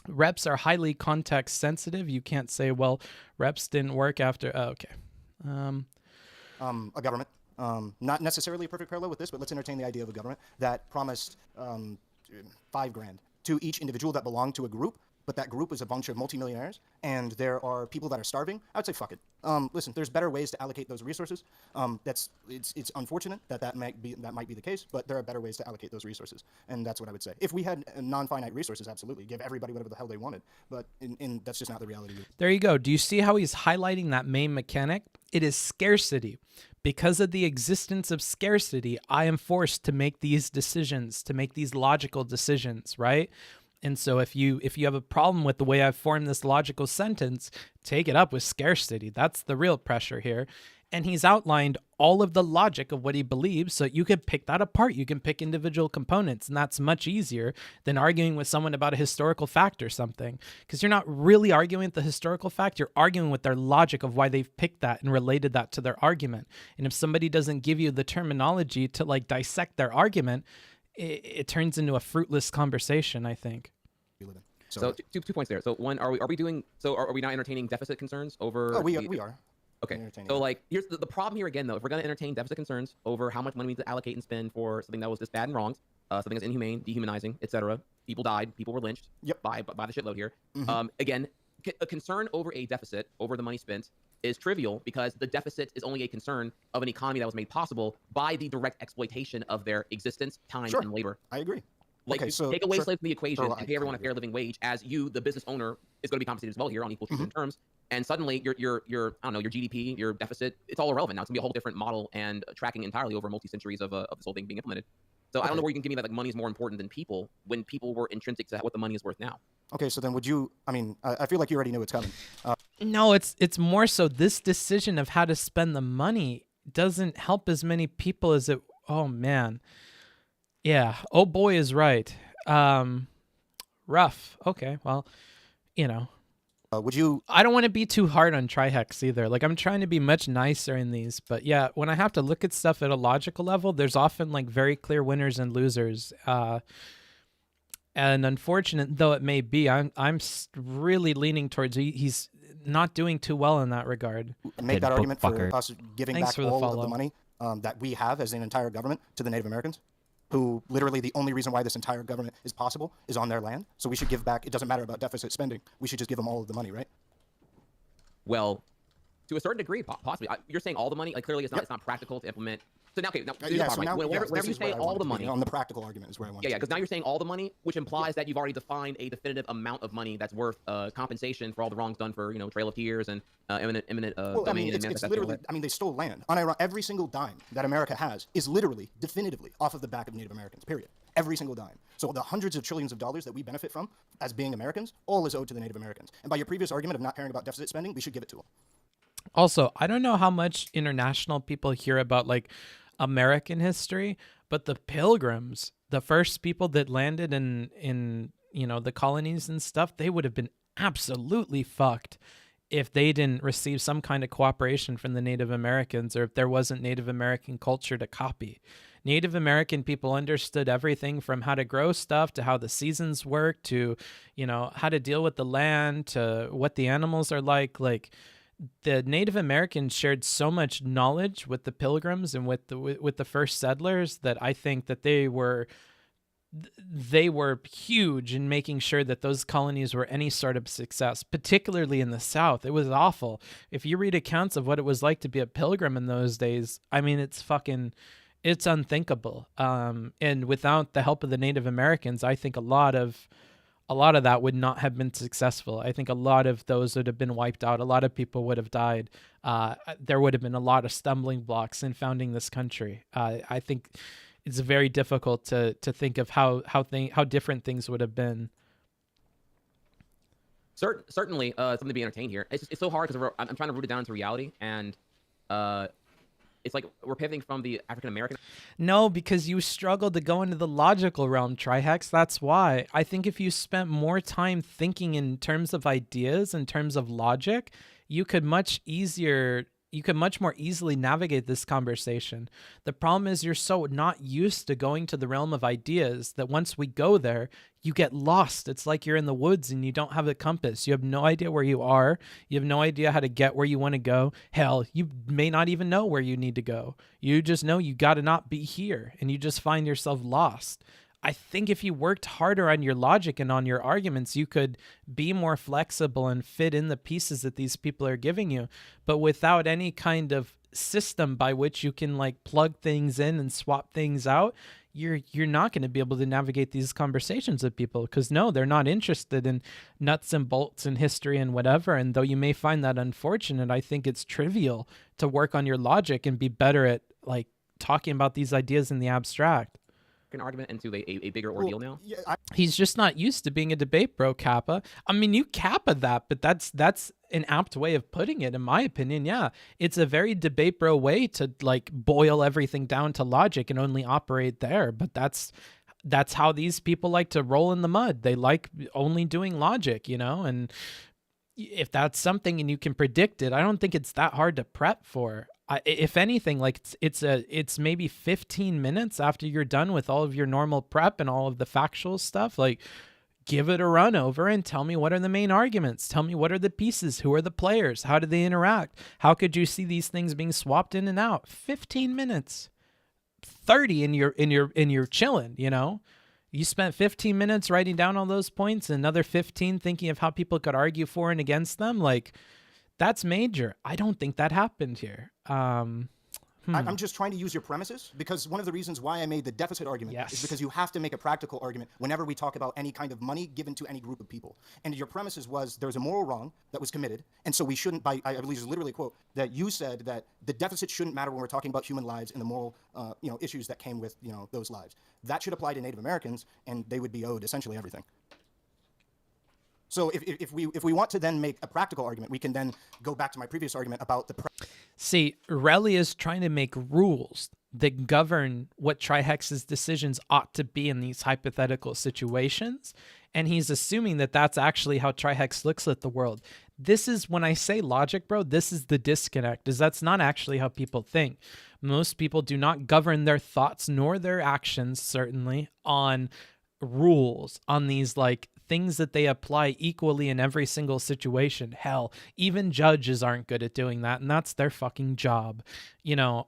Reps are highly context sensitive. You can't say, well, reps didn't work after. Oh, okay. A government, not necessarily a perfect parallel with this, but let's entertain the idea of a government that promised $5,000 to each individual that belonged to a group, but that group is a bunch of multimillionaires, and there are people that are starving. I would say fuck it. Listen, there's better ways to allocate those resources. It's unfortunate that might be the case, but there are better ways to allocate those resources, and that's what I would say. If we had non-finite resources, absolutely, give everybody whatever the hell they wanted, but that's just not the reality. There you go. Do you see how he's highlighting that main mechanic? It is scarcity. Because of the existence of scarcity, I am forced to make these decisions, to make these logical decisions, right? And so if you have a problem with the way I've formed this logical sentence, take it up with scarcity. That's the real pressure here. And he's outlined all of the logic of what he believes, so you can pick that apart. You can pick individual components, and that's much easier than arguing with someone about a historical fact or something, because you're not really arguing with the historical fact. You're arguing with their logic of why they've picked that and related that to their argument. And if somebody doesn't give you the terminology to like dissect their argument, it turns into a fruitless conversation, I think. So two points there. So one, are we not entertaining deficit concerns over? Oh, we are. Okay. So like, here's the problem here again, though. If we're going to entertain deficit concerns over how much money we need to allocate and spend for something that was just bad and wrong, something that's inhumane, dehumanizing, etc. People died. People were lynched. Yep. By the shitload here. Mm-hmm. Again, a concern over a deficit, over the money spent, is trivial because the deficit is only a concern of an economy that was made possible by the direct exploitation of their existence, time, and labor. I agree. Like, okay, so take away slaves from the equation and pay everyone a fair living wage, as you, the business owner, is going to be compensated as well here on equal treatment terms. And suddenly, your I don't know, your GDP, your deficit, it's all irrelevant now. It's going to be a whole different model and tracking entirely over multi-centuries of this whole thing being implemented. So I don't know where you can give me that like money is more important than people when people were intrinsic to what the money is worth now. Okay, so then would you? I mean, I feel like you already knew it's coming. No, it's more so this decision of how to spend the money doesn't help as many people as it. Oh man, yeah. Oh boy is right. Rough. Okay, well, Would you? I don't want to be too hard on Trihex either. Like, I'm trying to be much nicer in these, but yeah, when I have to look at stuff at a logical level, there's often like very clear winners and losers. And unfortunate though it may be, I'm really leaning towards he's not doing too well in that regard. Make that argument for us giving Thanks back for the all of follow. the money that we have as an entire government to the Native Americans, who literally the only reason why this entire government is possible is on their land. So we should give back. It doesn't matter about deficit spending. We should just give them all of the money, right? Well, to a certain degree, possibly. You're saying all the money? Like, clearly it's not practical to implement. So now, okay, now, Yeah, so like, now, whenever this you is where say I all wanted the to money, begin. On the practical argument is where I want to because now you're saying all the money, which implies that you've already defined a definitive amount of money that's worth compensation for all the wrongs done for, Trail of Tears and eminent Well, I mean, domain. it's literally, I mean, they stole land. Every single dime that America has is literally, definitively, off of the back of Native Americans, period. Every single dime. So the hundreds of trillions of dollars that we benefit from as being Americans, all is owed to the Native Americans. And by your previous argument of not caring about deficit spending, we should give it to them. Also, I don't know how much international people hear about like American history, but the Pilgrims, the first people that landed in the colonies and stuff, they would have been absolutely fucked if they didn't receive some kind of cooperation from the Native Americans, or if there wasn't Native American culture to copy. Native American people understood everything from how to grow stuff to how the seasons work to, how to deal with the land to what the animals are like. Like, the Native Americans shared so much knowledge with the Pilgrims and with the first settlers that I think that they were huge in making sure that those colonies were any sort of success, particularly in the South. It was awful. If you read accounts of what it was like to be a Pilgrim in those days, I mean, it's unthinkable. And without the help of the Native Americans, I think a lot of that would not have been successful. I think a lot of those would have been wiped out. A lot of people would have died. There would have been a lot of stumbling blocks in founding this country. I think it's very difficult to think of how different things would have been. Certainly, something to be entertained here. It's so hard because I'm trying to root it down into reality, and it's like we're pivoting from the African American. No, because you struggle to go into the logical realm, Trihex. That's why. I think if you spent more time thinking in terms of ideas, in terms of logic, you could much more easily navigate this conversation. The problem is you're so not used to going to the realm of ideas that once we go there, you get lost. It's like you're in the woods and you don't have a compass. You have no idea where you are. You have no idea how to get where you want to go. Hell, you may not even know where you need to go. You just know you got to not be here, and you just find yourself lost. I think if you worked harder on your logic and on your arguments, you could be more flexible and fit in the pieces that these people are giving you. But without any kind of system by which you can like plug things in and swap things out, you're not going to be able to navigate these conversations with people, because no, they're not interested in nuts and bolts and history and whatever. And though you may find that unfortunate, I think it's trivial to work on your logic and be better at like talking about these ideas in the abstract. An argument into a bigger ordeal now. Yeah, He's just not used to being a debate bro, Kappa. I mean, you Kappa that, but that's an apt way of putting it, in my opinion. Yeah, it's a very debate bro way to like boil everything down to logic and only operate there. But that's how these people like to roll in the mud. They like only doing logic, and if that's something and you can predict it, I don't think it's that hard to prep for. If anything, like it's maybe 15 minutes after you're done with all of your normal prep and all of the factual stuff, like give it a run over and tell me what are the main arguments. Tell me what are the pieces, who are the players, how do they interact, how could you see these things being swapped in and out. 15 minutes, 30 and you're chilling, You spent 15 minutes writing down all those points and another 15 thinking of how people could argue for and against them. Like, that's major. I don't think that happened here. I'm just trying to use your premises, because one of the reasons why I made the deficit argument is because you have to make a practical argument whenever we talk about any kind of money given to any group of people. And your premises was there's a moral wrong that was committed, and so we shouldn't, I believe it's literally a quote, that you said that the deficit shouldn't matter when we're talking about human lives and the moral issues that came with those lives. That should apply to Native Americans, and they would be owed essentially everything. So if we want to then make a practical argument, we can then go back to my previous argument about the... See, Relly is trying to make rules that govern what Trihex's decisions ought to be in these hypothetical situations. And he's assuming that that's actually how Trihex looks at the world. This is, when I say logic, bro, this is the disconnect, is that's not actually how people think. Most people do not govern their thoughts nor their actions, certainly, on rules, on these like things that they apply equally in every single situation. Hell, even judges aren't good at doing that, and that's their fucking job. You know,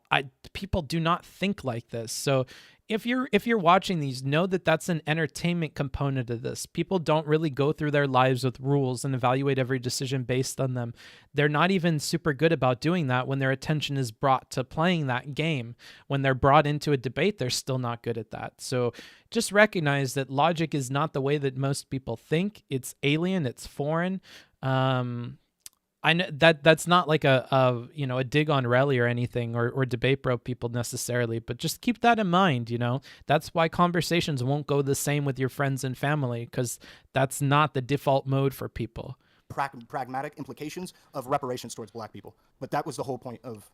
people do not think like this. So if you're watching these, know that that's an entertainment component of this. People don't really go through their lives with rules and evaluate every decision based on them. They're not even super good about doing that when their attention is brought to playing that game. When they're brought into a debate, they're still not good at that. So just recognize that logic is not the way that most people think. It's alien, it's foreign. I know that's not like a dig on Relly or anything, or debate bro people necessarily, but just keep that in mind. That's why conversations won't go the same with your friends and family, because that's not the default mode for people. Pragmatic implications of reparations towards black people, but that was the whole point of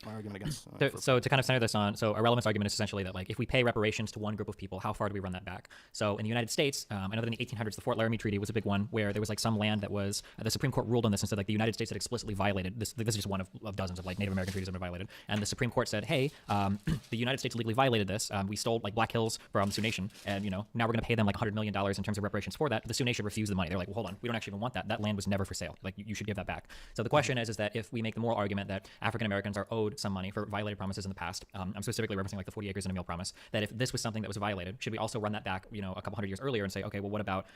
my argument against. So to kind of center this on, so Ahrelevant's argument is essentially that, like, if we pay reparations to one group of people, how far do we run that back? So in the United States, I know that in the 1800s, the Fort Laramie Treaty was a big one, where there was like some land that was, the Supreme Court ruled on this and said like the United States had explicitly violated this. This is just one of dozens of like Native American treaties that have been violated, and the Supreme Court said, hey, the United States illegally violated this. We stole like Black Hills from the Sioux Nation, and now we're going to pay them like $100 million in terms of reparations for that. The Sioux Nation refused the money. They're like, well, hold on, we don't actually even want that. That land was never for sale. Like, you should give that back. So the question is that if we make the moral argument that African Americans are owed some money for violated promises in the past, I'm specifically referencing like the 40 acres and a meal promise, that if this was something that was violated, should we also run that back, a couple hundred years earlier and say, okay, well, what about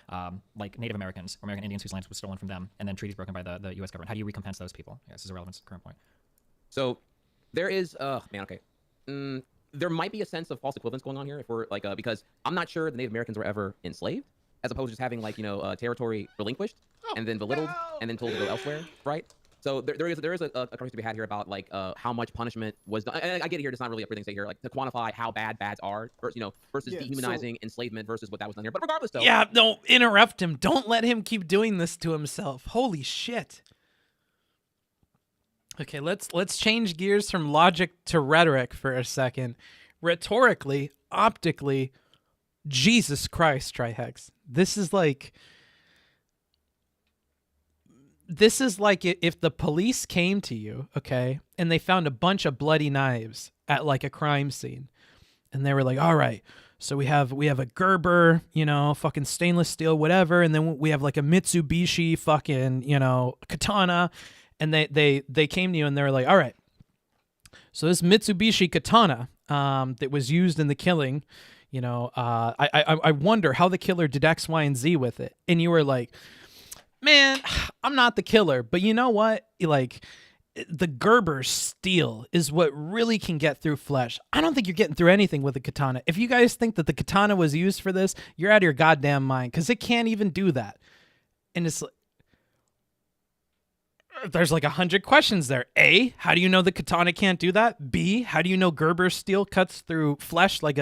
like Native Americans or American Indians whose lands was stolen from them and then treaties broken by the U.S. government? How do you recompense those people? Yeah, this is Ahrelevant's current point. So there is, there might be a sense of false equivalence going on here if we're like, because I'm not sure the Native Americans were ever enslaved, as opposed to just having like, territory relinquished and then belittled and then told to go elsewhere, right? So there is a conversation to be had here about like how much punishment was done. And I get it here. It's not really a pretty thing to say here, like to quantify how bad bads are, versus dehumanizing enslavement versus what that was done here. But regardless, though. Yeah, don't interrupt him. Don't let him keep doing this to himself. Holy shit. Okay, let's change gears from logic to rhetoric for a second. Rhetorically, optically, Jesus Christ, Trihex. This is like if the police came to you, okay, and they found a bunch of bloody knives at like a crime scene, and they were like, all right, so we have a Gerber, fucking stainless steel, whatever, and then we have like a Mitsubishi fucking, katana, and they came to you and they were like, all right, so this Mitsubishi katana that was used in the killing, I wonder how the killer did X, Y, and Z with it, and you were like, man, I'm not the killer, but you know what? Like, the Gerber steel is what really can get through flesh. I don't think you're getting through anything with a katana. If you guys think that the katana was used for this, you're out of your goddamn mind, because it can't even do that. And it's like, there's like 100 questions there. A, how do you know the katana can't do that? B, how do you know Gerber steel cuts through flesh like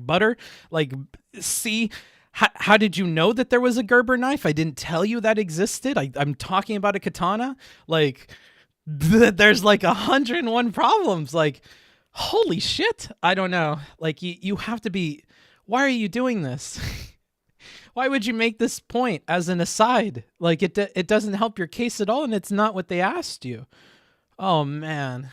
butter? Like, C, how did you know that there was a Gerber knife? I didn't tell you that existed. I'm talking about a katana. Like, there's like 101 problems. Like, holy shit. I don't know. Like, you have to be, why are you doing this? Why would you make this point as an aside? Like, it doesn't help your case at all, and it's not what they asked you. Oh, man.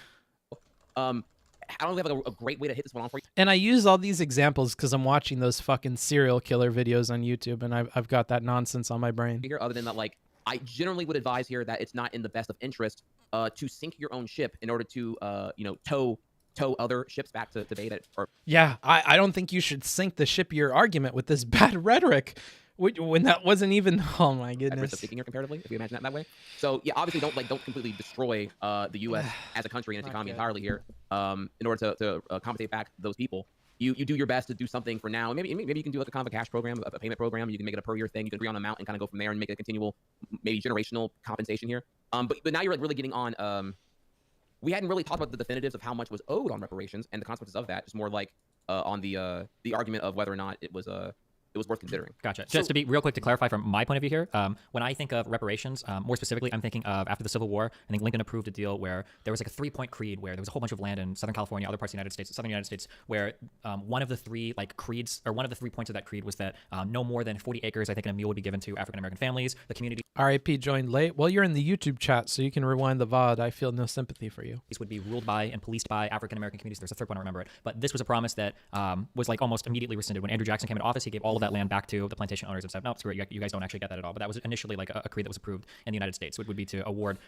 I don't have like a great way to hit this one on for you. And I use all these examples because I'm watching those fucking serial killer videos on YouTube, and I've got that nonsense on my brain. Here, other than that, like, I generally would advise here that it's not in the best of interest to sink your own ship in order to, tow other ships back to debate it. Yeah, I don't think you should sink the ship of your argument with this bad rhetoric. When that wasn't even, oh my goodness. Thinking here comparatively, if you imagine that way. So yeah, obviously don't completely destroy the U.S. as a country and its economy entirely here in order to compensate back those people. You do your best to do something for now. Maybe you can do like a kind of a cash program, a payment program. You can make it a per year thing. You can agree on an amount and kind of go from there and make a continual, maybe generational compensation here. But now you're like really getting on. We hadn't really talked about the definitives of how much was owed on reparations and the consequences of that. Just more like on the argument of whether or not it was it was worth considering. Gotcha. Just to be real quick to clarify from my point of view here, when I think of reparations, more specifically, I'm thinking of after the Civil War. I think Lincoln approved a deal where there was like a 3-point creed where there was a whole bunch of land in Southern California, other parts of the United States, Southern United States, where one of the 3 like creeds, or one of the 3 points of that creed was that no more than 40 acres, I think, in a mule would be given to African American families. The community RIP joined late. Well, you're in the YouTube chat, so you can rewind the VOD. I feel no sympathy for you. would be ruled by and policed by African American communities. There's a third one, I don't remember it. But this was a promise that was like almost immediately rescinded. When Andrew Jackson came into office, he gave all of that land back to the plantation owners and said, no, screw it, you guys don't actually get that at all. But that was initially like a creed that was approved in the United States. It would be to award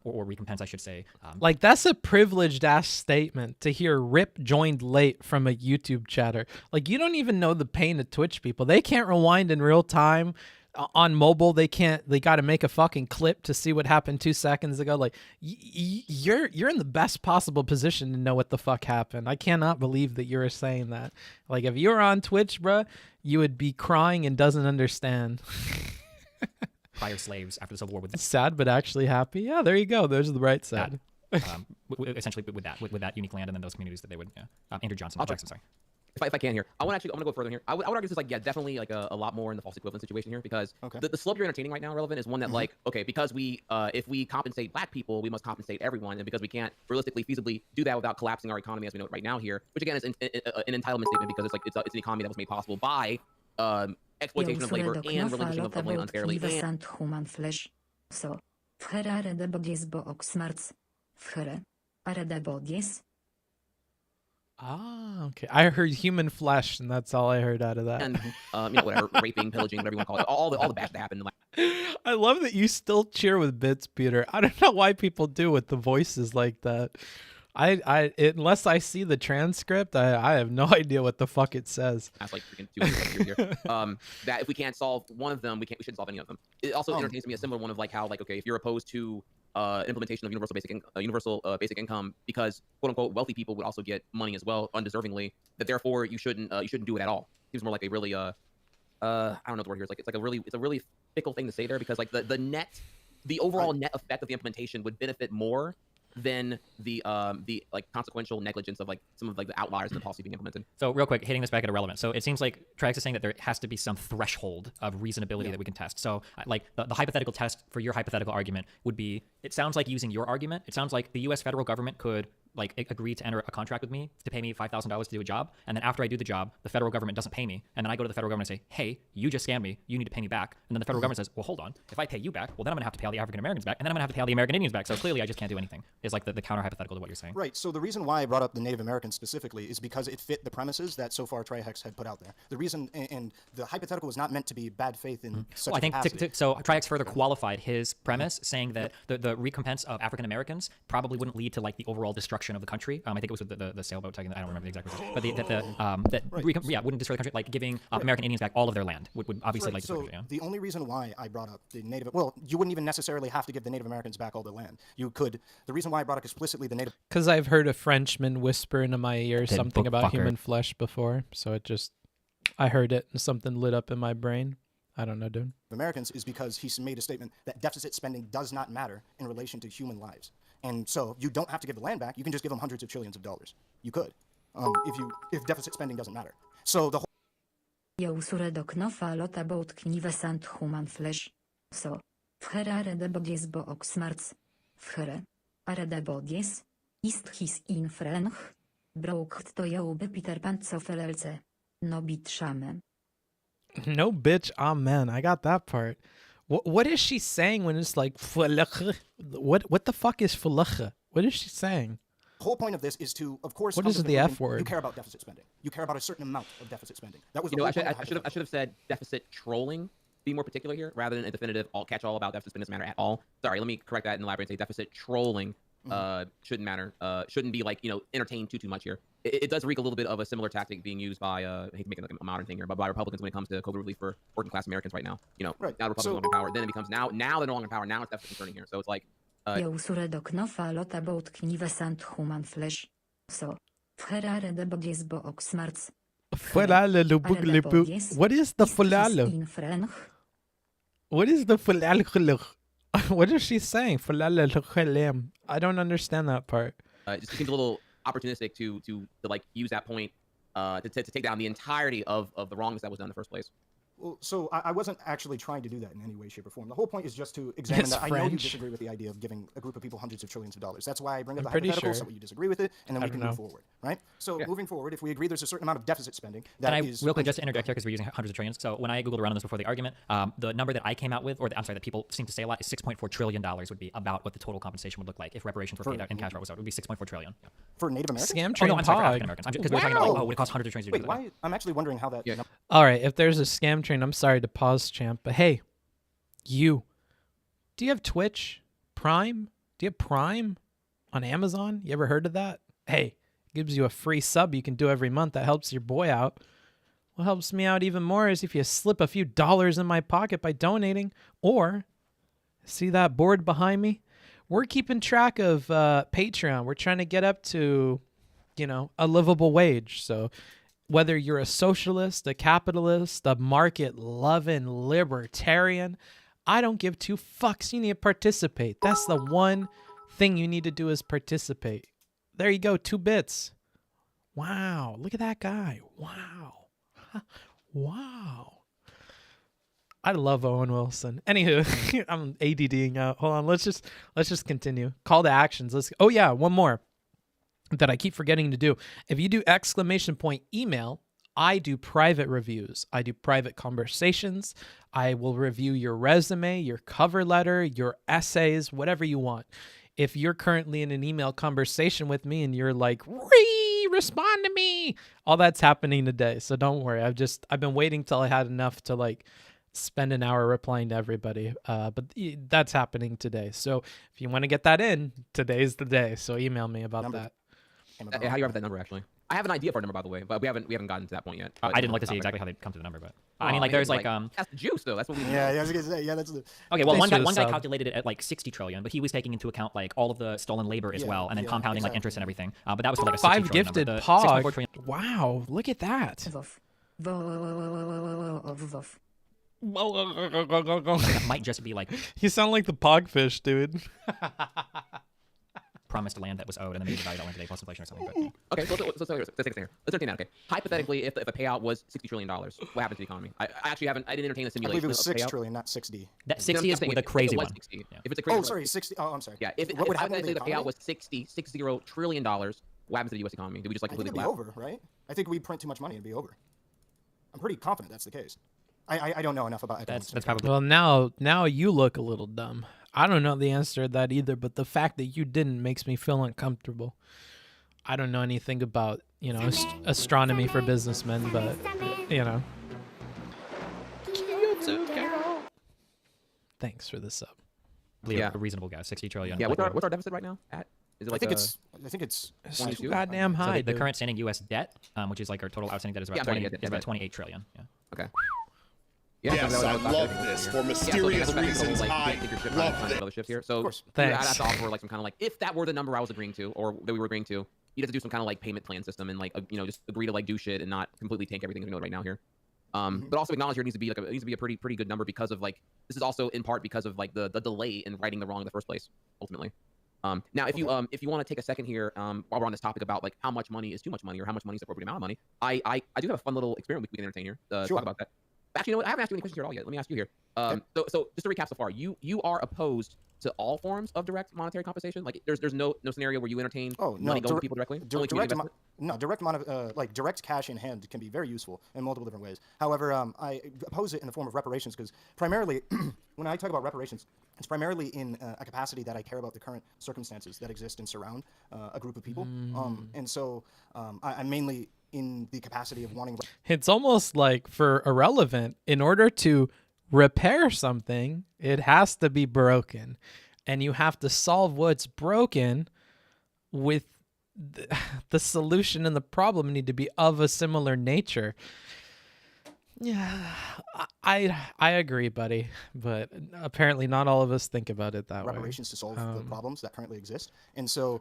or recompense, I should say. Like, that's a privileged ass statement to hear Rip joined late from a YouTube chatter. Like, you don't even know the pain of Twitch people. They can't rewind in real time. On mobile, they got to make a fucking clip to see what happened 2 seconds ago. Like, you're in the best possible position to know what the fuck happened. I cannot believe that you're saying that. Like, if you were on Twitch, bruh, you would be crying and doesn't understand. Prior slaves after the Civil War. With sad, but actually happy. Yeah, there you go. There's the right side. Essentially, with that unique land and then those communities that they would. Yeah. Andrew Jackson, sorry. If I can here, I'm gonna go further here. I would argue this is like, yeah, definitely like a lot more in the false equivalent situation here, because the slope you're entertaining right now, Relevant, is one that like, okay, because we if we compensate black people, we must compensate everyone, and because we can't realistically feasibly do that without collapsing our economy as we know it right now here, which again is an entitlement statement, because it's like it's an economy that was made possible by exploitation of labor and relinquishing of land unfairly. Ah, okay. I heard human flesh, and that's all I heard out of that. And whatever, raping, pillaging, whatever you want to call it, all the bad that happened. I love that you still cheer with bits, Peter. I don't know why people do with the voices like that. Unless I see the transcript, I have no idea what the fuck it says. That's like freaking 200 years here. That if we can't solve one of them, we shouldn't solve any of them. It also entertains me a similar one of like how, like, okay, if you're opposed to implementation of universal basic income, because quote unquote wealthy people would also get money as well undeservingly, that therefore you shouldn't do it at all. Seems more like a really I don't know the word here. It's a really fickle thing to say there, because like the overall net effect of the implementation would benefit more than the like consequential negligence of like some of like the outliers in the policy being implemented. So real quick, hitting this back at Ahrelevant. So it seems like Trihex is saying that there has to be some threshold of reasonability that we can test. So like the hypothetical test for your hypothetical argument would be, it sounds like using your argument, it sounds like the US federal government could like agree to enter a contract with me to pay me $5,000 to do a job, and then after I do the job, the federal government doesn't pay me, and then I go to the federal government and say, hey, you just scammed me, you need to pay me back, and then the federal government says, well, hold on, if I pay you back, well, then I'm gonna have to pay all the African Americans back, and then I'm gonna have to pay all the American Indians back, so clearly I just can't do anything. Is like the counter hypothetical to what you're saying. Right, so the reason why I brought up the Native Americans specifically is because it fit the premises that so far Trihex had put out there. The reason, and the hypothetical was not meant to be bad faith in such I think capacity. so Trihex further qualified his premise, saying that the recompense of African Americans probably wouldn't lead to like the overall destruction of the country. I think it was the sailboat taking. I don't remember the exact words, but wouldn't destroy the country. Like giving American Indians back all of their land would obviously like destroy the country. The only reason why I brought up the Native, well, you wouldn't even necessarily have to give the Native Americans back all their land. You could. The reason why I brought up explicitly the Native, because I've heard a Frenchman whisper into my ear something about fucker. Human flesh before, so I heard it and something lit up in my brain. I don't know, dude. Americans is because he's made a statement that deficit spending does not matter in relation to human lives. And so you don't have to give the land back. You can just give them hundreds of trillions of dollars. You could, if deficit spending doesn't matter. So the whole. Human flesh. So, Ferrare de bodies bo oxmarts. Ferre. Are de bodies. Ist his in french. Broke to jołby Peter Pan co felelce. No bit shame. No bitch, amen. I got that part. What is she saying when it's like what the fuck is falakha? What is she saying? The whole point of this is to, of course, what is the F word? You care about deficit spending. You care about a certain amount of deficit spending. That was the I should have said deficit trolling. Be more particular here rather than a definitive catch-all about deficit spending doesn't matter at all. Sorry, let me correct that and elaborate and say deficit trolling shouldn't matter. Shouldn't be like entertained too much here. It does reek a little bit of a similar tactic being used by I hate to make it like a modern thing here, but by Republicans when it comes to COVID relief for working class Americans right now. Right. Now Republicans are in power, then it becomes now they're no longer in power. Now it's deficit concerning here. So it's like. Human flesh. So, Ferrare de bodies bo oxmarts. What is the fulalo? What is the fulalo? What is she saying? I don't understand that part. It just seems a little opportunistic to like use that point to take down the entirety of the wrongness that was done in the first place. Well, so I wasn't actually trying to do that in any way, shape, or form. The whole point is just to examine that. I know you disagree with the idea of giving a group of people hundreds of trillions of dollars. That's why I bring up the hypothetical, so you disagree with it, and then we can move forward, right? So moving forward, if we agree there's a certain amount of deficit spending, that is... real quick, just to interject here, because we're using hundreds of trillions. So when I Googled around on this before the argument, the number that I came out with, that people seem to say a lot, is $6.4 trillion would be about what the total compensation would look like if reparations were paid out in cash. It would be $6.4 trillion. Yeah. For Native Americans? Scam train for African Americans. Because we're talking about, would it cost hundreds of trillions to do that? Wait, I'm actually wondering how that... All right, if there's a scam train, I'm sorry to pause, champ, but hey, do you have Twitch Prime? Do you have Prime on Amazon? You ever heard of that? Hey, it gives you a free sub you can do every month. That helps your boy out. What helps me out even more is if you slip a few dollars in my pocket by donating, or see that board behind me? We're keeping track of Patreon. We're trying to get up to, a livable wage. So whether you're a socialist, a capitalist, a market-loving libertarian, I don't give two fucks. You need to participate. That's the one thing you need to do is participate. There you go, 2 bits. Wow, look at that guy. Wow. Wow. I love Owen Wilson. Anywho, I'm ADDing out. Hold on, let's just continue. Call to actions. Oh yeah, one more that I keep forgetting to do. If you do ! Email, I do private reviews. I do private conversations. I will review your resume, your cover letter, your essays, whatever you want. If you're currently in an email conversation with me and you're like, respond to me, all that's happening today. So don't worry. I've been waiting till I had enough to spend an hour replying to everybody. But that's happening today. So if you want to get that in, today's the day. So email me about that. How do you have that number, actually? I have an idea for a number, by the way, but we haven't gotten to that point yet. I didn't look to see exactly how they come to the number, but I mean, there's that's the juice, though. That's what we. Yeah, I was gonna say, that's the. Okay, well, one guy calculated it at 60 trillion, but he was taking into account all of the stolen labor as well, and then compounding interest and everything. But that was for a 60 5 trillion gifted number. pog. Wow, look at that. That might just be You sound like the pogfish, dude. Promised land that was owed, and then maybe the value that land today plus inflation or something. But, okay, so let's take it here. Let's entertain that. Okay, hypothetically, if a payout was $60 trillion, what happens to the economy? I actually I didn't entertain a simulation. I believe it was 6 trillion, not 60. That 60 is the crazy one. 60. Yeah. If it's a crazy. Oh, sorry, 60. Oh, I'm sorry. Yeah. If hypothetically the payout was $60 trillion, what happens to the U.S. economy? Do we just completely collapse? It'd be over, right? I think we print too much money, it'd be over. I'm pretty confident that's the case. I don't know enough about economics. That's probably. Well, now you look a little dumb. I don't know the answer to that either, but the fact that you didn't makes me feel uncomfortable. I don't know anything about, astronomy for businessmen, but, Thanks for the sub. A reasonable guess, 60 trillion. Yeah, what's our deficit right now at? Is it I think it's too goddamn high. So the current standing U.S. debt, which is our total outstanding debt, is about 28 trillion. Yeah. Okay. Yes, I love this. For mysterious reasons, I love this. Other shifts here. So thanks. I'd have to offer some kind of if that were the number I was agreeing to, or that we were agreeing to, you'd have to do some kind of payment plan system and just agree to do shit and not completely tank everything we know right now here. But also acknowledge there needs to be a pretty good number because of this is also in part because of the delay in righting the wrong in the first place ultimately. Now if you want to take a second here while we're on this topic about how much money is too much money or how much money is the appropriate amount of money, I do have a fun little experiment we can entertain here. Talk about that. Actually, you know what? I haven't asked you any questions here at all yet. Let me ask you here. So just to recap so far, you are opposed to all forms of direct monetary compensation. There's no scenario where you entertain money going to people directly. Direct cash in hand can be very useful in multiple different ways. However, I oppose it in the form of reparations because primarily, when I talk about reparations, it's primarily in a capacity that I care about the current circumstances that exist and surround a group of people. And so I'm mainly in the capacity of wanting. It's almost like for Ahrelevant, in order to repair something, it has to be broken. And you have to solve what's broken with the solution and the problem need to be of a similar nature. Yeah, I agree, buddy. But apparently not all of us think about it that way. Reparations to solve the problems that currently exist. And so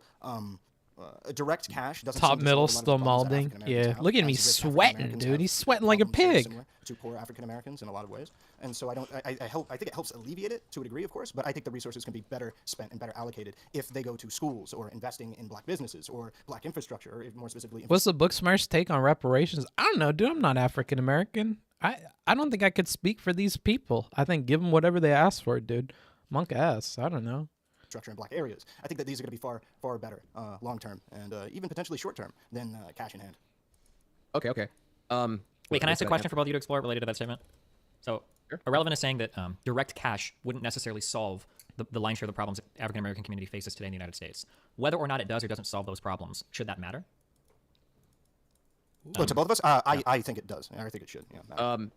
direct cash doesn't top middle still molding. Yeah, look at me sweating, dude. He's sweating like a pig. to poor African Americans in a lot of ways. And so I think it helps alleviate it to a degree, of course, but I think the resources can be better spent and better allocated if they go to schools or investing in black businesses or black infrastructure, or more specifically. What's the Booksmarts take on reparations? I don't know, dude. I'm not African American. I don't think I could speak for these people. I think give them whatever they ask for, dude. Monk ass. I don't know. Structure in black areas. I think that these are going to be far better long term and even potentially short term than cash in hand. Okay. Wait, can I ask a question for both of you to explore related to that statement? So, Ahrelevant is saying that direct cash wouldn't necessarily solve the lion's share of the problems that the African American community faces today in the United States. Whether or not it does or doesn't solve those problems, should that matter? Well, to both of us, I think it does. I think it should. Yeah, matter.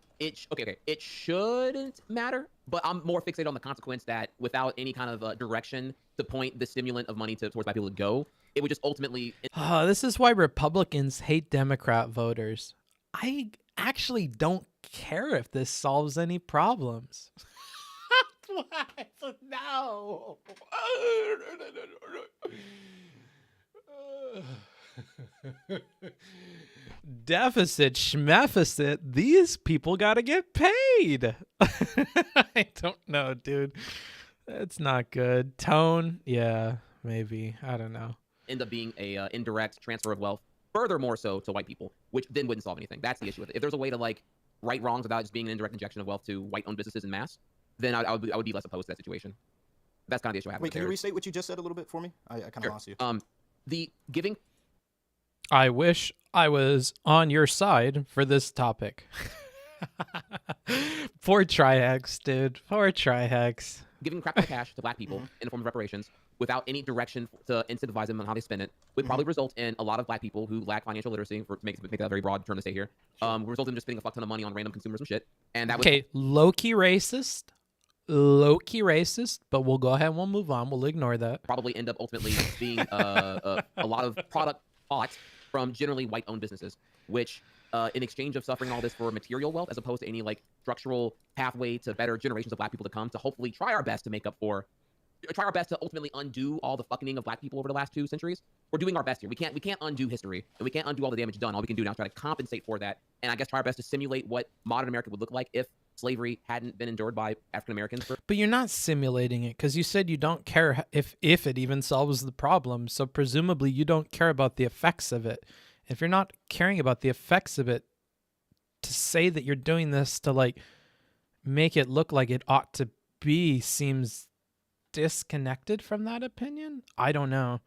It shouldn't matter, but I'm more fixated on the consequence that without any kind of direction to point the stimulant of money towards black people to go, it would just ultimately. This is why Republicans hate Democrat voters. I actually don't care if this solves any problems. No. Deficit schmeficit, these people gotta get paid. I don't know, dude. That's not good. Tone, yeah, maybe. I don't know. End up being a indirect transfer of wealth, furthermore so to white people, which then wouldn't solve anything. That's the issue with it. If there's a way to like right wrongs without just being an indirect injection of wealth to white-owned businesses in mass, then I would be less opposed to that situation. That's kind of the issue I have. Wait, can you restate what you just said a little bit for me? I kind of lost you. The giving. I wish I was on your side for this topic. Poor Trihex, dude. Poor Trihex. Giving crap ton cash to black people in the form of reparations without any direction to incentivize them on how they spend it would probably result in a lot of black people who lack financial literacy, to make that a very broad term to say here, result in just spending a fuck ton of money on random consumers and shit. And that would low-key racist, but we'll go ahead and we'll move on. We'll ignore that. Probably end up ultimately being a lot of product bought from generally white-owned businesses, which in exchange of suffering all this for material wealth, as opposed to any like structural pathway to better generations of black people to come, to hopefully try our best to ultimately undo all the fucking of black people over the last 2 centuries. We're doing our best here. We can't undo history, and we can't undo all the damage done. All we can do now is try to compensate for that, and I guess try our best to simulate what modern America would look like if slavery hadn't been endured by African Americans. But you're not simulating it, because you said you don't care if it even solves the problem. So presumably you don't care about the effects of it. If you're not caring about the effects of it, to say that you're doing this to like make it look like it ought to be seems disconnected from that opinion. I don't know.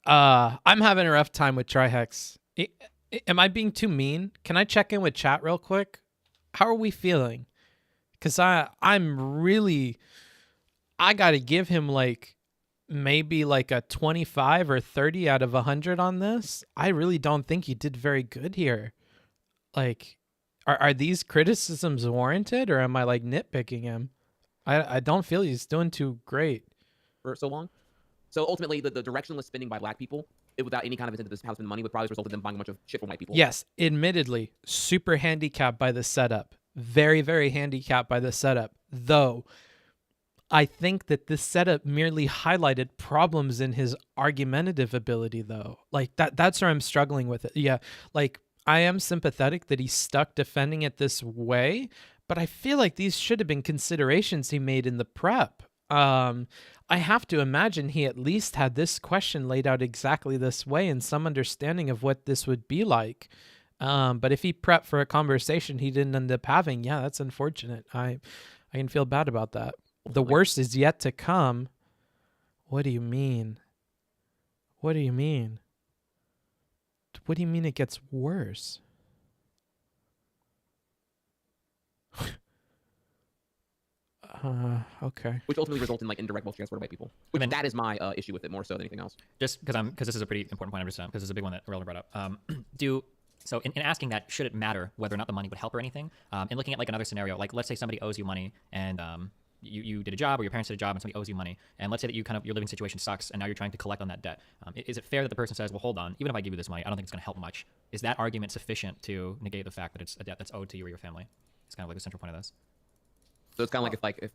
I'm having a rough time with Trihex. Am I being too mean? Can I check in with chat real quick? How are we feeling? Because I'm really, I got to give him like maybe like a 25 or 30 out of 100 on this. I really don't think he did very good here. Like, are these criticisms warranted, or am I like nitpicking him? I don't feel he's doing too great. For so long. So ultimately, the directionless spending by black people, without any kind of incentive to spend money, would probably result in them buying a bunch of shit from white people. Yes, admittedly, super handicapped by the setup. Very, very handicapped by the setup. Though, I think that this setup merely highlighted problems in his argumentative ability, though. Like, that's where I'm struggling with it. Yeah, like, I am sympathetic that he's stuck defending it this way, but I feel like these should have been considerations he made in the prep. I have to imagine he at least had this question laid out exactly this way and some understanding of what this would be like. But if he prepped for a conversation he didn't end up having, yeah, that's unfortunate. I can feel bad about that. The worst is yet to come. What do you mean? What do you mean? What do you mean it gets worse? Okay. Which ultimately results in like indirect wealth transfer to white people. Which that is my issue with it more so than anything else. Just because this is a pretty important point, because this is a big one that Ahrelevant brought up. So in asking that, should it matter whether or not the money would help or anything? And looking at like another scenario, like let's say somebody owes you money and you did a job, or your parents did a job, and somebody owes you money, and let's say that your living situation sucks and now you're trying to collect on that debt. Is it fair that the person says, well, hold on, even if I give you this money, I don't think it's going to help much? Is that argument sufficient to negate the fact that it's a debt that's owed to you or your family? It's kind of like the central point of this. So it's kind of like if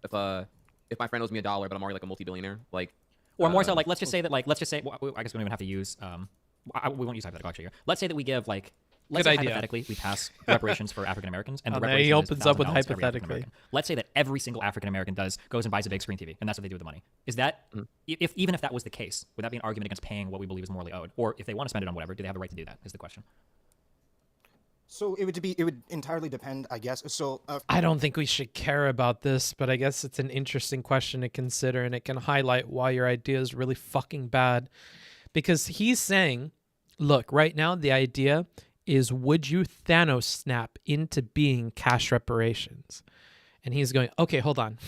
my friend owes me $1, but I'm already like a multi-billionaire, like, or more so like let's just say well, I guess we don't even have to use we won't use hypothetical actually here. Let's say that we give like let's Good say idea. hypothetically we pass reparations for African Americans, and the And there reparation he opens is up with $1,000 for every hypothetically. African-American. Let's say that every single African American goes and buys a big screen TV, and that's what they do with the money. Is that even if that was the case, would that be an argument against paying what we believe is morally owed? Or if they want to spend it on whatever, do they have the right to do that? Is the question. So it would entirely depend, I guess. So I don't think we should care about this, but I guess it's an interesting question to consider, and it can highlight why your idea is really fucking bad. Because he's saying, look, right now the idea is, would you Thanos snap into being cash reparations? And he's going, okay, hold on.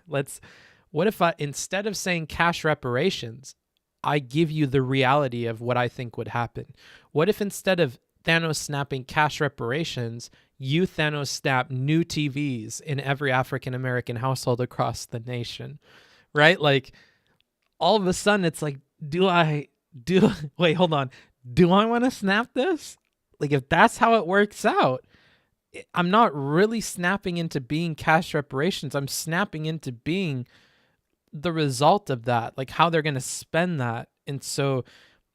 What if instead of saying cash reparations, I give you the reality of what I think would happen? What if instead of Thanos snapping cash reparations, you Thanos snap new TVs in every African American household across the nation, right? Like, all of a sudden it's like, wait, hold on. Do I want to snap this? Like, if that's how it works out, I'm not really snapping into being cash reparations. I'm snapping into being the result of that, like how they're going to spend that. And so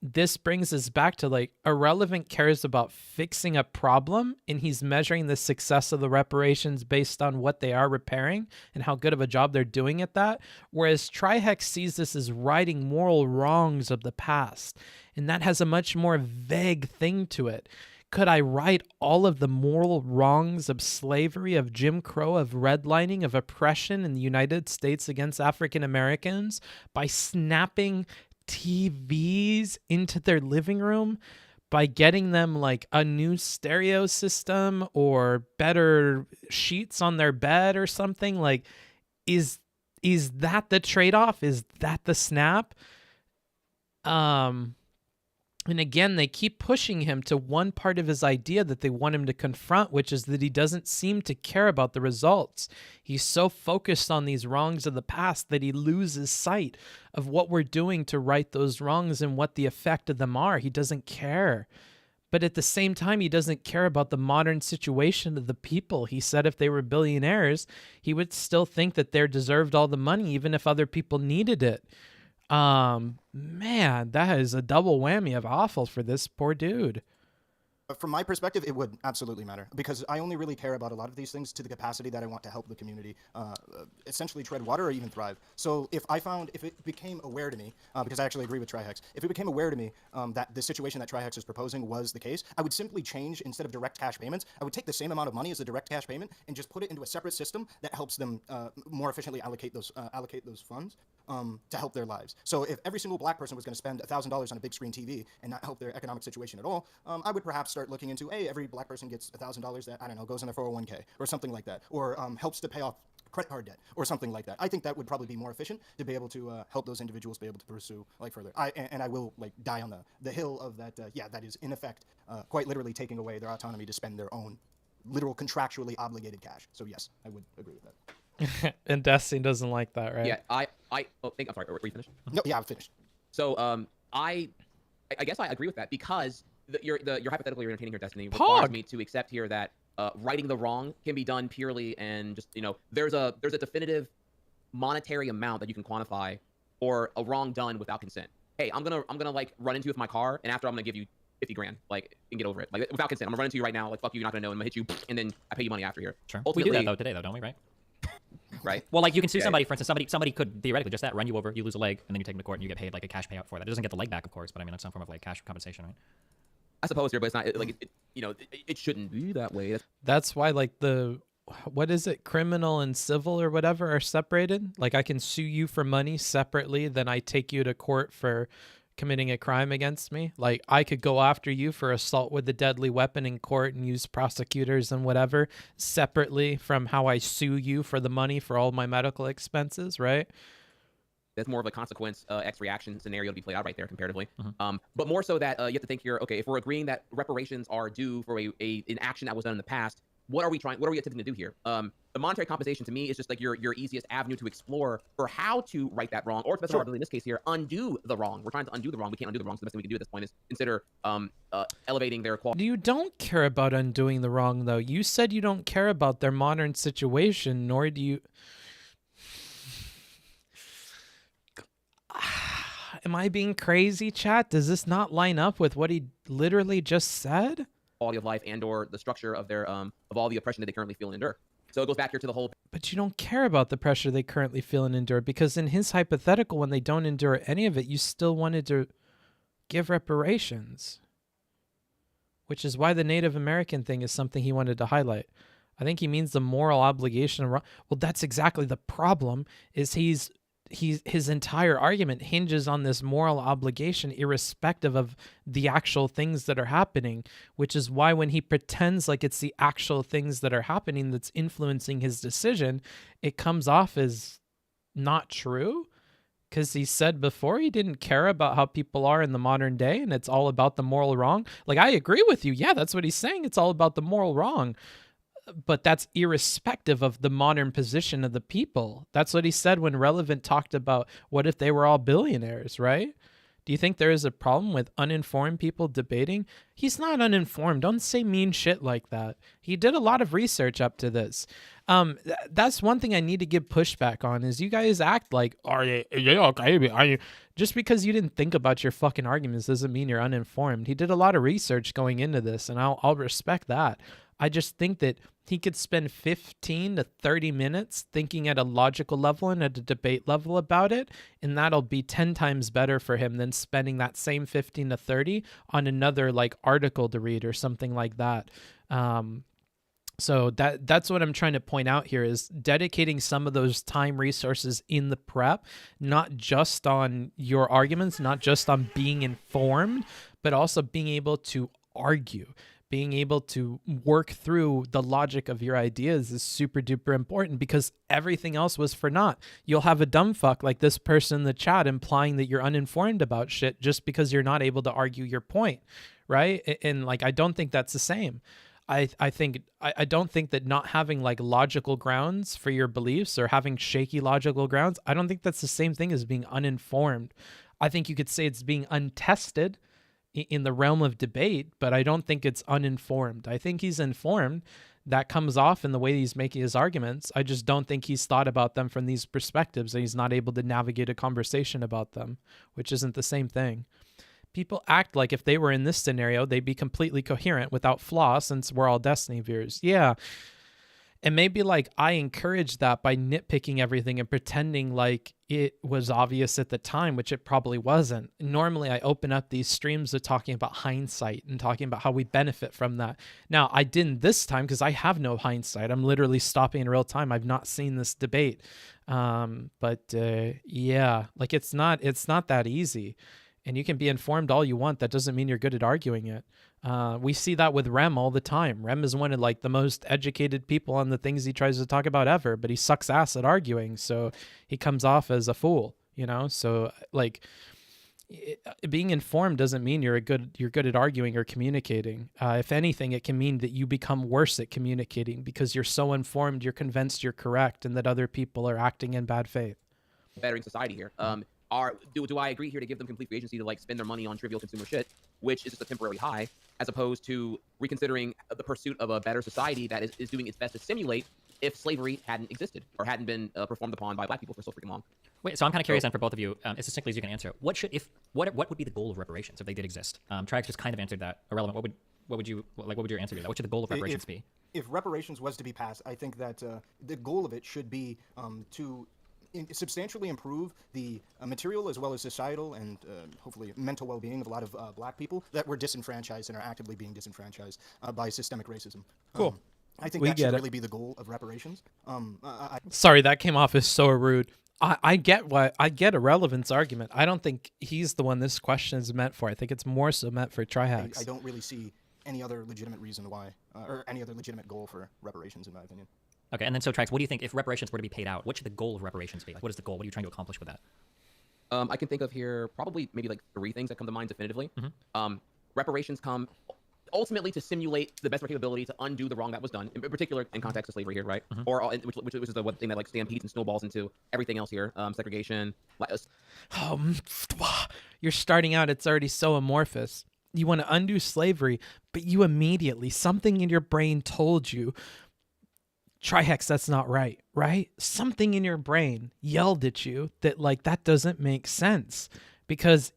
this brings us back to, like, Ahrelevant cares about fixing a problem, and he's measuring the success of the reparations based on what they are repairing and how good of a job they're doing at that. Whereas Trihex sees this as righting moral wrongs of the past, and that has a much more vague thing to it. Could I right all of the moral wrongs of slavery, of Jim Crow, of redlining, of oppression in the United States against African Americans by snapping TVs into their living room, by getting them like a new stereo system or better sheets on their bed or something? Like, is that the trade-off? Is that the snap? And again, they keep pushing him to one part of his idea that they want him to confront, which is that he doesn't seem to care about the results. He's so focused on these wrongs of the past that he loses sight of what we're doing to right those wrongs and what the effect of them are. He doesn't care. But at the same time, he doesn't care about the modern situation of the people. He said if they were billionaires, he would still think that they deserved all the money, even if other people needed it. Man, that is a double whammy of awful for this poor dude. From my perspective, it would absolutely matter, because I only really care about a lot of these things to the capacity that I want to help the community essentially tread water or even thrive. So if it became aware to me, because I actually agree with Trihex, if it became aware to me that the situation that Trihex is proposing was the case, I would simply change, instead of direct cash payments, I would take the same amount of money as the direct cash payment and just put it into a separate system that helps them more efficiently allocate those funds to help their lives. So if every single black person was going to spend $1,000 on a big screen TV and not help their economic situation at all, I would perhaps start looking into, hey, every black person gets $1,000 that, I don't know, goes in their 401k or something like that, or helps to pay off credit card debt or something like that. I think that would probably be more efficient to be able to help those individuals be able to pursue like further. I will like die on the hill of that. That is in effect quite literally taking away their autonomy to spend their own literal contractually obligated cash. So yes, I would agree with that. And Destiny doesn't like that, right? Yeah, I'm sorry, were you finished? No, yeah, I'm finished. So I guess I agree with that, because your hypothetical you're entertaining here, Destiny, requires me to accept here that righting the wrong can be done purely and just, there's a definitive monetary amount that you can quantify for a wrong done without consent. Hey, I'm gonna like run into you with my car, and after I'm gonna give you 50 grand, like, and get over it, like, without consent. I'm gonna run into you right now, like, fuck you, you're not gonna know, and I'm gonna hit you, and then I pay you money after here. Sure. Ultimately, we do that today, don't we? Right? Right. Well, like, you can sue somebody, for instance, somebody could theoretically just run you over, you lose a leg, and then you take them to court and you get paid like a cash payout for that. It doesn't get the leg back, of course, but I mean, that's some form of like cash compensation, right? I suppose here, but it's not like it shouldn't be that way. That's why, like, what is it, criminal and civil or whatever are separated. Like, I can sue you for money separately, then I take you to court for committing a crime against me. Like, I could go after you for assault with a deadly weapon in court and use prosecutors and whatever separately from how I sue you for the money for all my medical expenses, right? That's more of a consequence X reaction scenario to be played out right there comparatively. But more so that you have to think here, okay, if we're agreeing that reparations are due for an action that was done in the past, what are we attempting to do here? The monetary compensation to me is just like your easiest avenue to explore for how to right that wrong, or to best of our ability in this case here, undo the wrong. We're trying to undo the wrong. We can't undo the wrong, so the best thing we can do at this point is consider elevating their quality. You don't care about undoing the wrong, though. You said you don't care about their modern situation, nor do you... Am I being crazy, chat? Does this not line up with what he literally just said? quality of life and/or the structure of their of all the oppression that they currently feel and endure. So it goes back here to the whole. But you don't care about the pressure they currently feel and endure, because in his hypothetical, when they don't endure any of it, you still wanted to give reparations, which is why the Native American thing is something he wanted to highlight. I think he means the moral obligation. Well, that's exactly the problem, is his entire argument hinges on this moral obligation irrespective of the actual things that are happening, which is why when he pretends like it's the actual things that are happening that's influencing his decision, it comes off as not true, because he said before he didn't care about how people are in the modern day and it's all about the moral wrong. Like, I agree with you. Yeah, that's what he's saying. It's all about the moral wrong. But that's irrespective of the modern position of the people. That's what he said when Relevant talked about what if they were all billionaires, right? Do you think there is a problem with uninformed people debating? He's not uninformed. Don't say mean shit like that. He did a lot of research up to this. That's one thing I need to give pushback on, is you guys act like, are you just because you didn't think about your fucking arguments doesn't mean you're uninformed. He did a lot of research going into this, and I'll respect that. I just think that he could spend 15 to 30 minutes thinking at a logical level and at a debate level about it, and that'll be 10 times better for him than spending that same 15 to 30 on another like article to read or something like that. So that's what I'm trying to point out here, is dedicating some of those time resources in the prep, not just on your arguments, not just on being informed, but also being able to argue. Being able to work through the logic of your ideas is super duper important, because everything else was for naught. You'll have a dumb fuck like this person in the chat implying that you're uninformed about shit just because you're not able to argue your point, right? And like, I don't think that's the same. I don't think that not having like logical grounds for your beliefs or having shaky logical grounds, I don't think that's the same thing as being uninformed. I think you could say it's being untested in the realm of debate, but I don't think it's uninformed. I think he's informed. That comes off in the way he's making his arguments. I just don't think he's thought about them from these perspectives, and he's not able to navigate a conversation about them, which isn't the same thing. People act like if they were in this scenario, they'd be completely coherent without flaw, since we're all Destiny viewers. Yeah. And maybe like I encourage that by nitpicking everything and pretending like it was obvious at the time, which it probably wasn't. Normally I open up these streams of talking about hindsight and talking about how we benefit from that. Now I didn't this time because I have no hindsight. I'm literally stopping in real time. I've not seen this debate. Yeah, like it's not that easy. And you can be informed all you want. That doesn't mean you're good at arguing it. We see that with Rem all the time. Rem is one of like the most educated people on the things he tries to talk about ever, but he sucks ass at arguing. So he comes off as a fool, you know? So like being informed doesn't mean you're good at arguing or communicating. If anything, it can mean that you become worse at communicating because you're so informed, you're convinced you're correct and that other people are acting in bad faith. Bettering society here. Do I agree here to give them complete free agency to like spend their money on trivial consumer shit, which is just a temporary high, as opposed to reconsidering the pursuit of a better society that is doing its best to simulate if slavery hadn't existed or hadn't been performed upon by black people for so freaking long. Wait, so I'm kind of curious then for both of you, as succinctly as you can answer. What would be the goal of reparations if they did exist? Trihex just kind of answered that. Ahrelevant, what would your answer be? What should the goal of reparations be? If reparations was to be passed, I think that the goal of it should be to substantially improve the material as well as societal and hopefully mental well-being of a lot of black people that were disenfranchised and are actively being disenfranchised by systemic racism. Cool. I think that should really be the goal of reparations. Sorry, that came off as so rude. I get Ahrelevant's argument. I don't think he's the one this question is meant for. I think it's more so meant for Trihex. I don't really see any other legitimate reason why, or any other legitimate goal for reparations, in my opinion. Okay, and then so Trihex, what do you think if reparations were to be paid out? What should the goal of reparations be? Like, what is the goal? What are you trying to accomplish with that? I can think of here probably maybe like 3 things that come to mind definitively. Reparations come ultimately to simulate to the best of our capability to undo the wrong that was done, in particular in context of slavery here, right? Or which is the one thing that like stampedes and snowballs into everything else here, segregation. You're starting out, it's already so amorphous. You want to undo slavery, but you immediately, something in your brain told you, Trihex, that's not right, right? Something in your brain yelled at you that like, that doesn't make sense, because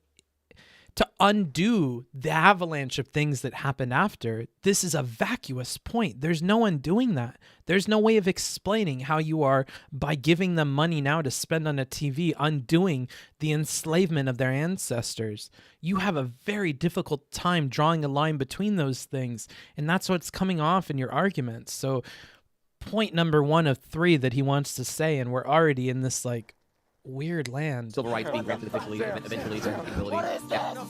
to undo the avalanche of things that happened after. This is a vacuous point. There's no undoing that. There's no way of explaining how you are, by giving them money now to spend on a TV, undoing the enslavement of their ancestors. You have a very difficult time drawing a line between those things, and that's what's coming off in your arguments. So point number 1 of 3 that he wants to say, and we're already in this like weird land. Civil rights being granted eventually, their ability. Yeah.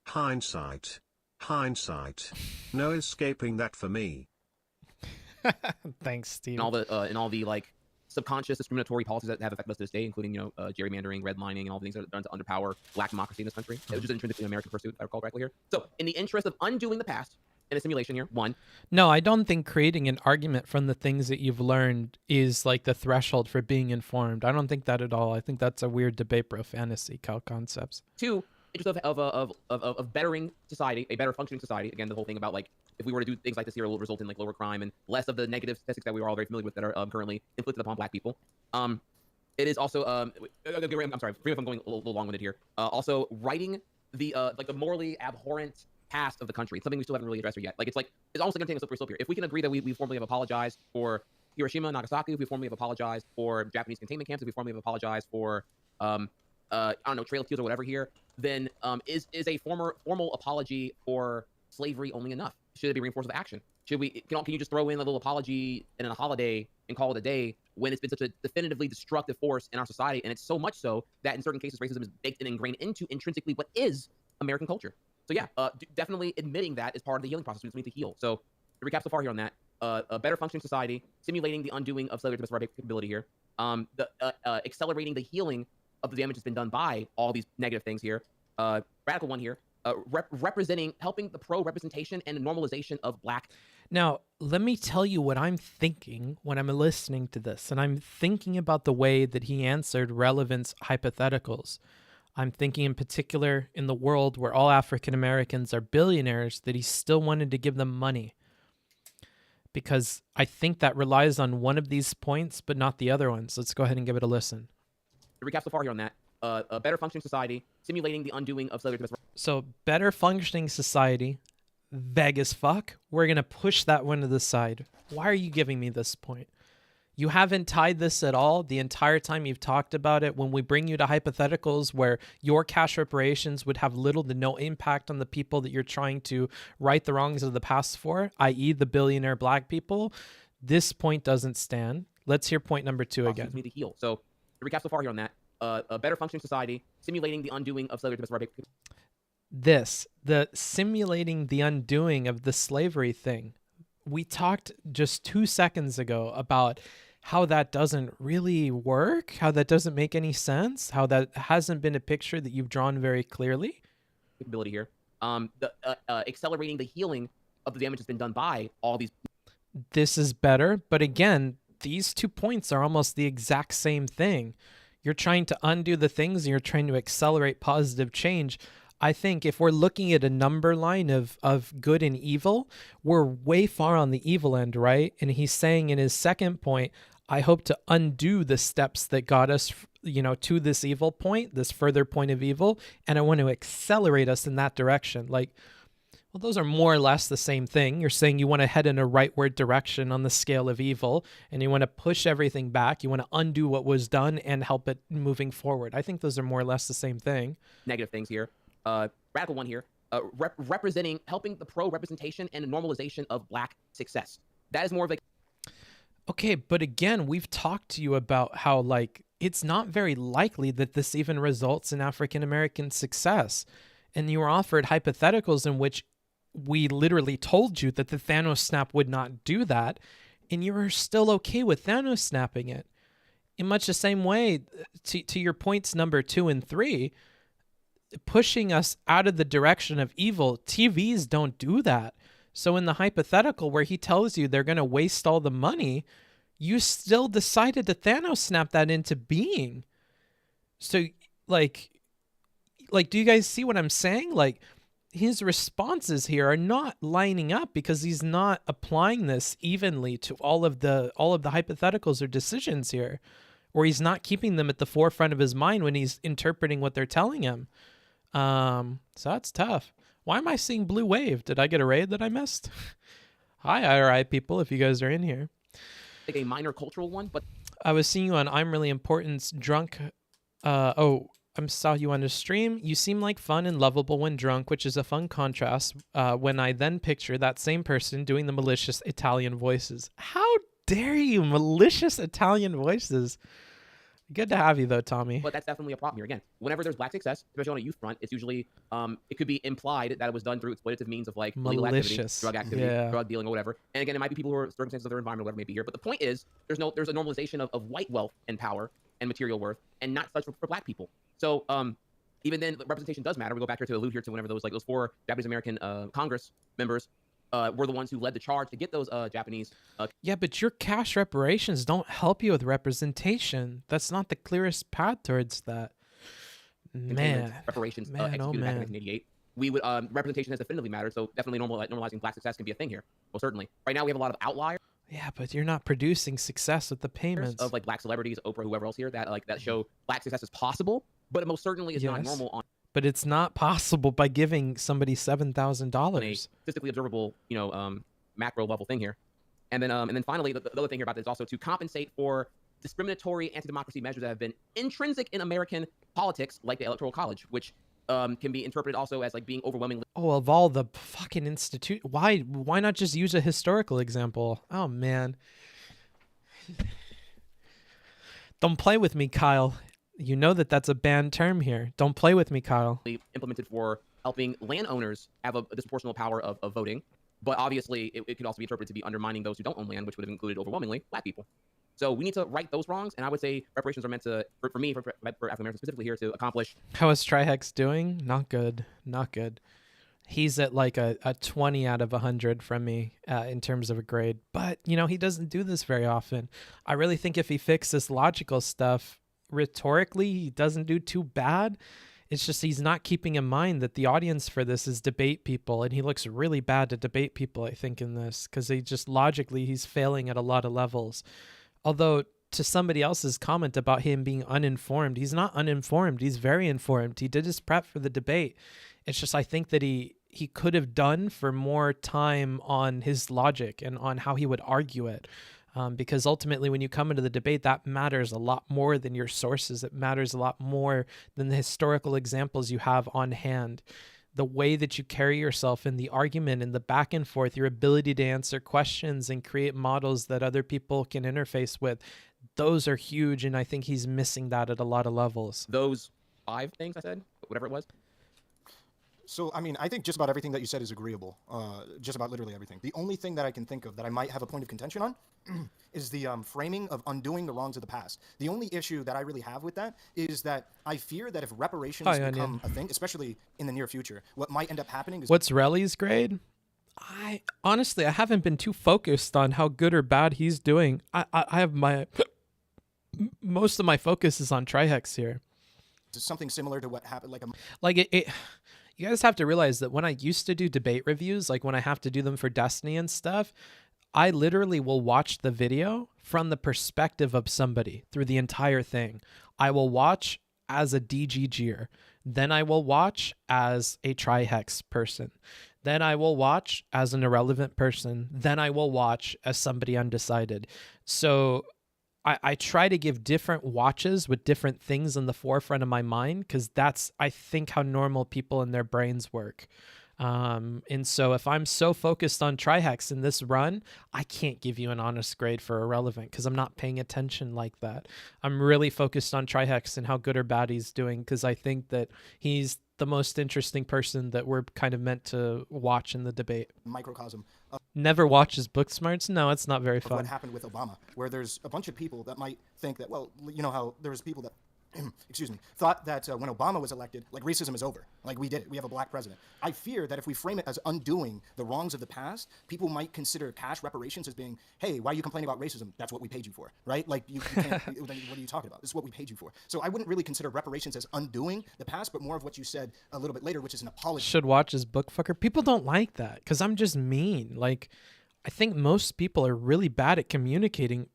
Hindsight. Hindsight. No escaping that for me. Thanks, Steve. And all the like subconscious discriminatory policies that have affected us to this day, including gerrymandering, redlining, and all the things that are done to underpower black democracy in this country. It was just intrinsically an American pursuit, if I recall correctly here. So, in the interest of undoing the past in a simulation here, 1. No, I don't think creating an argument from the things that you've learned is like the threshold for being informed. I don't think that at all. I think that's a weird debate, bro. Fantasy concepts. 2, interest of bettering society, a better functioning society. Again, the whole thing about like if we were to do things like this here, it will result in like lower crime and less of the negative statistics that we are all very familiar with that are currently inflicted upon black people. It is also I'm sorry, forgive me if I'm going a little long-winded here. Also writing the like the morally abhorrent past of the country. It's something we still haven't really addressed here yet. Like it's almost like I'm taking a slippery slope here. If we can agree that we formally have apologized for Hiroshima and Nagasaki, if we formally have apologized for Japanese containment camps, if we formally have apologized for I don't know, Trail of Tears or whatever here, then is a formal apology for slavery only enough? Should it be reinforced with action? Can you just throw in a little apology and a holiday and call it a day when it's been such a definitively destructive force in our society? And it's so much so that in certain cases racism is baked and ingrained into intrinsically what is American culture. So yeah, definitely admitting that is part of the healing process. We need to heal. So to recap so far here on that, a better functioning society, simulating the undoing of slavery to our capability here, accelerating the healing of the damage that's been done by all these negative things here. Radical 1 here, helping the pro-representation and normalization of black. Now, let me tell you what I'm thinking when I'm listening to this, and I'm thinking about the way that he answered Relevant's hypotheticals. I'm thinking in particular in the world where all African Americans are billionaires, that he still wanted to give them money. Because I think that relies on one of these points, but not the other ones. Let's go ahead and give it a listen. To recap so far here on that, a better functioning society, simulating the undoing of slavery. So, better functioning society, vague as fuck. We're going to push that one to the side. Why are you giving me this point? You haven't tied this at all the entire time you've talked about it. When we bring you to hypotheticals where your cash reparations would have little to no impact on the people that you're trying to right the wrongs of the past for, i.e. the billionaire black people, this point doesn't stand. Let's hear point number 2 again. Need to heal. So to recap so far here on that, a better functioning society, simulating the undoing of slavery to the simulating the undoing of the slavery thing. We talked just 2 seconds ago about how that doesn't really work, how that doesn't make any sense, how that hasn't been a picture that you've drawn very clearly. Ability here. Accelerating the healing of the damage that's been done by all these. This is better, but again, these 2 points are almost the exact same thing. You're trying to undo the things and you're trying to accelerate positive change. I think if we're looking at a number line of good and evil, we're way far on the evil end, right? And he's saying in his second point, I hope to undo the steps that got us, to this evil point, this further point of evil, and I want to accelerate us in that direction. Like, well, those are more or less the same thing. You're saying you want to head in a rightward direction on the scale of evil, and you want to push everything back. You want to undo what was done and help it moving forward. I think those are more or less the same thing. Negative things here. Radical 1 here, helping the pro-representation and normalization of black success. That is more of a... Okay, but again, we've talked to you about how, it's not very likely that this even results in African-American success. And you were offered hypotheticals in which we literally told you that the Thanos snap would not do that, and you were still okay with Thanos snapping it. In much the same way, to your points number 2 and 3, pushing us out of the direction of evil, TVs don't do that. So in the hypothetical where he tells you they're going to waste all the money, you still decided to Thanos snap that into being. So, do you guys see what I'm saying? His responses here are not lining up because he's not applying this evenly to all of the hypotheticals or decisions here, or he's not keeping them at the forefront of his mind when he's interpreting what they're telling him. So that's tough. Why am I seeing Blue Wave? Did I get a raid that I missed? Hi, IRI people, if you guys are in here. Like a minor cultural one, but I was seeing you on I'm Really Important's drunk. Saw you on the stream. You seem like fun and lovable when drunk, which is a fun contrast when I then picture that same person doing the malicious Italian voices. How dare you, malicious Italian voices? Good to have you, though, Tommy. But that's definitely a problem here. Again, whenever there's black success, especially on a youth front, it's usually, it could be implied that it was done through exploitative means of like illegal activity, Malicious. drug activity, Yeah. drug dealing, or whatever. And again, it might be people who are circumstances of their environment, or whatever may be here. But the point is, there's a normalization of white wealth and power and material worth, and not such for black people. So even then, representation does matter. We go back here to allude here to whenever those 4 Japanese American Congress members were the ones who led the charge to get those Japanese. Yeah, but your cash reparations don't help you with representation. That's not the clearest path towards that. Man, reparations man, executed oh back in man. 1988. We would representation has definitively mattered. So definitely normalizing black success can be a thing here. Well, certainly. Right now we have a lot of outliers. Yeah, but you're not producing success with the payments. Of like black celebrities, Oprah, whoever else here that show black success is possible, but it most certainly is not Yes. normal on But it's not possible by giving somebody a $7,000. statistically observable, macro level thing here. And then finally, the other thing here about this is also to compensate for discriminatory anti-democracy measures that have been intrinsic in American politics, like the Electoral College, which can be interpreted also as like being overwhelmingly. Oh, of all the fucking why not just use a historical example? Oh man. Don't play with me, Kyle. You know that's a banned term here. Don't play with me, Kyle. Implemented for helping landowners have a disproportional power of voting, but obviously it could also be interpreted to be undermining those who don't own land, which would have included overwhelmingly black people. So we need to right those wrongs, and I would say reparations are meant to, for African Americans specifically here, to accomplish. How is Trihex doing? Not good. Not good. He's at like a 20 out of 100 from me in terms of a grade. But, he doesn't do this very often. I really think if he fixes logical stuff, rhetorically, he doesn't do too bad. It's just he's not keeping in mind that the audience for this is debate people, and he looks really bad to debate people, I think, in this, because he's failing at a lot of levels. Although, to somebody else's comment about him being uninformed, he's not uninformed. He's very informed. He did his prep for the debate. It's just I think that he could have done for more time on his logic and on how he would argue it. Because ultimately, when you come into the debate, that matters a lot more than your sources. It matters a lot more than the historical examples you have on hand. The way that you carry yourself in the argument and the back and forth, your ability to answer questions and create models that other people can interface with, those are huge, and I think he's missing that at a lot of levels. Those 5 things I said, whatever it was. So, I mean, I think just about everything that you said is agreeable. Just about literally everything. The only thing that I can think of that I might have a point of contention on is the framing of undoing the wrongs of the past. The only issue that I really have with that is that I fear that if reparations become a thing, especially in the near future, what might end up happening is... What's Relly's grade? I haven't been too focused on how good or bad he's doing. I have most of my focus is on Trihex here. Something similar to what happened, you guys have to realize that when I used to do debate reviews, like when I have to do them for Destiny and stuff, I literally will watch the video from the perspective of somebody through the entire thing. I will watch as a DGGer. Then I will watch as a Trihex person. Then I will watch as an Ahrelevant person. Then I will watch as somebody undecided. So I try to give different watches with different things in the forefront of my mind, because that's, I think, how normal people in their brains work. And so if I'm so focused on Trihex in this run, I can't give you an honest grade for Ahrelevant because I'm not paying attention like that. I'm really focused on Trihex and how good or bad he's doing, because I think that he's the most interesting person that we're kind of meant to watch in the debate. Microcosm. Never watches Booksmarts? No, it's not very fun. What happened with Obama, where there's a bunch of people that might think that, well, you know how there's people that thought that when Obama was elected, like, racism is over. Like, we did it. We have a black president. I fear that if we frame it as undoing the wrongs of the past, people might consider cash reparations as being, hey, why are you complaining about racism? That's what we paid you for, right? Like, you can't, what are you talking about? This is what we paid you for. So I wouldn't really consider reparations as undoing the past, but more of what you said a little bit later, which is an apology. Should watch his book fucker. People don't like that because I'm just mean. Like, I think most people are really bad at communicating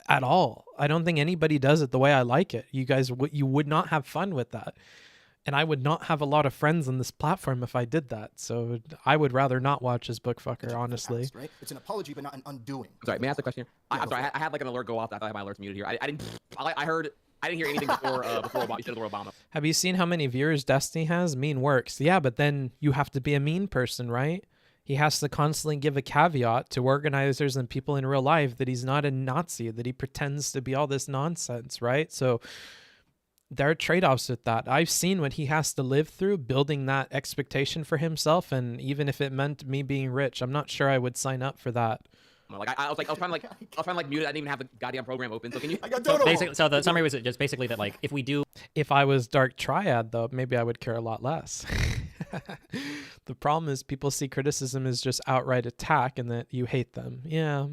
at all. I don't think anybody does it the way I like it. You guys, you would not have fun with that. And I would not have a lot of friends on this platform if I did that. So I would rather not watch his bookfucker, honestly. Right? It's an apology, but not an undoing. Sorry, may I ask a question here? I'm sorry, I had like an alert go off. I thought my alert's muted here. I didn't. I didn't hear anything before Obama. You said the word Obama. Have you seen how many viewers Destiny has? Mean works. Yeah, but then you have to be a mean person, right? He has to constantly give a caveat to organizers and people in real life that he's not a Nazi, that he pretends to be all this nonsense, right? So there are trade-offs with that. I've seen what he has to live through building that expectation for himself, and even if it meant me being rich, I'm not sure I would sign up for that. Like I was trying to mute it. I didn't even have the goddamn program open. So can you? I got So the summary was just basically that, like, if I was Dark Triad, though, maybe I would care a lot less. The problem is people see criticism as just outright attack and that you hate them. Yeah.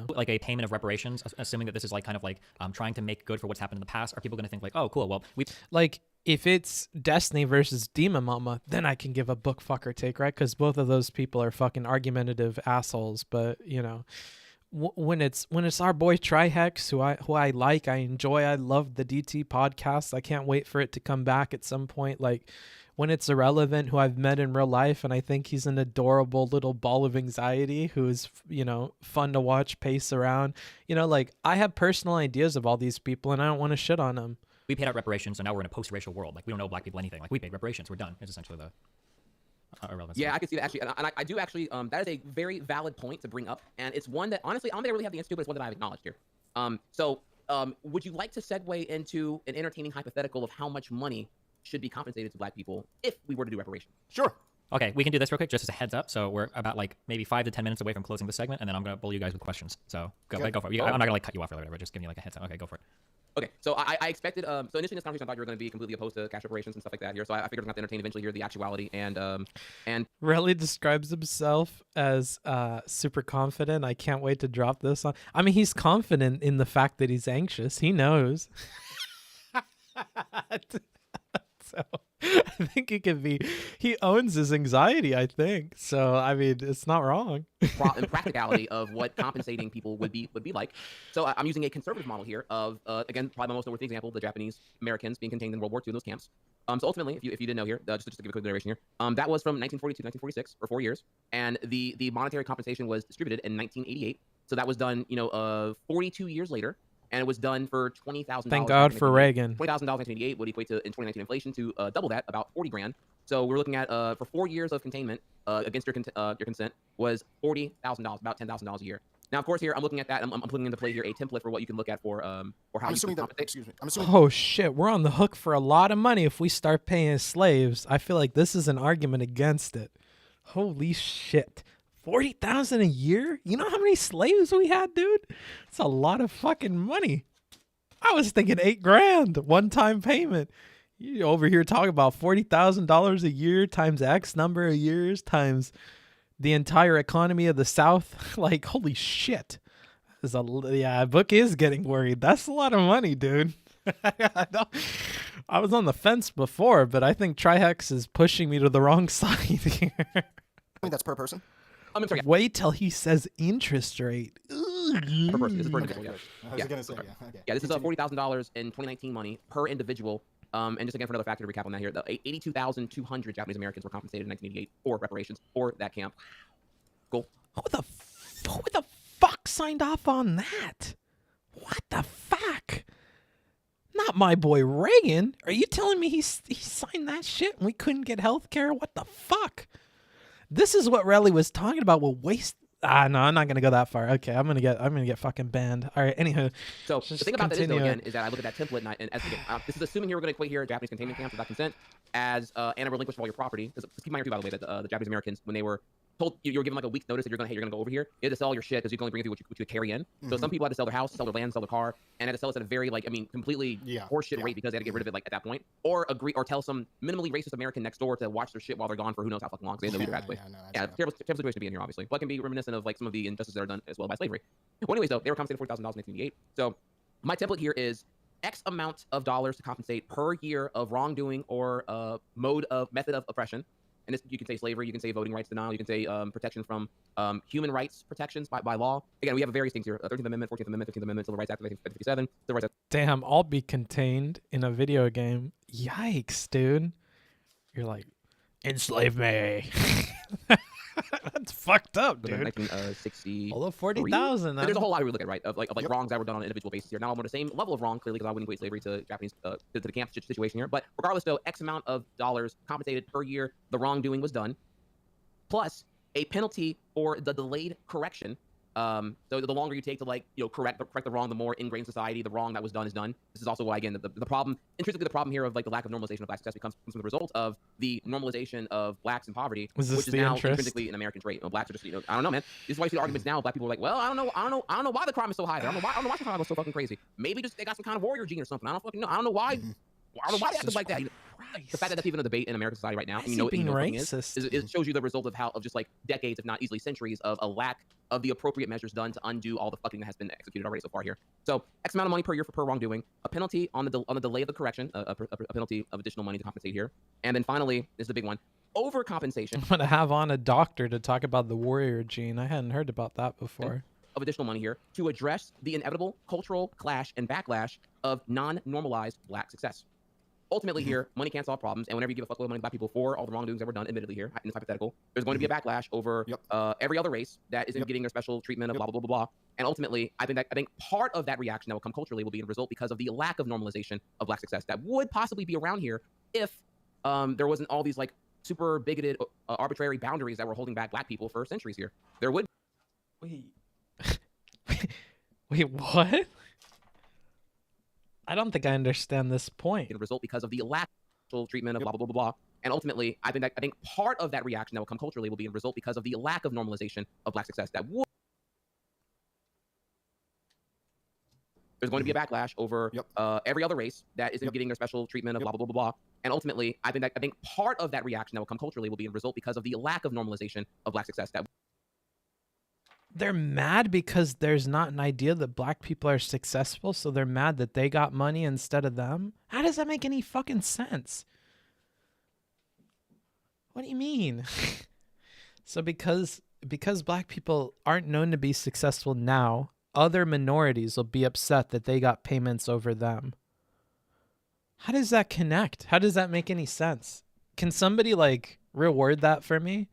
Like a payment of reparations, assuming that this is like kind of like trying to make good for what's happened in the past, are people going to think like, oh, cool, well, like if it's Destiny versus Demon Mama, then I can give a book fucker take, right? Because both of those people are fucking argumentative assholes. But you know, when it's our boy Trihex, who I like, I enjoy, I love the DT podcast. I can't wait for it to come back at some point. Like when it's Ahrelevant, who I've met in real life, and I think he's an adorable little ball of anxiety who is, you know, fun to watch pace around. You know, like I have personal ideas of all these people, and I don't want to shit on them. We paid out reparations, so now we're in a post-racial world. Like we don't know black people anything. Like we paid reparations, we're done. It's essentially the irrelevant. Yeah, I can see that actually, and I do actually. That is a very valid point to bring up, and it's one that honestly I don't think I really have the answer to, but it's one that I've acknowledged here. Would you like to segue into an entertaining hypothetical of how much money should be compensated to black people if we were to do reparations? Sure. Okay, we can do this real quick, just as a heads up. So we're about like maybe 5 to 10 minutes away from closing the segment, and then I'm gonna bully you guys with questions. So go for it. I'm not gonna like cut you off or whatever. Just giving you like a heads up. Okay, go for it. Okay, so I expected, so initially in this conversation I thought you were going to be completely opposed to cash reparations and stuff like that here, so I figured I was going to have to entertain eventually here the actuality, and Really describes himself as super confident. I can't wait to drop this on. I mean, he's confident in the fact that he's anxious. He knows. So I think he owns his anxiety, I think. So, I mean, it's not wrong. And practicality of what compensating people would be like. So I'm using a conservative model here of, again, probably my most noteworthy example, the Japanese Americans being contained in World War II in those camps. So ultimately, if you didn't know here, just to give a quick narration here, that was from 1942 to 1946, for 4 years. And the monetary compensation was distributed in 1988. So that was done, 42 years later. And it was done for $20,000. Thank God for Reagan. $20,000 in 1988 would equate to, in 2019 inflation, to double that, about 40 grand. So we're looking at, for 4 years of containment against your consent, was $40,000, about $10,000 a year. Now, of course, here I'm looking at that. I'm putting into play here a template for what you can look at for how I'm you assuming can that, compensate. excuse me. I'm assuming. Oh shit, we're on the hook for a lot of money if we start paying slaves. I feel like this is an argument against it. Holy shit. 40,000 a year? You know how many slaves we had, dude? It's a lot of fucking money. I was thinking $8,000 one-time payment. You over here talking about $40,000 a year times X number of years times the entire economy of the South. Like, holy shit. Yeah, book is getting worried. That's a lot of money, dude. I was on the fence before, but I think Trihex is pushing me to the wrong side here. I think that's per person. I'm sorry. Wait till he says interest rate. Per person. This is per individual. I was gonna say, yeah. Okay. Yeah, this is $40,000 in 2019 money per individual. And just again, for another factor to recap on that here, 82,200 Japanese Americans were compensated in 1988 for reparations for that camp. Cool. Who the fuck signed off on that? What the fuck? Not my boy Reagan. Are you telling me he signed that shit and we couldn't get health care? What the fuck? This is what Relly was talking about. We'll waste. No, I'm not gonna go that far. Okay, I'm gonna get fucking banned. All right. Anywho, so the thing about that is, though, again, is that I look at that template and as again, this is assuming here we're gonna equate here Japanese containment camps without consent as and relinquish all your property. Because keep in mind too, by the way, that the Japanese Americans, when they were told you were given like a week's notice that you're gonna go over here, you had to sell all your shit because you can only bring what you could carry in. So some people had to sell their house, sell their land, sell their car, and had to sell it at a very completely horseshit rate because they had to get rid of it at that point, or agree or tell some minimally racist American next door to watch their shit while they're gone for who knows how fucking long. Because they know either terrible situation to be in here, obviously, but can be reminiscent of like some of the injustices that are done as well by slavery. Well, anyways, though, they were compensated $40,000 in 1988. So my template here is X amount of dollars to compensate per year of wrongdoing or method of oppression. And this, you can say slavery, you can say voting rights denial, you can say protection from human rights protections by law. Again, we have various things here: 13th Amendment, 14th Amendment, 15th Amendment, Civil Rights Act of 1957, Civil Rights Act. Damn, I'll be contained in a video game. Yikes, dude. You're like, enslave me. That's fucked up, dude. 1960. Although 40,000. There's a whole lot we look at, right? Of wrongs that were done on an individual basis here. Now I'm on the same level of wrong, clearly, because I wouldn't equate slavery to Japanese to the camp situation here. But regardless, though, X amount of dollars compensated per year, the wrongdoing was done, plus a penalty for the delayed correction. So the longer you take to correct the wrong, the more ingrained society the wrong that was done is done. This is also why, again, the problem, intrinsically the problem here of the lack of normalization of black success comes from the result of the normalization of blacks in poverty, which is now intrinsically an American trait. Blacks are just, I don't know, man. This is why you see the arguments now. Black people are like, well, I don't know why the crime is so high. I don't know why crime is so fucking crazy. Maybe just they got some kind of warrior gene or something. I don't fucking know. I don't know why. I don't know why they acted like that. The fact that that's even a debate in American society right now, and it shows you the result of just decades, if not easily centuries, of a lack of the appropriate measures done to undo all the fucking that has been executed already so far here. So X amount of money per year for wrongdoing, a penalty on the delay of the correction, a penalty of additional money to compensate here, and then finally is the big one, overcompensation. I'm gonna have on a doctor to talk about the warrior gene. I hadn't heard about that before. Of additional money here to address the inevitable cultural clash and backlash of non-normalized black success. Ultimately here, money can't solve problems, and whenever you give a fuckload of money to black people for all the wrongdoings that were done, admittedly here, in this hypothetical, there's going to be a backlash over every other race that isn't getting their special treatment of blah, blah, blah, blah, blah. And ultimately, I think part of that reaction that will come culturally will be a result because of the lack of normalization of black success that would possibly be around here if there wasn't all these super bigoted, arbitrary boundaries that were holding back black people for centuries here. There would... Wait, what? I don't think I understand this point. A result because of the lack of treatment of blah, blah, blah, blah, blah. And ultimately, I think part of that reaction that will come culturally will be a result because of the lack of normalization of black success that would... There's going to be a backlash over every other race that isn't getting their special treatment of blah, blah, blah, blah, blah. And ultimately, I think part of that reaction that will come culturally will be a result because of the lack of normalization of black success that... They're mad because there's not an idea that black people are successful, so they're mad that they got money instead of them? How does that make any fucking sense? What do you mean? So because black people aren't known to be successful now, other minorities will be upset that they got payments over them. How does that connect? How does that make any sense? Can somebody reword that for me?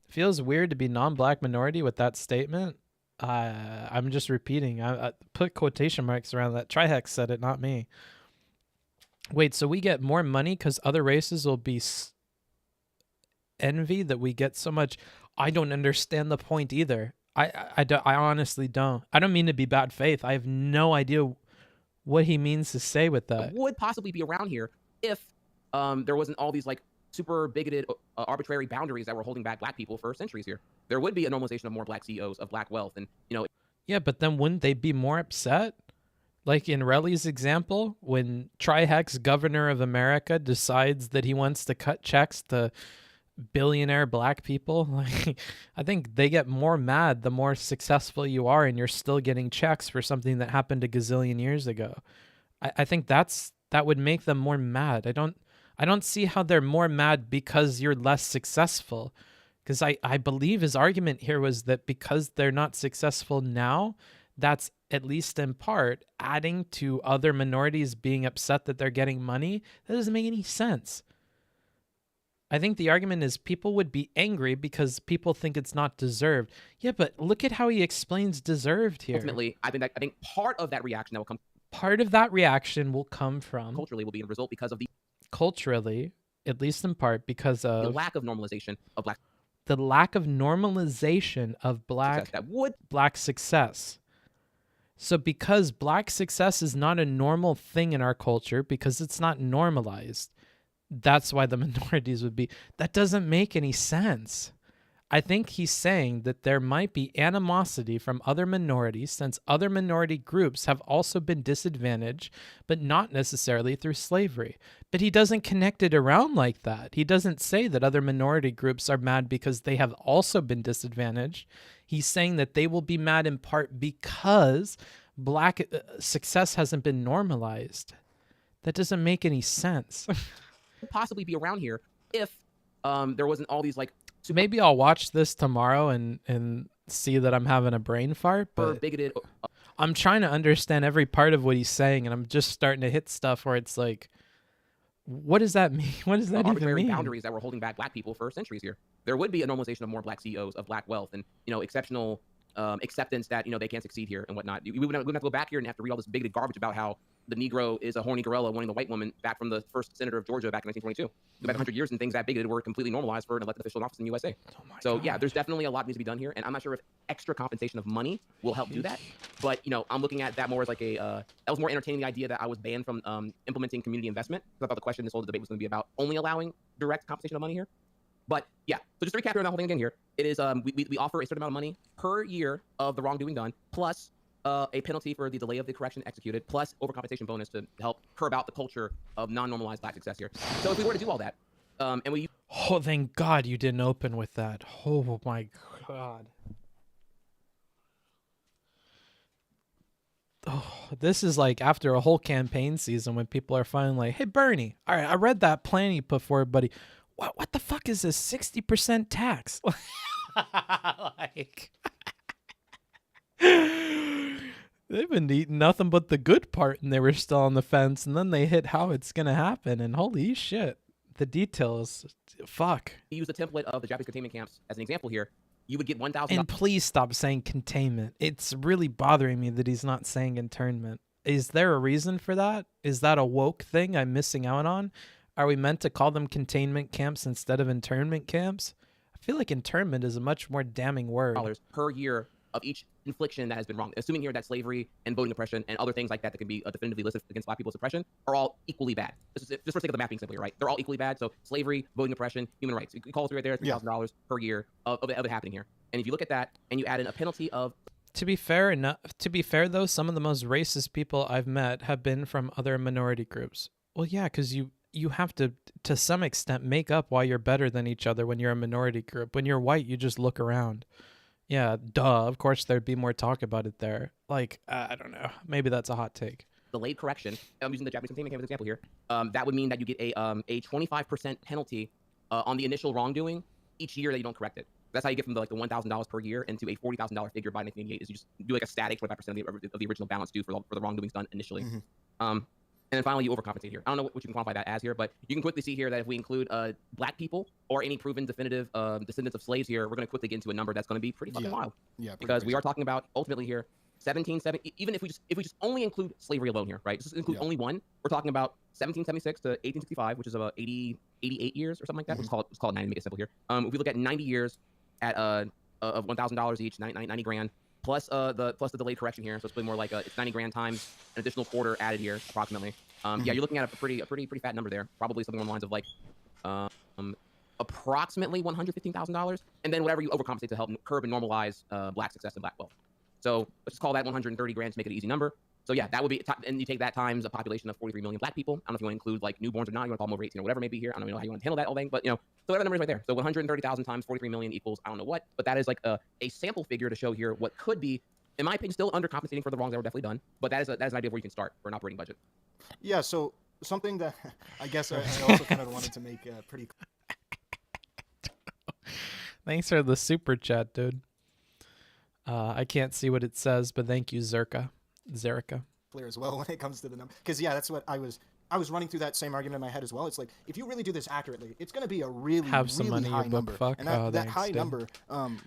Feels weird to be non-black minority with that statement. I'm just repeating. I put quotation marks around that. Trihex said it, not me. Wait, so we get more money because other races will be envy that we get so much? I don't understand the point either. I honestly don't. I don't mean to be bad faith. I have no idea what he means to say with that. Would possibly be around here if there wasn't all these super bigoted, arbitrary boundaries that were holding back black people for centuries here. There would be a normalization of more black CEOs, of black wealth, and Yeah, but then wouldn't they be more upset? Like in Relly's example, when Trihex, governor of America, decides that he wants to cut checks to billionaire black people, I think they get more mad the more successful you are and you're still getting checks for something that happened a gazillion years ago. I think that would make them more mad. I don't see how they're more mad because you're less successful. Because I believe his argument here was that because they're not successful now, that's at least in part adding to other minorities being upset that they're getting money. That doesn't make any sense. I think the argument is people would be angry because people think it's not deserved. Yeah, but look at how he explains deserved here. Ultimately, I think part of that reaction that will come... Part of that reaction will come from... Culturally will be a result because of the... Culturally, at least in part, because of... The lack of normalization of black... The lack of normalization of black... Success that would... Black success. So because black success is not a normal thing in our culture, because it's not normalized, that's why the minorities would be... That doesn't make any sense. I think he's saying that there might be animosity from other minorities since other minority groups have also been disadvantaged, but not necessarily through slavery. But he doesn't connect it around like that. He doesn't say that other minority groups are mad because they have also been disadvantaged. He's saying that they will be mad in part because black success hasn't been normalized. That doesn't make any sense. Possibly be around here if there wasn't all these maybe I'll watch this tomorrow and see that I'm having a brain fart, but bigoted. I'm trying to understand every part of what he's saying, and I'm just starting to hit stuff where it's like, What does that mean? What does that even arbitrary mean? boundaries that were holding back black people for centuries here. There would be a normalization of more black CEOs of black wealth and, exceptional acceptance that, they can't succeed here and whatnot. We wouldn't have to go back here and have to read all this bigoted garbage about how the Negro is a horny gorilla wanting the white woman back from the first senator of Georgia back in 1922. Go back 100 years and things that bigoted were completely normalized for an elected official in office in the USA. So yeah, there's definitely a lot needs to be done here. And I'm not sure if extra compensation of money will help do that. But, I'm looking at that more as like that was more entertaining, the idea that I was banned from implementing community investment. Because I thought the question this whole debate was going to be about only allowing direct compensation of money here. But yeah, so just to recap here on the whole thing again here, it is we offer a certain amount of money per year of the wrongdoing done, plus a penalty for the delay of the correction executed, plus overcompensation bonus to help curb out the culture of non-normalized black success here. So if we were to do all that, and we... Oh, thank God you didn't open with that. Oh my God. Oh, this is like after a whole campaign season when people are finally like, hey, Bernie, all right, I read that plan you put forward, buddy. What the fuck is this 60% tax? Like... They've been eating nothing but the good part and they were still on the fence, and then they hit how it's gonna happen, and holy shit, the details, fuck. Use the template of the Japanese containment camps as an example here. You would get $1,000. And please stop saying containment. It's really bothering me that he's not saying internment. Is there a reason for that? Is that a woke thing I'm missing out on? Are we meant to call them containment camps instead of internment camps? I feel like internment is a much more damning word. Per year of each infliction that has been wrong, assuming here that slavery and voting oppression and other things like that that can be definitively listed against black people's oppression are all equally bad. Just for the sake of the math being simple here, right? They're all equally bad. So slavery, voting oppression, human rights. You call it right there, $3,000 per year of it happening here. And if you look at that and you add in a penalty of... To be fair though, some of the most racist people I've met have been from other minority groups. Well, yeah, because you have to some extent make up why you're better than each other when you're a minority group. When you're white, you just look around. Yeah, duh. Of course, there'd be more talk about it there. Like, I don't know. Maybe that's a hot take. Delayed correction. I'm using the Japanese containment camp as an example here. That would mean that you get a 25% penalty on the initial wrongdoing each year that you don't correct it. That's how you get from the $1,000 per year into a $40,000 figure by 1988. Is you just do like a static 25% of the original balance due for the wrongdoings done initially. And then finally, you overcompensate here. I don't know what you can quantify that as here, but you can quickly see here that if we include black people or any proven definitive descendants of slaves here, we're going to quickly get into a number that's going to be pretty fucking wild. Yeah. Because we are talking about ultimately here 1770. Even if we just only include slavery alone here, right? Just include only one. We're talking about 1776 to 1865, which is about 88 years or something like that. Let's call it 90 to make it simple here. If we look at 90 years at of $1,000 each, 90 grand. Plus the delayed correction here, so it's really more like it's 90 grand times an additional quarter added here, approximately. Yeah, you're looking at a pretty fat number there. Probably something along the lines of like approximately $115,000, and then whatever you overcompensate to help curb and normalize black success and black wealth. So let's just call that 130 grand to make it an easy number. So yeah, that would be, and you take that times a population of 43 million black people. I don't know if you want to include like newborns or not. You want to call them over 18 or whatever maybe here. I don't know how you want to handle that whole thing, but so whatever the number is right there. So 130,000 times 43 million equals I don't know what, but that is like a sample figure to show here what could be, in my opinion, still undercompensating for the wrongs that were definitely done. But that is an idea of where you can start for an operating budget. Yeah. So something that I guess I also kind of wanted to make pretty. Thanks for the super chat, dude. I can't see what it says, but thank you, Zerka. Clear as well when it comes to the number, because yeah, that's what I was running through that same argument in my head as well. It's like, if you really do this accurately, it's going to be a really high number. Fuck. And that high number,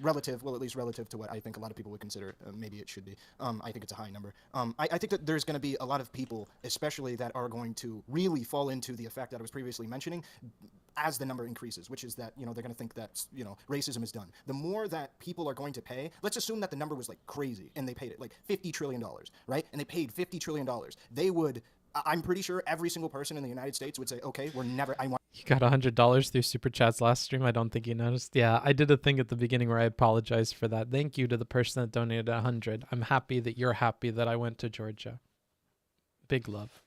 relative, well, at least relative to what I think a lot of people would consider, maybe it should be. I think it's a high number. I think that there's going to be a lot of people, especially that are going to really fall into the effect that I was previously mentioning, as the number increases, which is that, they're going to think that, racism is done. The more that people are going to pay, let's assume that the number was like crazy and they paid it like $50 trillion, right? And they paid $50 trillion. They would, I'm pretty sure every single person in the United States would say, okay, You got $100 through super chats last stream. I don't think you noticed. Yeah, I did a thing at the beginning where I apologized for that. Thank you to the person that donated 100. I'm happy that you're happy that I went to Georgia. Big love.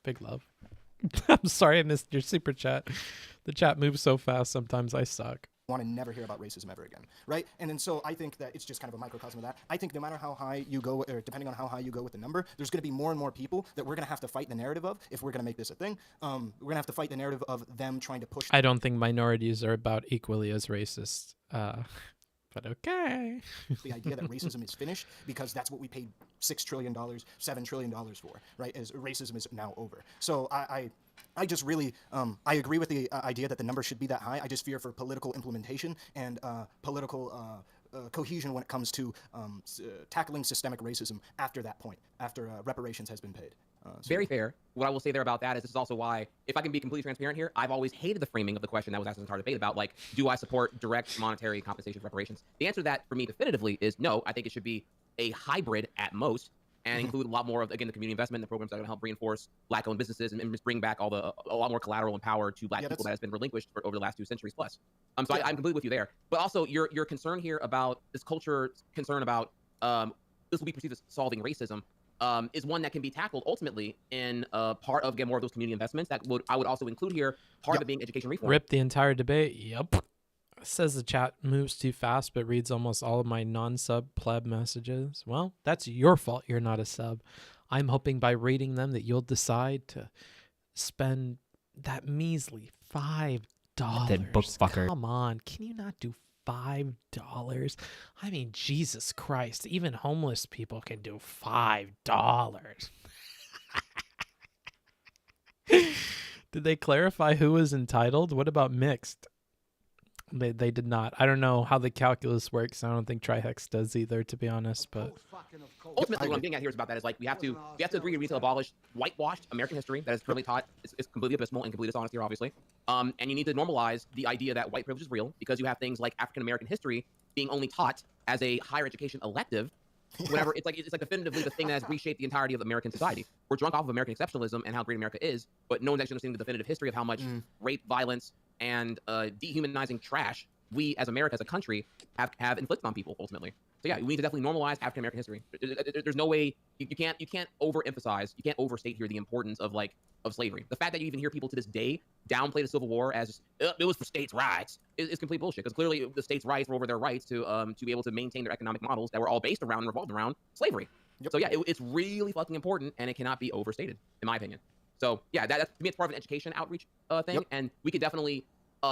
I'm sorry I missed your super chat. The chat moves so fast, sometimes I suck. Want to never hear about racism ever again, right? And then so I think that it's just kind of a microcosm of that. I think no matter how high you go, or depending on how high you go with the number, there's going to be more and more people that we're going to have to fight the narrative of if we're going to make this a thing. We're going to have to fight the narrative of them trying to push. I don't think minorities are about equally as racist. But okay. The idea that racism is finished because that's what we paid $6 trillion, $7 trillion for, right? As racism is now over. So I I just really, I agree with the idea that the number should be that high. I just fear for political implementation and political cohesion when it comes to tackling systemic racism after that point, after reparations has been paid. Very fair. What I will say there about that is this is also why, if I can be completely transparent here, I've always hated the framing of the question that was asked in the entire debate about, like, do I support direct monetary compensation for reparations? The answer to that, for me, definitively, is no. I think it should be a hybrid at most, and include a lot more of, again, the community investment, the programs that are going to help reinforce Black-owned businesses and just bring back a lot more collateral and power to Black people that has been relinquished over the last 2 centuries plus. So I'm completely with you there. But also, your concern here about this culture concern about this will be perceived as solving racism is one that can be tackled ultimately in part of, again, more of those community investments. I would also include here part of it being education reform. Rip the entire debate. Yep. Says the chat moves too fast, but reads almost all of my non-sub pleb messages. Well, that's your fault you're not a sub. I'm hoping by reading them that you'll decide to spend that measly $5. That book fucker. Come on, can you not do $5? I mean, Jesus Christ, even homeless people can do $5. Did they clarify who was entitled? What about mixed? They did not. I don't know how the calculus works. I don't think Trihex does either, to be honest. But ultimately, what I'm getting at here is about that is, like, we have to agree to retail abolish whitewashed American history that is currently taught is completely abysmal and completely dishonest here, obviously. And you need to normalize the idea that white privilege is real, because you have things like African American history being only taught as a higher education elective. Whenever it's like definitively the thing that has reshaped the entirety of American society. We're drunk off of American exceptionalism and how great America is, but no one's actually understanding the definitive history of how much rape, violence, and dehumanizing trash we as America, as a country, have inflicted on people ultimately. So yeah, we need to definitely normalize African American history. There's no way you can't overemphasize, you can't overstate here the importance of slavery. The fact that you even hear people to this day downplay the Civil War as it was for states' rights is complete bullshit. Because clearly the states' rights were over their rights to be able to maintain their economic models that were all based around and revolved around slavery. So yeah, it's really fucking important, and it cannot be overstated, in my opinion. So yeah, that's, to me, it's part of an education outreach thing, and we could definitely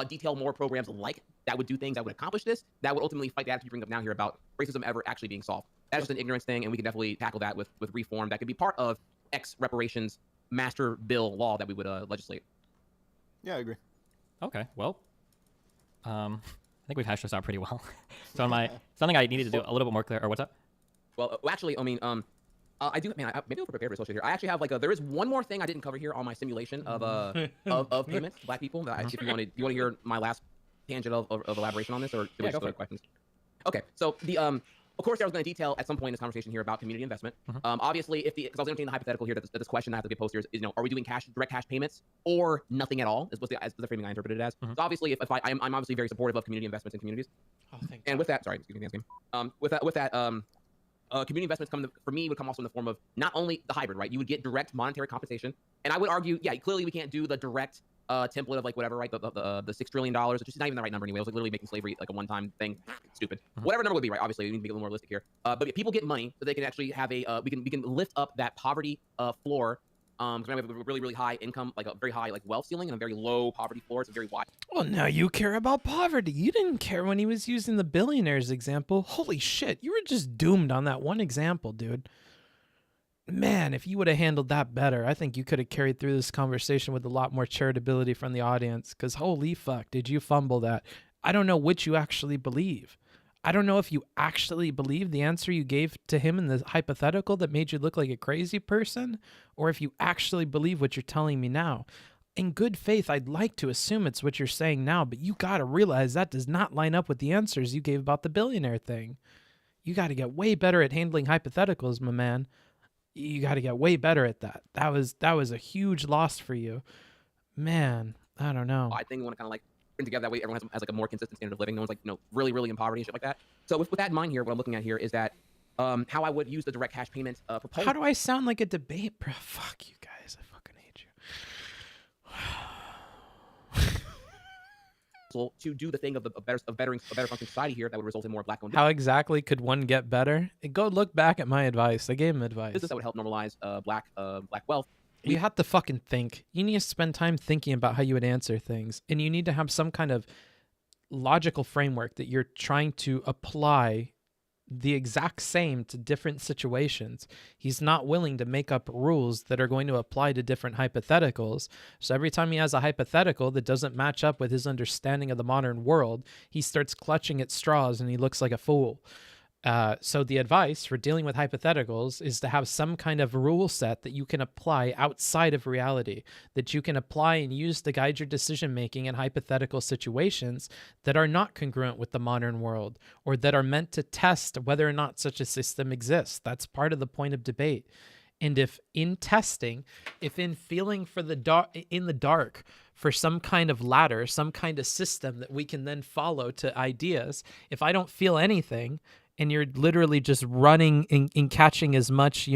detail more programs like that would do things that would accomplish this, that would ultimately fight the attitude you bring up now here about racism ever actually being solved. That's just an ignorance thing, and we can definitely tackle that with reform that could be part of reparations master bill law that we would legislate. Yeah, I agree. Okay, well, I think we've hashed this out pretty well. So something I needed to do a little bit more clear, or what's up? Well, actually, I mean, I do, man. Maybe I'll prepare for social here. I actually have there is one more thing I didn't cover here on my simulation of payments to Black people. That if you want to hear my last tangent of elaboration on this, or do we just go to questions? Okay, so of course, I was going to detail at some point in this conversation here about community investment. Obviously, because I was entertaining the hypothetical here that this question I have to get posted is, are we doing direct cash payments or nothing at all? Is the framing I interpreted it as. So obviously, I'm obviously very supportive of community investments in communities. And with that, sorry, excuse me, with that, community investments for me would come also in the form of not only the hybrid, right? You would get direct monetary compensation, and I would argue, yeah, clearly we can't do the direct template of whatever, right? The $6 trillion, which is not even the right number anyway. It was literally making slavery a one-time thing. Stupid. Whatever number would be, right? Obviously, we need to be a little more realistic here. But people get money so they can actually have we can lift up that poverty floor. Because we have a really, really high income, a very high wealth ceiling, and a very low poverty floor. It's a very wide. Well, now you care about poverty. You didn't care when he was using the billionaires example. Holy shit, you were just doomed on that one example, dude. Man, if you would have handled that better, I think you could have carried through this conversation with a lot more charitability from the audience. Because holy fuck, did you fumble that? I don't know which you actually believe. I don't know if you actually believe the answer you gave to him in the hypothetical that made you look like a crazy person, or if you actually believe what you're telling me now. In good faith, I'd like to assume it's what you're saying now, but you got to realize that does not line up with the answers you gave about the billionaire thing. You got to get way better at handling hypotheticals, my man. You got to get way better at that. That was a huge loss for you. Man, I don't know. I think we want to kind of bring together that way everyone has a more consistent standard of living. No one's really, really in poverty and shit like that. So with that in mind here, what I'm looking at here is that how I would use the direct cash payment proposal. How do I sound like a debate, bro? Fuck you guys. I fucking hate you. To do the thing of a better functioning society here that would result in more Black-owned. How exactly could one get better? Go look back at my advice. I gave him advice. Business that would help normalize Black wealth. You have to fucking think. You need to spend time thinking about how you would answer things. And you need to have some kind of logical framework that you're trying to apply the exact same to different situations. He's not willing to make up rules that are going to apply to different hypotheticals. So every time he has a hypothetical that doesn't match up with his understanding of the modern world, he starts clutching at straws and he looks like a fool. So the advice for dealing with hypotheticals is to have some kind of rule set that you can apply outside of reality, that you can apply and use to guide your decision making in hypothetical situations that are not congruent with the modern world, or that are meant to test whether or not such a system exists. That's part of the point of debate. And if in testing, if in feeling for in the dark for some kind of ladder, some kind of system that we can then follow to ideas, if I don't feel anything, and you're literally just running and catching as much,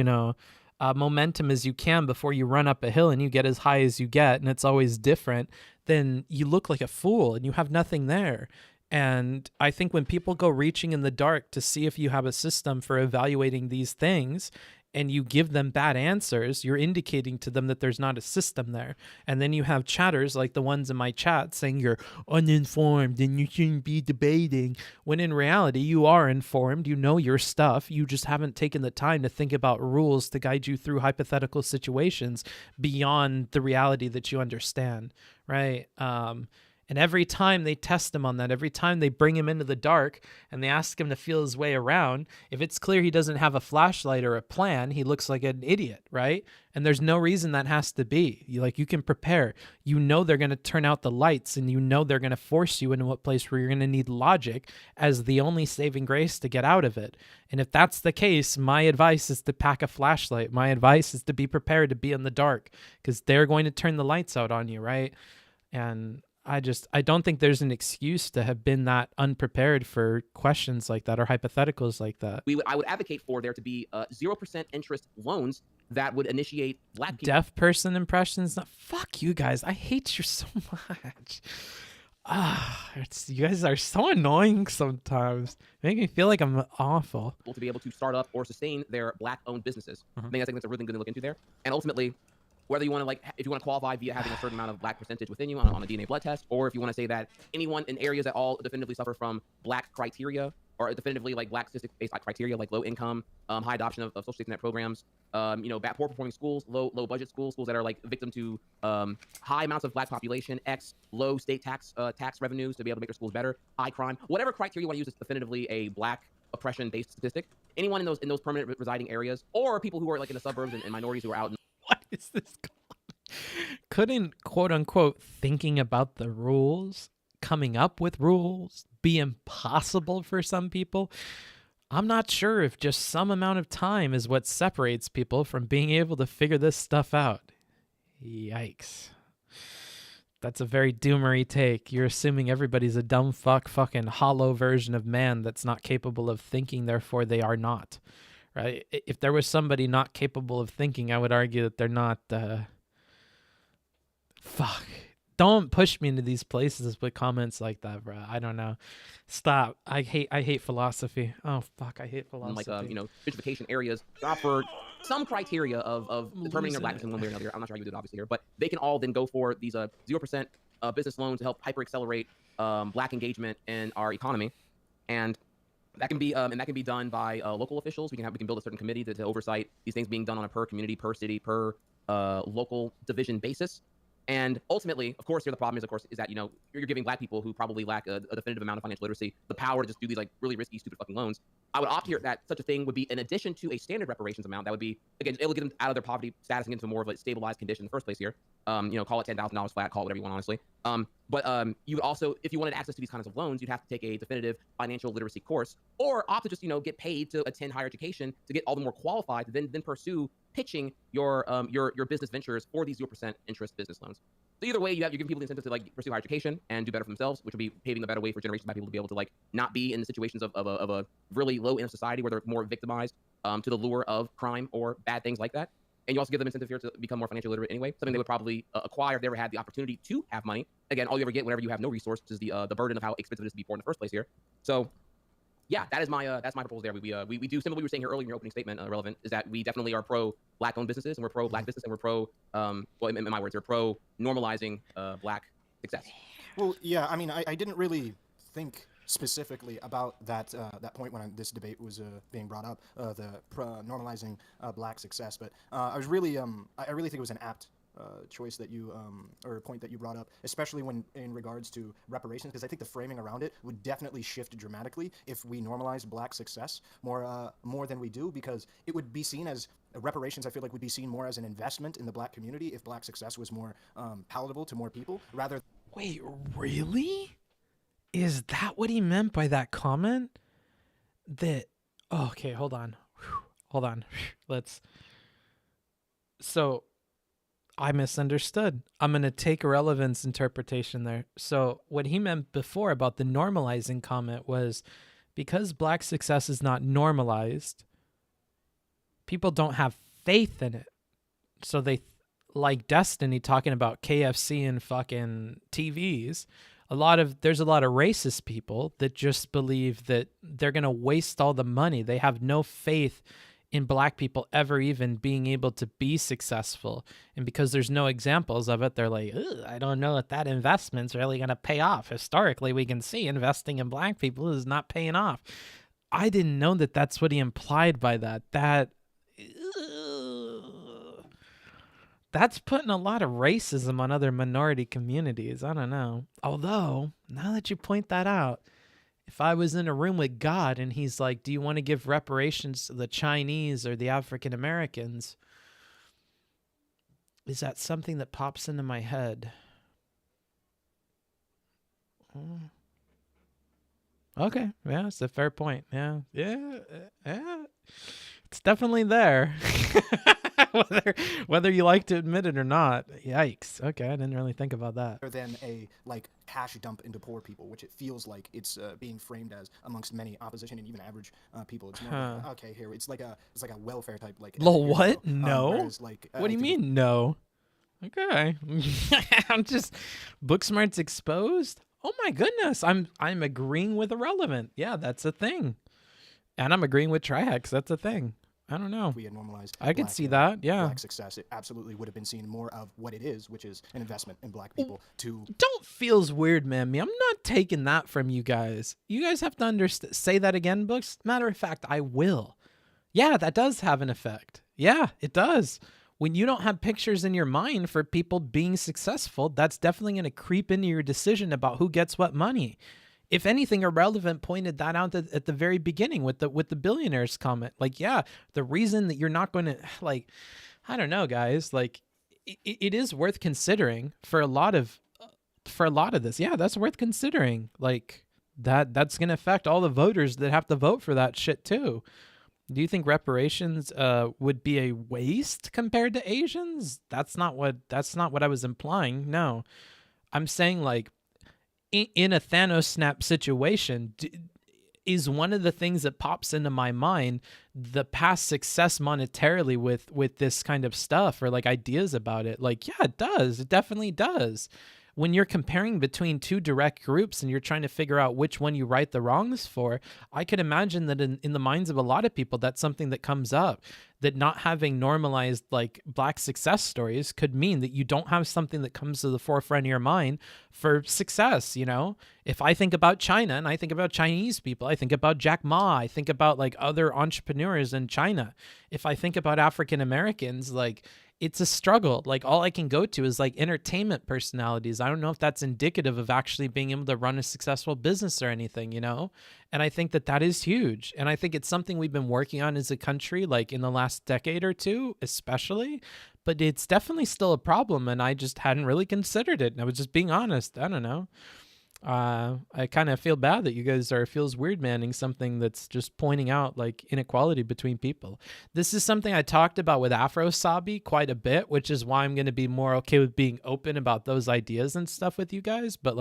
momentum as you can before you run up a hill and you get as high as you get, and it's always different, then you look like a fool and you have nothing there. And I think when people go reaching in the dark to see if you have a system for evaluating these things, and you give them bad answers, you're indicating to them that there's not a system there. And then you have chatters like the ones in my chat saying you're uninformed and you shouldn't be debating, when in reality you are informed, you know your stuff, you just haven't taken the time to think about rules to guide you through hypothetical situations beyond the reality that you understand, right? And every time they test him on that, every time they bring him into the dark and they ask him to feel his way around, if it's clear he doesn't have a flashlight or a plan, he looks like an idiot, right? And there's no reason that has to be. You can prepare. You know they're going to turn out the lights, and you know they're going to force you into a place where you're going to need logic as the only saving grace to get out of it. And if that's the case, my advice is to pack a flashlight. My advice is to be prepared to be in the dark, because they're going to turn the lights out on you, right? And I don't think there's an excuse to have been that unprepared for questions like that or hypotheticals like that. I would advocate for there to be 0% interest loans that would initiate black people. Deaf person impressions? Fuck you guys. I hate you so much. You guys are so annoying sometimes. Make me feel like I'm awful. To be able to start up or sustain their black-owned businesses. I think that's a really good to look into there. And ultimately, whether you want to if you want to qualify via having a certain amount of black percentage within you on a DNA blood test, or if you want to say that anyone in areas that all definitively suffer from black criteria, or definitively like black statistic-based criteria, like low income, high adoption of social safety net programs, poor performing schools, low budget schools that are like victim to high amounts of black population, low state tax revenues to be able to make their schools better, high crime, whatever criteria you want to use is definitively a black oppression-based statistic. Anyone in those permanent residing areas, or people who are like in the suburbs and minorities who are out in what is this called? Couldn't, quote unquote, thinking about the rules, coming up with rules, be impossible for some people? I'm not sure if just some amount of time is what separates people from being able to figure this stuff out. Yikes. That's a very doomery take. You're assuming everybody's a dumb fucking hollow version of man that's not capable of thinking, therefore they are not. Right? If there was somebody not capable of thinking, I would argue that they're not. Fuck. Don't push me into these places with comments like that, bro. I don't know. Stop. I hate philosophy. Oh fuck, I hate philosophy. Like gentrification areas offer some criteria of determining their blackness in one way or another. I'm not sure how you do it obviously here, but they can all then go for these 0% business loans to help hyper accelerate black engagement in our economy, and that can be done by local officials. We can build a certain committee to oversight these things being done on a per community, per city, per local division basis. And ultimately, of course, here the problem is that you're giving black people who probably lack a definitive amount of financial literacy the power to just do these like really risky, stupid fucking loans. I would opt here that such a thing would be in addition to a standard reparations amount that would be, again, it'll get them out of their poverty status and into more of a stabilized condition in the first place here. Call it $10,000 flat, call it whatever you want, honestly. But you would also, if you wanted access to these kinds of loans, you'd have to take a definitive financial literacy course, or opt to just get paid to attend higher education to get all the more qualified to then pursue pitching your business ventures for these 0% interest business loans. So either way, you're giving people the incentive to pursue higher education and do better for themselves, which will be paving the better way for generations of people to be able to not be in the situations of a really low income society where they're more victimized to the lure of crime or bad things like that. And you also give them incentive here to become more financially literate anyway, something they would probably acquire if they ever had the opportunity to have money. Again, all you ever get whenever you have no resources is the burden of how expensive it is to be poor in the first place here. So yeah, that's my proposal there. We do similar what we were saying here earlier in your opening statement, Relevant, is that we definitely are pro black owned businesses, and we're pro black business, and we're pro in my words, we're pro normalizing black success. Well, yeah, I mean, I didn't really think specifically about that that point when this debate was being brought up, normalizing black success. But I really think it was an apt choice that you or point that you brought up, especially when in regards to reparations, because I think the framing around it would definitely shift dramatically if we normalize black success more than we do, because it would be seen as reparations. I feel like would be seen more as an investment in the black community if black success was more palatable to more people rather. Wait, really? Is that what he meant by that comment? That okay, hold on. Hold on. So I misunderstood. I'm going to take Ahrelevant's interpretation there. So what he meant before about the normalizing comment was because black success is not normalized, people don't have faith in it. So they, like Destiny talking about KFC and fucking TVs, there's a lot of racist people that just believe that they're going to waste all the money. They have no faith in black people ever even being able to be successful. And because there's no examples of it, they're like, I don't know if that investment's really going to pay off. Historically, we can see investing in black people is not paying off. I didn't know that that's what he implied by that. That's putting a lot of racism on other minority communities. I don't know. Although, now that you point that out, if I was in a room with God and he's like, do you want to give reparations to the Chinese or the African Americans? Is that something that pops into my head? Okay. Yeah, it's a fair point. Yeah. It's definitely there. whether you like to admit it or not. Yikes. Okay, I didn't really think about that. Rather than a cash dump into poor people, which it feels like it's being framed as amongst many opposition and even average people. It's more okay here. It's like a welfare type Lol, what? No. What do you mean no? Okay. I'm just Booksmart's exposed. Oh my goodness. I'm agreeing with Ahrelevant. Yeah, that's a thing. And I'm agreeing with Trihex. That's a thing. I don't know. We had normalized. I could see that. Yeah. Black success. It absolutely would have been seen more of what it is, which is an investment in black people. Don't feels weird, man. I'm not taking that from you guys. You guys have to understand. Say that again, Books. Matter of fact, I will. Yeah, that does have an effect. Yeah, it does. When you don't have pictures in your mind for people being successful, that's definitely going to creep into your decision about who gets what money. If anything, Ahrelevant pointed that out at the very beginning with the billionaires comment. Like, yeah, the reason that you're not going to, I don't know, guys, it is worth considering for a lot of this. Yeah, that's worth considering. That's going to affect all the voters that have to vote for that shit too. Do you think reparations would be a waste compared to Asians? That's not what I was implying. No, I'm saying in a Thanos snap situation, is one of the things that pops into my mind the past success monetarily with this kind of stuff or ideas about it. Yeah, it does. It definitely does. When you're comparing between two direct groups and you're trying to figure out which one you right the wrongs for, I could imagine that in the minds of a lot of people, that's something that comes up, that not having normalized black success stories could mean that you don't have something that comes to the forefront of your mind for success. You know, if I think about China and I think about Chinese people, I think about Jack Ma, I think about other entrepreneurs in China. If I think about African Americans, it's a struggle. All I can go to is entertainment personalities. I don't know if that's indicative of actually being able to run a successful business or anything, you know? And I think that is huge. And I think it's something we've been working on as a country, in the last decade or two, especially, but it's definitely still a problem. And I just hadn't really considered it. And I was just being honest. I don't know. I kind of feel bad that you guys feels weird manning something that's just pointing out inequality between people. This is something I talked about with Afro Sabi quite a bit, which is why I'm going to be more okay with being open about those ideas and stuff with you guys. But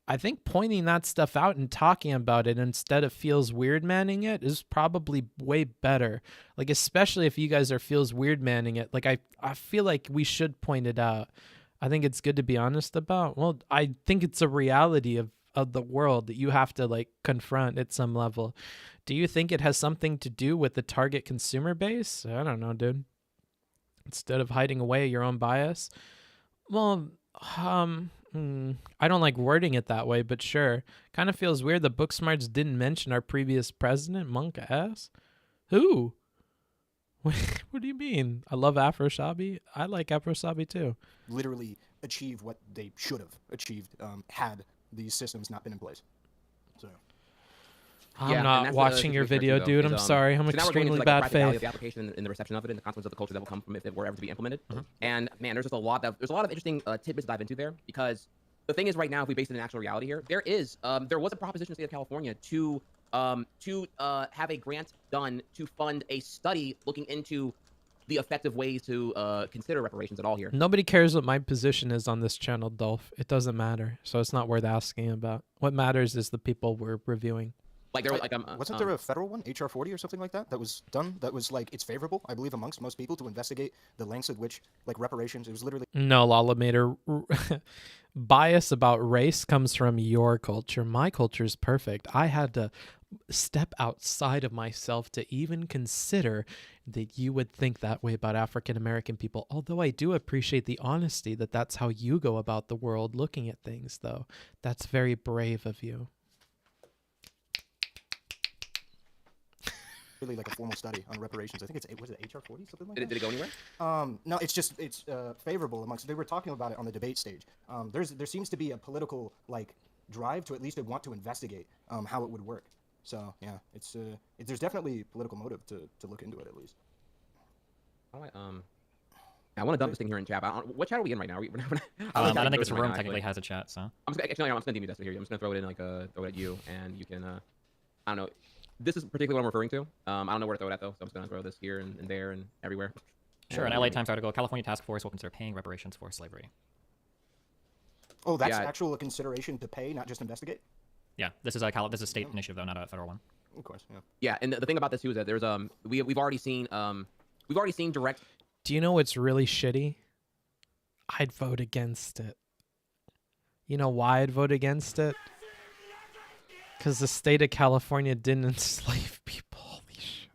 I think pointing that stuff out and talking about it instead of feels weird manning it is probably way better. Especially if you guys feels weird manning it. I feel like we should point it out. I think it's good to be honest about. Well, I think it's a reality of the world that you have to confront at some level. Do you think it has something to do with the target consumer base? I don't know, dude. Instead of hiding away your own bias. Well, I don't like wording it that way, but sure. Kind of feels weird the Booksmarts didn't mention our previous president, Monk ass. Who? What do you mean? I love Afro Shabi. I like Afro Shabi too. Literally achieve what they should have achieved had these systems not been in place. So. I'm not watching your video, dude. I'm sorry. I'm extremely bad faith. The application and the reception of it, and the consequences of the culture that will come from if it were ever to be implemented. And man, there's just a lot of interesting tidbits to dive into there, because the thing is, right now, if we base it in actual reality here, there was a proposition in the state of California to have a grant done to fund a study looking into the effective ways to consider reparations at all here. Nobody cares what my position is on this channel, Dolph. It doesn't matter, so it's not worth asking about. What matters is the people we're reviewing. Like there was wasn't there a federal one, HR 40 or something like that was done? That was like, it's favorable, I believe, amongst most people to investigate the lengths at which, like, reparations. It was literally. No, Lolamator. Bias about race comes from your culture. My culture is perfect. I had to step outside of myself to even consider that you would think that way about African American people. Although I do appreciate the honesty that that's how you go about the world looking at things, though. That's very brave of you. Really like a formal study on reparations. I think was it HR 40, something like that? Did it go anywhere? No, it's favorable amongst. They were talking about it on the debate stage. There seems to be a political like drive to at least want to investigate how it would work. So yeah, there's definitely political motive to look into it at least. I want to dump this thing here in chat. What chat are we in right now? I don't think this room technically has a chat, so. I'm just gonna DM you this here. I'm just gonna throw it in throw it at you, and you can I don't know. This is particularly what I'm referring to. I don't know where to throw it at, though, so I'm just going to throw this here and there and everywhere. Sure, an LA Times article, California task force will consider paying reparations for slavery. Oh, that's actual consideration to pay, not just investigate? Yeah, this is a state initiative, though, not a federal one. Of course, yeah. Yeah, and the thing about this, too, is that there's, we've already seen direct... Do you know what's really shitty? I'd vote against it. You know why I'd vote against it? Because the state of California didn't enslave people. Holy shit.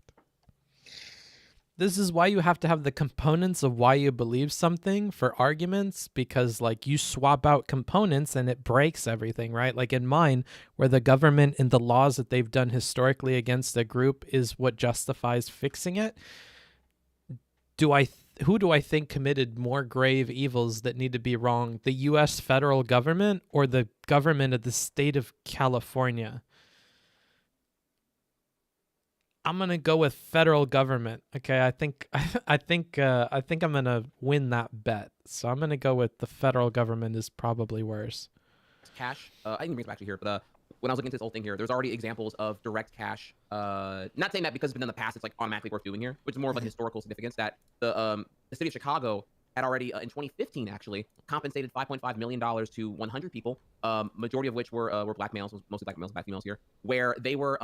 This is why you have to have the components of why you believe something for arguments, because like you swap out components and it breaks everything, right? Like in mine, where the government and the laws that they've done historically against a group is what justifies fixing it. Who do I think committed more grave evils that need to be wrong? The U.S. federal government or the government of the state of California? I'm gonna go with federal government. Okay, I think I'm gonna win that bet. So I'm gonna go with the federal government is probably worse. Cash. I didn't bring it back to here, but when I was looking into this whole thing here, there's already examples of direct cash. Not saying that because it's been done in the past, it's like automatically worth doing here, which is more of a historical significance that the city of Chicago had already in 2015 actually compensated $5.5 million to 100 people, majority of which were black males, mostly black males, black females here, where they were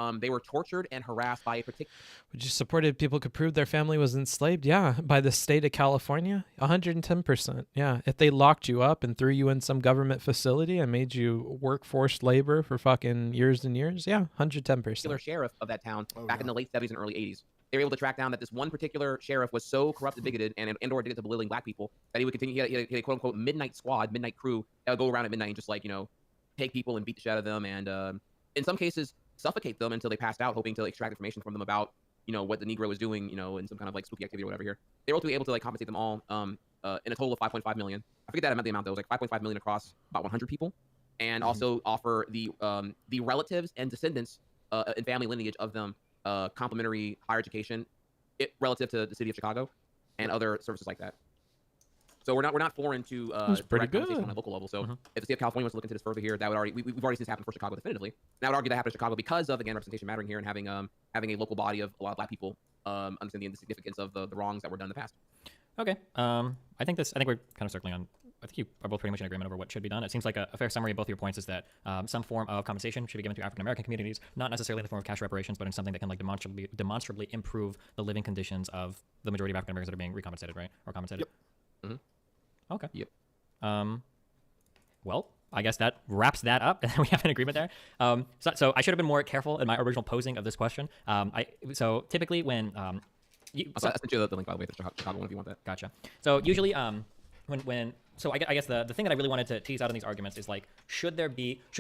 tortured and harassed by a particular. Would you support it if people could prove their family was enslaved? Yeah, by the state of California, 110%. Yeah, if they locked you up and threw you in some government facility and made you work forced labor for fucking years and years, yeah, 110%. Particular sheriff of that town back in the late 70s and early 80s. They were able to track down that this one particular sheriff was so corrupt and bigoted and or addicted to belittling black people that he would continue. He had a quote unquote midnight squad, midnight crew that would go around at midnight and just like, take people and beat the shit out of them and in some cases suffocate them until they passed out, hoping to extract information from them about, what the Negro was doing, in some kind of like spooky activity or whatever here. They were ultimately able to like compensate them all in a total of $5.5 million. I forget the amount though. It was like $5.5 million across about 100 people, and also offer the relatives and descendants and family lineage of them complimentary higher education relative to the city of Chicago and other services like that. So we're not foreign to direct compensation on a local level. So if the state of California wants to look into this further here, that would already we've already seen this happen for Chicago definitively. And I would argue that happened in Chicago because of, again, representation mattering here and having a local body of a lot of black people understanding the significance of the wrongs that were done in the past. Okay. I think we're kind of circling on. I think you are both pretty much in agreement over what should be done. It seems like a fair summary of both your points is that some form of compensation should be given to African American communities, not necessarily in the form of cash reparations, but in something that can like demonstrably improve the living conditions of the majority of African Americans that are being recompensated, right? Or compensated. Yep. Okay. Yep. Well, I guess that wraps that up, and we have an agreement there. So I should have been more careful in my original posing of this question. So typically when I'll send you the link, by the way, to Chicago one if you want that. Gotcha. So usually So I guess the thing that I really wanted to tease out in these arguments is like, should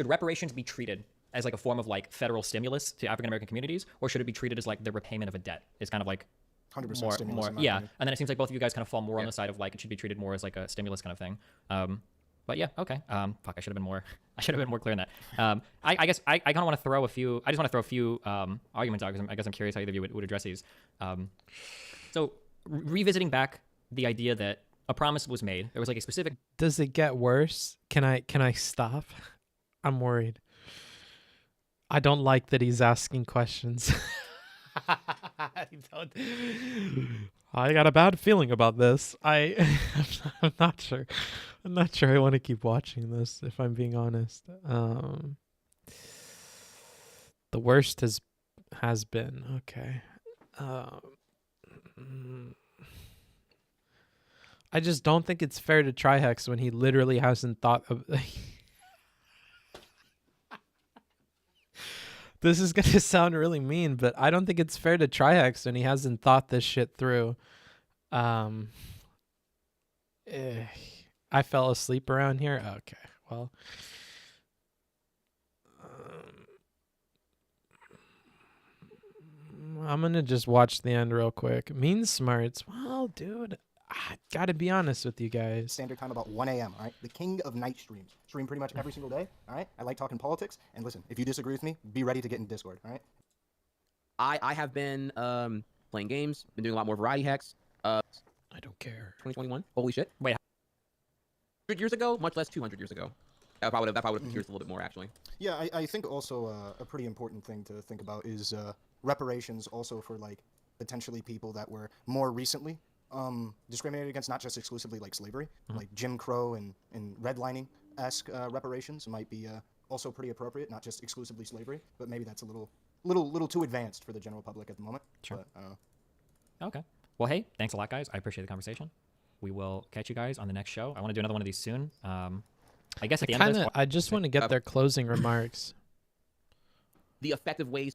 reparations be treated as like a form of like federal stimulus to African American communities, or should it be treated as like the repayment of a debt? It's kind of like 100% more, stimulus, in my yeah. opinion. And then it seems like both of you guys kind of fall more on the side of like it should be treated more as like a stimulus kind of thing. But yeah, okay. Fuck, I should have been more clear in that. I guess I kind of want to throw a few. I just want to throw a few arguments out because I guess I'm curious how either of you would address these. So revisiting back the idea that a promise was made, there was like a specific. Does it get worse? Can I stop? I'm worried. I don't like that he's asking questions. I got a bad feeling about this. I'm not sure. I'm not sure I want to keep watching this, if I'm being honest. The worst has been. Okay. I just don't think it's fair to Trihex when he literally hasn't thought of... This is going to sound really mean, but I don't think it's fair to Trihex when he hasn't thought this shit through. I fell asleep around here. Okay, well... I'm going to just watch the end real quick. Mean smarts. Well, dude, I got to be honest with you guys. Standard time about 1 a.m., all right? The king of night streams. Stream pretty much every single day, all right? I like talking politics. And listen, if you disagree with me, be ready to get in Discord, all right? I have been playing games, been doing a lot more variety hacks. I don't care. 2021. Holy shit. Wait. 100 years ago, much less 200 years ago. That probably would have been pierced a little bit more, actually. Yeah, I think also a pretty important thing to think about is reparations also for, like, potentially people that were more recently discriminated against, not just exclusively like slavery, like Jim Crow and redlining-esque reparations might be also pretty appropriate, not just exclusively slavery, but maybe that's a little too advanced for the general public at the moment. Sure. But, I don't know. Okay. Well, hey, thanks a lot, guys. I appreciate the conversation. We will catch you guys on the next show. I want to do another one of these soon. I guess at the end of this... I just want to get their closing remarks. The effective ways...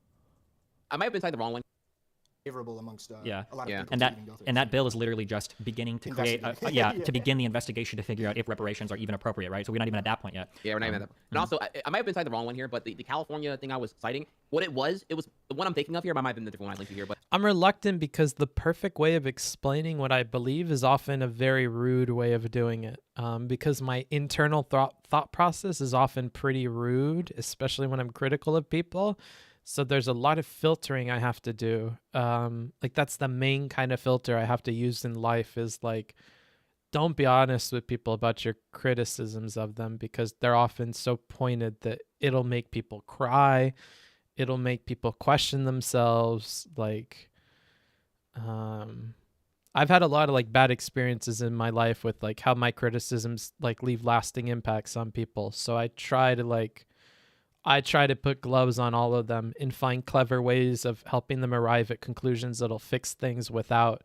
I might have been saying the wrong one. Favorable amongst a lot of people and to even go through. that bill is literally just beginning to create to begin the investigation to figure out if reparations are even appropriate, right? So we're not even at that point yet. Yeah, we're not even at that point. And also, I might have been citing the wrong one here, but the California thing I was citing, what it was the one I'm thinking of here, but it might have been the different one I linked to here, but I'm reluctant because the perfect way of explaining what I believe is often a very rude way of doing it. Because my internal thought process is often pretty rude, especially when I'm critical of people. So there's a lot of filtering I have to do. Like that's the main kind of filter I have to use in life is like, don't be honest with people about your criticisms of them because they're often so pointed that it'll make people cry. It'll make people question themselves. Like, I've had a lot of like bad experiences in my life with like how my criticisms like leave lasting impacts on people. So I try to put gloves on all of them and find clever ways of helping them arrive at conclusions that'll fix things without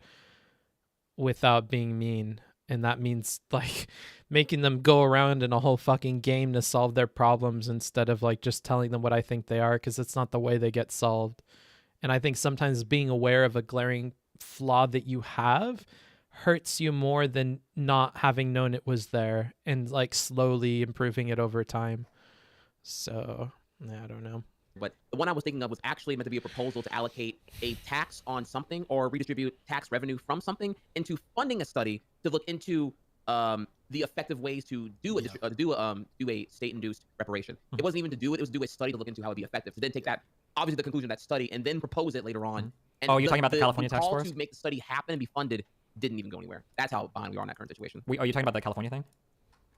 being mean. And that means like making them go around in a whole fucking game to solve their problems instead of like just telling them what I think they are, because it's not the way they get solved. And I think sometimes being aware of a glaring flaw that you have hurts you more than not having known it was there and like slowly improving it over time. So, yeah, I don't know. But the one I was thinking of was actually meant to be a proposal to allocate a tax on something or redistribute tax revenue from something into funding a study to look into the effective ways to do a state-induced reparation. It wasn't even to do it; it was to do a study to look into how it'd be effective. To then take that, obviously, the conclusion of that study and then propose it later on. And you're talking about the California task call force? to make the study happen and be funded didn't even go anywhere. That's how behind we are in that current situation. Are you talking about the California thing?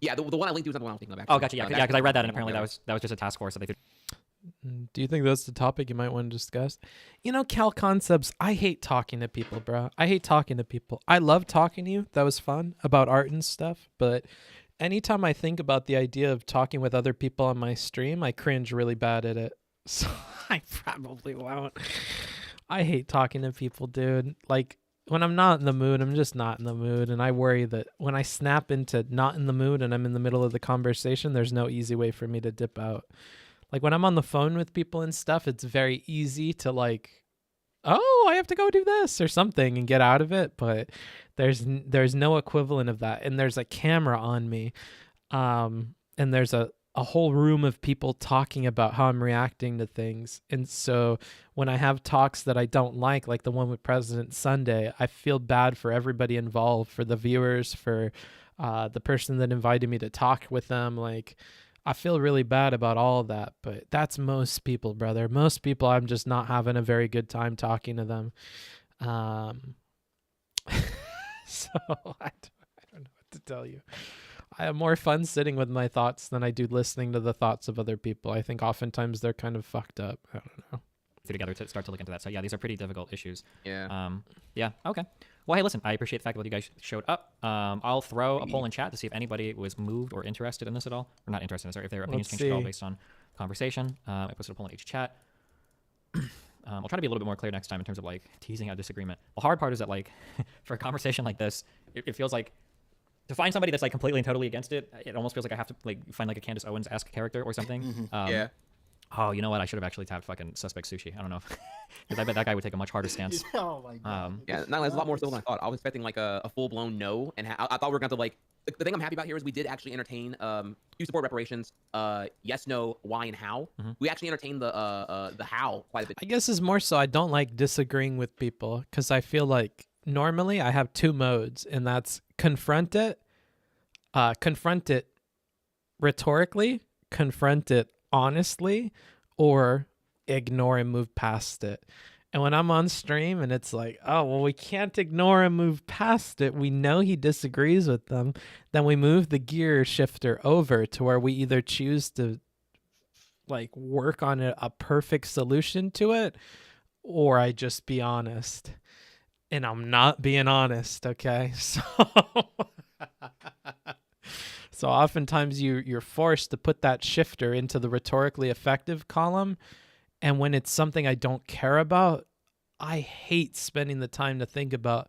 Yeah, the one I linked to is not the one I was thinking of. Actually. Oh, gotcha. Yeah, because I read that and apparently that was just a task force that they could. Do you think that's the topic you might want to discuss? You know, Cal Concepts, I hate talking to people, bro. I hate talking to people. I love talking to you. That was fun about art and stuff. But anytime I think about the idea of talking with other people on my stream, I cringe really bad at it. So I probably won't. I hate talking to people, dude. Like, when I'm not in the mood, I'm just not in the mood. And I worry that when I snap into not in the mood and I'm in the middle of the conversation, there's no easy way for me to dip out. Like when I'm on the phone with people and stuff, it's very easy to like, oh, I have to go do this or something and get out of it. But There's no equivalent of that, and there's a camera on me, and there's a whole room of people talking about how I'm reacting to things. And so when I have talks that I don't like the one with President Sunday, I feel bad for everybody involved, for the viewers, for the person that invited me to talk with them. Like, I feel really bad about all of that, but that's most people, brother. Most people, I'm just not having a very good time talking to them. So I don't know what to tell you. I have more fun sitting with my thoughts than I do listening to the thoughts of other people. I think oftentimes they're kind of fucked up. I don't know. Together to start to look into that. So yeah, these are pretty difficult issues. Yeah. Yeah. Okay. Well, hey, listen, I appreciate the fact that you guys showed up. I'll throw a poll in chat to see if anybody was moved or interested in this at all, or not interested in this, or if their opinions changed at all based on conversation. I posted a poll in each chat. I'll try to be a little bit more clear next time in terms of like teasing out disagreement. The hard part is that like for a conversation like this, it feels like to find somebody that's like completely and totally against it, it almost feels like I have to like find like a Candace Owens-esque character or something. Yeah. Oh, you know what? I should have actually tapped fucking Suspect Sushi. I don't know. Because I bet that guy would take a much harder stance. Oh my god. Yeah, not there's a lot more civil than I thought. I was expecting like a full-blown no, and I thought we were going to like... The thing I'm happy about here is we did actually entertain do you support reparations, yes, no, why, and how. We actually entertained the how quite a bit. I guess it's more so I don't like disagreeing with people, because I feel like normally I have two modes, and that's confront it rhetorically, confront it honestly, or ignore and move past it. And when I'm on stream and it's like, oh, well, we can't ignore and move past it, we know he disagrees with them, then we move the gear shifter over to where we either choose to like work on a perfect solution to it, or I just be honest. And I'm not being honest, okay? So oftentimes you're forced to put that shifter into the rhetorically effective column. And when it's something I don't care about, I hate spending the time to think about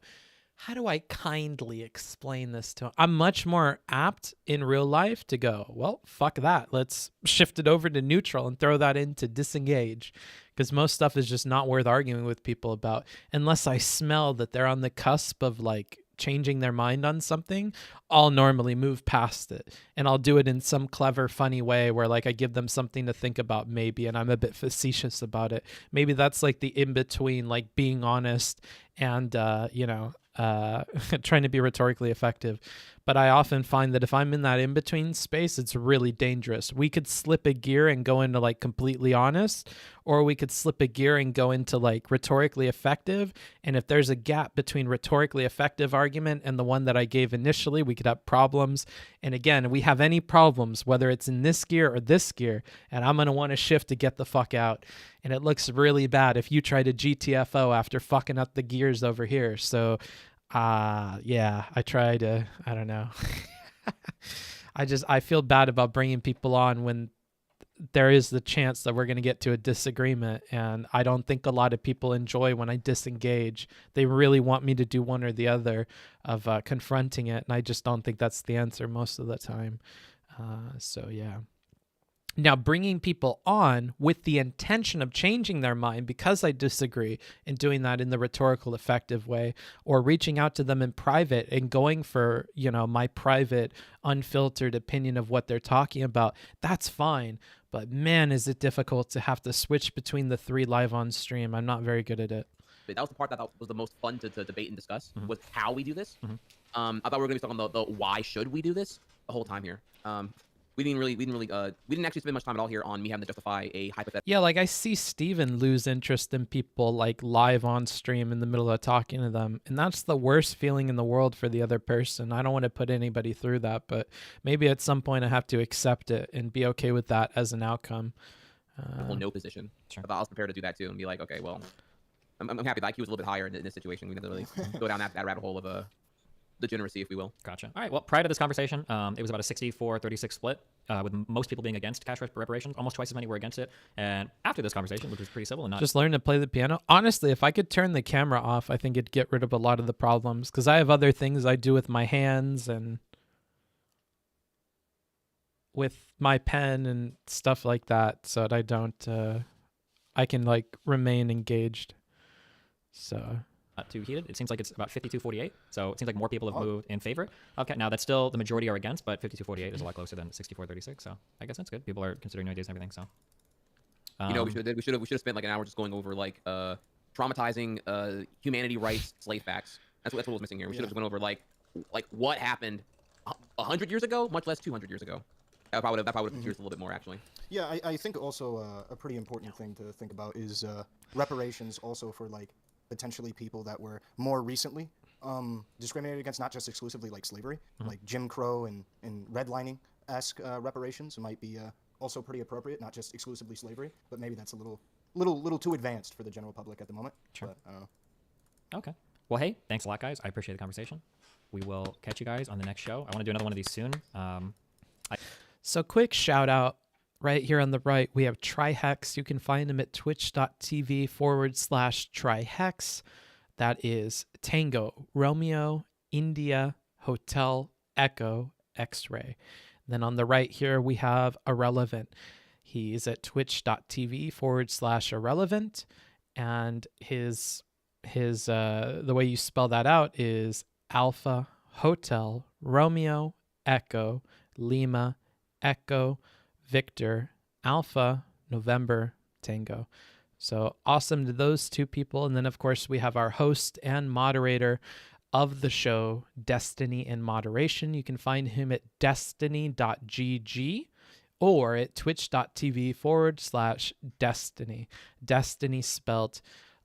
how do I kindly explain this to him. I'm much more apt in real life to go, well, fuck that. Let's shift it over to neutral and throw that into disengage. Because most stuff is just not worth arguing with people about unless I smell that they're on the cusp of like changing their mind on something. I'll normally move past it, and I'll do it in some clever, funny way where like I give them something to think about maybe, and I'm a bit facetious about it. Maybe that's like the in-between, like being honest and, trying to be rhetorically effective. But I often find that if I'm in that in-between space, it's really dangerous. We could slip a gear and go into like completely honest, or we could slip a gear and go into like rhetorically effective. And if there's a gap between rhetorically effective argument and the one that I gave initially, we could have problems. And again, we have any problems, whether it's in this gear or this gear, and I'm going to want to shift to get the fuck out. And it looks really bad if you try to GTFO after fucking up the gears over here. So yeah, I try to, I don't know. I feel bad about bringing people on when there is the chance that we're going to get to a disagreement. And I don't think a lot of people enjoy when I disengage. They really want me to do one or the other of confronting it. And I just don't think that's the answer most of the time. So yeah. Now, bringing people on with the intention of changing their mind because I disagree, and doing that in the rhetorical effective way, or reaching out to them in private and going for, my private unfiltered opinion of what they're talking about, that's fine. But man, is it difficult to have to switch between the three live on stream. I'm not very good at it. That was the part that I thought was the most fun to debate and discuss, was how we do this. I thought we were going to be talking about the why should we do this the whole time here. We didn't actually spend much time at all here on me having to justify a hypothetical. Yeah, like I see Steven lose interest in people like live on stream in the middle of talking to them. And that's the worst feeling in the world for the other person. I don't want to put anybody through that, but maybe at some point I have to accept it and be okay with that as an outcome. No position. Sure. I was prepared to do that too and be like, okay, well, I'm happy the IQ was a little bit higher in this situation. We didn't really go down that rabbit hole of degeneracy, if we will. Gotcha. All right. Well, prior to this conversation, it was about a 64-36 split, with most people being against cash reparations. Almost twice as many were against it. And after this conversation, which was pretty civil and not... Just learn to play the piano. Honestly, if I could turn the camera off, I think it'd get rid of a lot of the problems, because I have other things I do with my hands and with my pen and stuff like that, so that I don't... I can, like, remain engaged. So... too heated. It seems like it's about 52-48. So it seems like more people have moved in favor of now that's still the majority are against, but 52-48 is a lot closer than 64-36. So I guess that's good. People are considering new ideas and everything. So you know, we should have spent like an hour just going over like traumatizing humanity rights slave facts. That's what was missing here. We should have went over like what happened 100 years ago, much less 200 years ago. That probably would have confused a little bit more actually. Yeah, I think also a pretty important thing to think about is reparations also for like potentially people that were more recently discriminated against, not just exclusively like slavery, like Jim Crow and redlining-esque reparations might be also pretty appropriate, not just exclusively slavery, but maybe that's a little too advanced for the general public at the moment. Sure. But I don't know. Okay. Well, hey, thanks a lot, guys. I appreciate the conversation. We will catch you guys on the next show. I want to do another one of these soon. So quick shout out right here on the right. We have Trihex. You can find him at twitch.tv/Trihex. That is Tango, Romeo, India, Hotel, Echo, X-Ray. Then on the right here, we have Ahrelevant. He's at twitch.tv/Ahrelevant. And his the way you spell that out is Alpha, Hotel, Romeo, Echo, Lima, Echo, Victor, Alpha, November, Tango. So awesome to those two people. And then, of course, we have our host and moderator of the show, Destiny in Moderation. You can find him at destiny.gg or at twitch.tv/Destiny. Destiny spelt,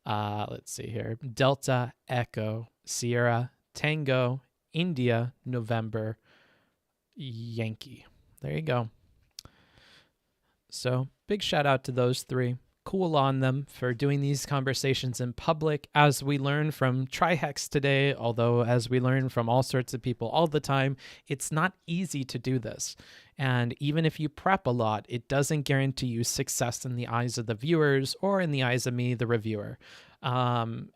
let's see here, Delta, Echo, Sierra, Tango, India, November, Yankee. There you go. So big shout out to those three. Cool on them for doing these conversations in public, as we learn from Trihex today, although as we learn from all sorts of people all the time, it's not easy to do this. And even if you prep a lot, it doesn't guarantee you success in the eyes of the viewers or in the eyes of me, the reviewer.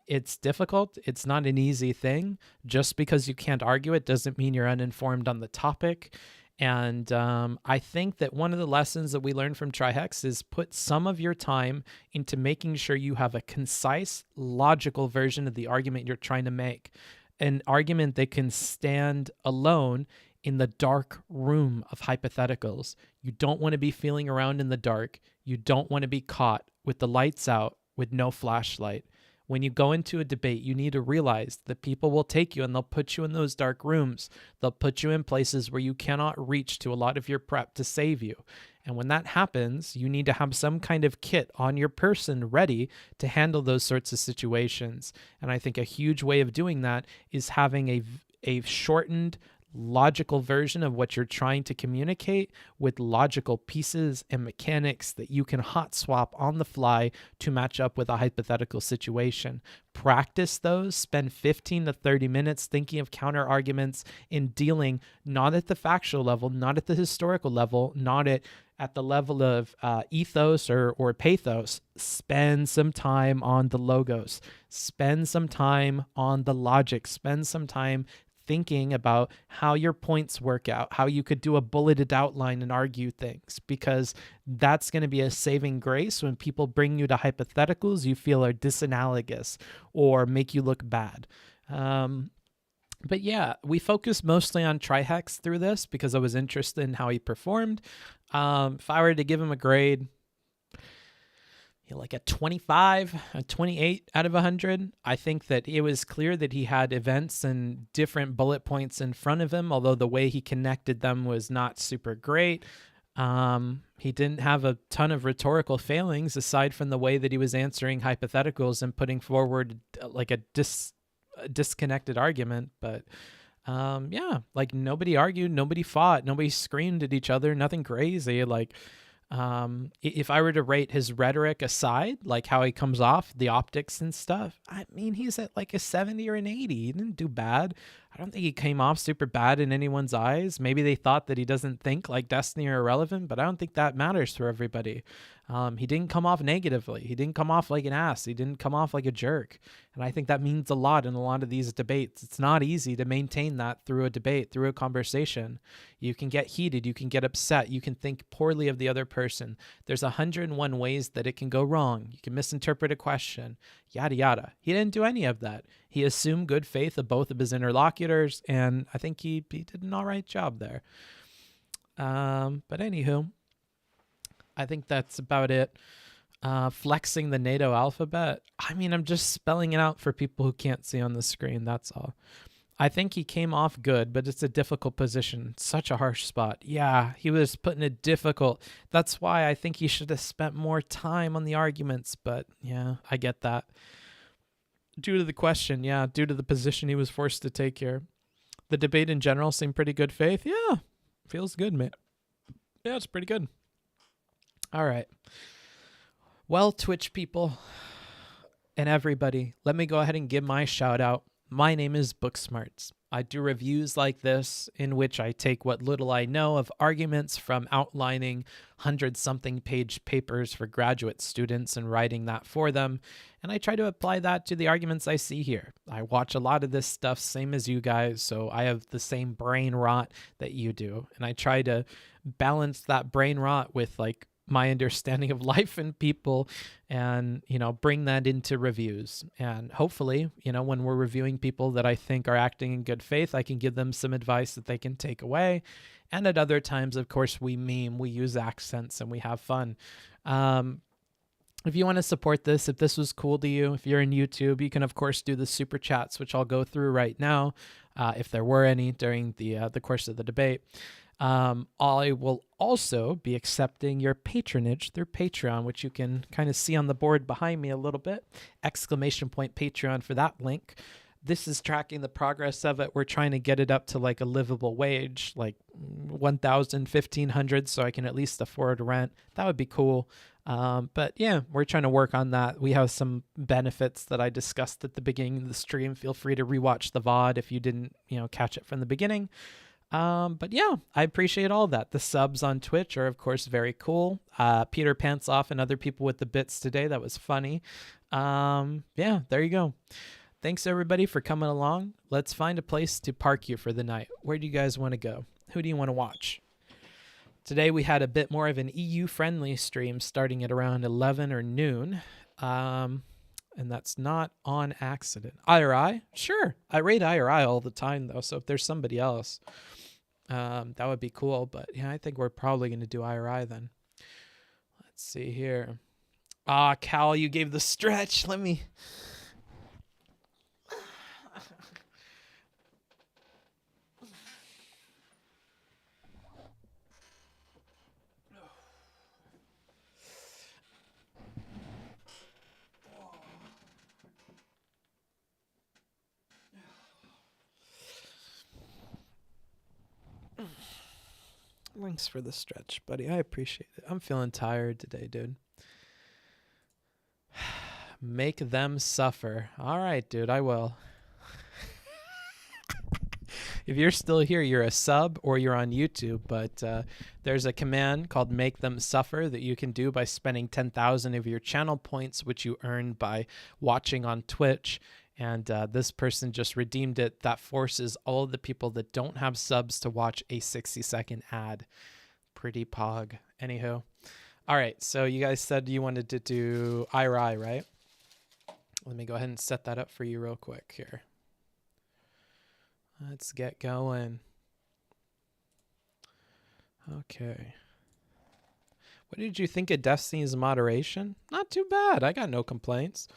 It's difficult. It's not an easy thing. Just because you can't argue it doesn't mean you're uninformed on the topic. And I think that one of the lessons that we learned from Trihex is put some of your time into making sure you have a concise, logical version of the argument you're trying to make. An argument that can stand alone in the dark room of hypotheticals. You don't want to be feeling around in the dark. You don't want to be caught with the lights out with no flashlight. When you go into a debate, you need to realize that people will take you and they'll put you in those dark rooms. They'll put you in places where you cannot reach to a lot of your prep to save you. And when that happens, you need to have some kind of kit on your person ready to handle those sorts of situations. And I think a huge way of doing that is having a shortened, logical version of what you're trying to communicate with logical pieces and mechanics that you can hot swap on the fly to match up with a hypothetical situation. Practice those, spend 15 to 30 minutes thinking of counter arguments in dealing not at the factual level, not at the historical level, not at the level of ethos or pathos. Spend some time on the logos, spend some time on the logic, spend some time thinking about how your points work out, how you could do a bulleted outline and argue things, because that's going to be a saving grace when people bring you to hypotheticals you feel are disanalogous or make you look bad. But yeah, we focused mostly on Trihex through this because I was interested in how he performed. If I were to give him a grade, like a 25, a 28 out of 100. I think that it was clear that he had events and different bullet points in front of him, although the way he connected them was not super great. He didn't have a ton of rhetorical failings aside from the way that he was answering hypotheticals and putting forward like a disconnected argument. But yeah, like nobody argued, nobody fought, nobody screamed at each other, nothing crazy. Like, if I were to rate his rhetoric aside, like how he comes off, the optics and stuff, I mean, he's at like a 70 or an 80. He didn't do bad. I don't think he came off super bad in anyone's eyes. Maybe they thought that he doesn't think like Destiny or Ahrelevant, but I don't think that matters for everybody. He didn't come off negatively. He didn't come off like an ass. He didn't come off like a jerk. And I think that means a lot in a lot of these debates. It's not easy to maintain that through a debate, through a conversation. You can get heated. You can get upset. You can think poorly of the other person. There's 101 ways that it can go wrong. You can misinterpret a question, yada, yada. He didn't do any of that. He assumed good faith of both of his interlocutors, and I think he did an all right job there. But anywho, I think that's about it. Flexing the NATO alphabet. I mean, I'm just spelling it out for people who can't see on the screen. That's all. I think he came off good, but it's a difficult position. Such a harsh spot. Yeah, he was put in a difficult. That's why I think he should have spent more time on the arguments. But yeah, I get that. Due to the question, yeah, due to the position he was forced to take here. The debate in general seemed pretty good faith. Yeah, feels good, man. Yeah, it's pretty good. All right. Well, Twitch people and everybody, let me go ahead and give my shout out. My name is Booksmarts. I do reviews like this in which I take what little I know of arguments from outlining 100-something page papers for graduate students and writing that for them, and I try to apply that to the arguments I see here. I watch a lot of this stuff, same as you guys, so I have the same brain rot that you do, and I try to balance that brain rot with like my understanding of life and people and, you know, bring that into reviews. And hopefully, you know, when we're reviewing people that I think are acting in good faith, I can give them some advice that they can take away. And at other times, of course, we meme, we use accents, and we have fun. If you want to support this, if this was cool to you, if you're in YouTube, you can, of course, do the super chats, which I'll go through right now, if there were any during the course of the debate. I will also be accepting your patronage through Patreon, which you can kind of see on the board behind me a little bit. ! Patreon for that link. This is tracking the progress of it. We're trying to get it up to like a livable wage, like $1,000, $1,500, so I can at least afford rent. That would be cool. But yeah, we're trying to work on that. We have some benefits that I discussed at the beginning of the stream. Feel free to rewatch the VOD if you didn't, you know, catch it from the beginning. But yeah, I appreciate all that. The subs on Twitch are, of course, very cool. Peter Pantsoff and other people with the bits today. That was funny. Yeah, there you go. Thanks, everybody, for coming along. Let's find a place to park you for the night. Where do you guys want to go? Who do you want to watch? Today, we had a bit more of an EU-friendly stream starting at around 11 or noon. And that's not on accident. IRI? Sure. I rate IRI all the time, though. So if there's somebody else, that would be cool. But yeah, I think we're probably going to do IRI then. Let's see here. Cal, you gave the stretch. Let me... Thanks for the stretch, buddy. I appreciate it. I'm feeling tired today, dude. Make them suffer. All right, dude, I will. If you're still here, you're a sub or you're on YouTube, but there's a command called Make Them Suffer that you can do by spending 10,000 of your channel points, which you earn by watching on Twitch. And this person just redeemed it. That forces all of the people that don't have subs to watch a 60-second ad. Pretty pog. Anywho. All right, so you guys said you wanted to do IRI, right? Let me go ahead and set that up for you real quick here. Let's get going. Okay. What did you think of Destiny's moderation? Not too bad. I got no complaints.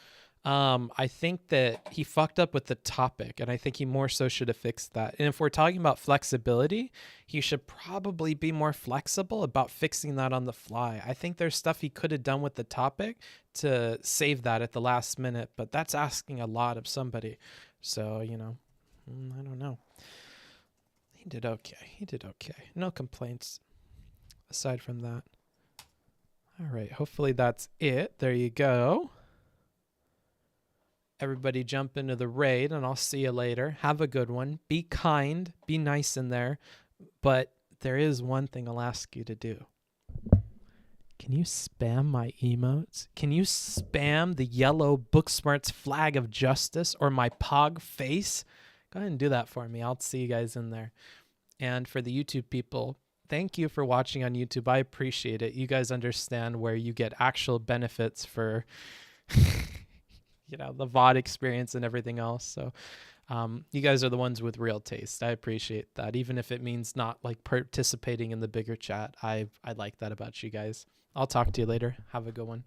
I think that he fucked up with the topic, and I think he more so should have fixed that. And if we're talking about flexibility, he should probably be more flexible about fixing that on the fly. I think there's stuff he could have done with the topic to save that at the last minute, but that's asking a lot of somebody. So, you know, I don't know. He did okay. He did okay. No complaints aside from that. All right. Hopefully that's it. There you go. Everybody jump into the raid, and I'll see you later. Have a good one. Be kind. Be nice in there. But there is one thing I'll ask you to do. Can you spam my emotes? Can you spam the yellow Booksmarts flag of justice or my pog face? Go ahead and do that for me. I'll see you guys in there. And for the YouTube people, thank you for watching on YouTube. I appreciate it. You guys understand where you get actual benefits for... you know, the VOD experience and everything else. So you guys are the ones with real taste. I appreciate that. Even if it means not like participating in the bigger chat, I like that about you guys. I'll talk to you later. Have a good one.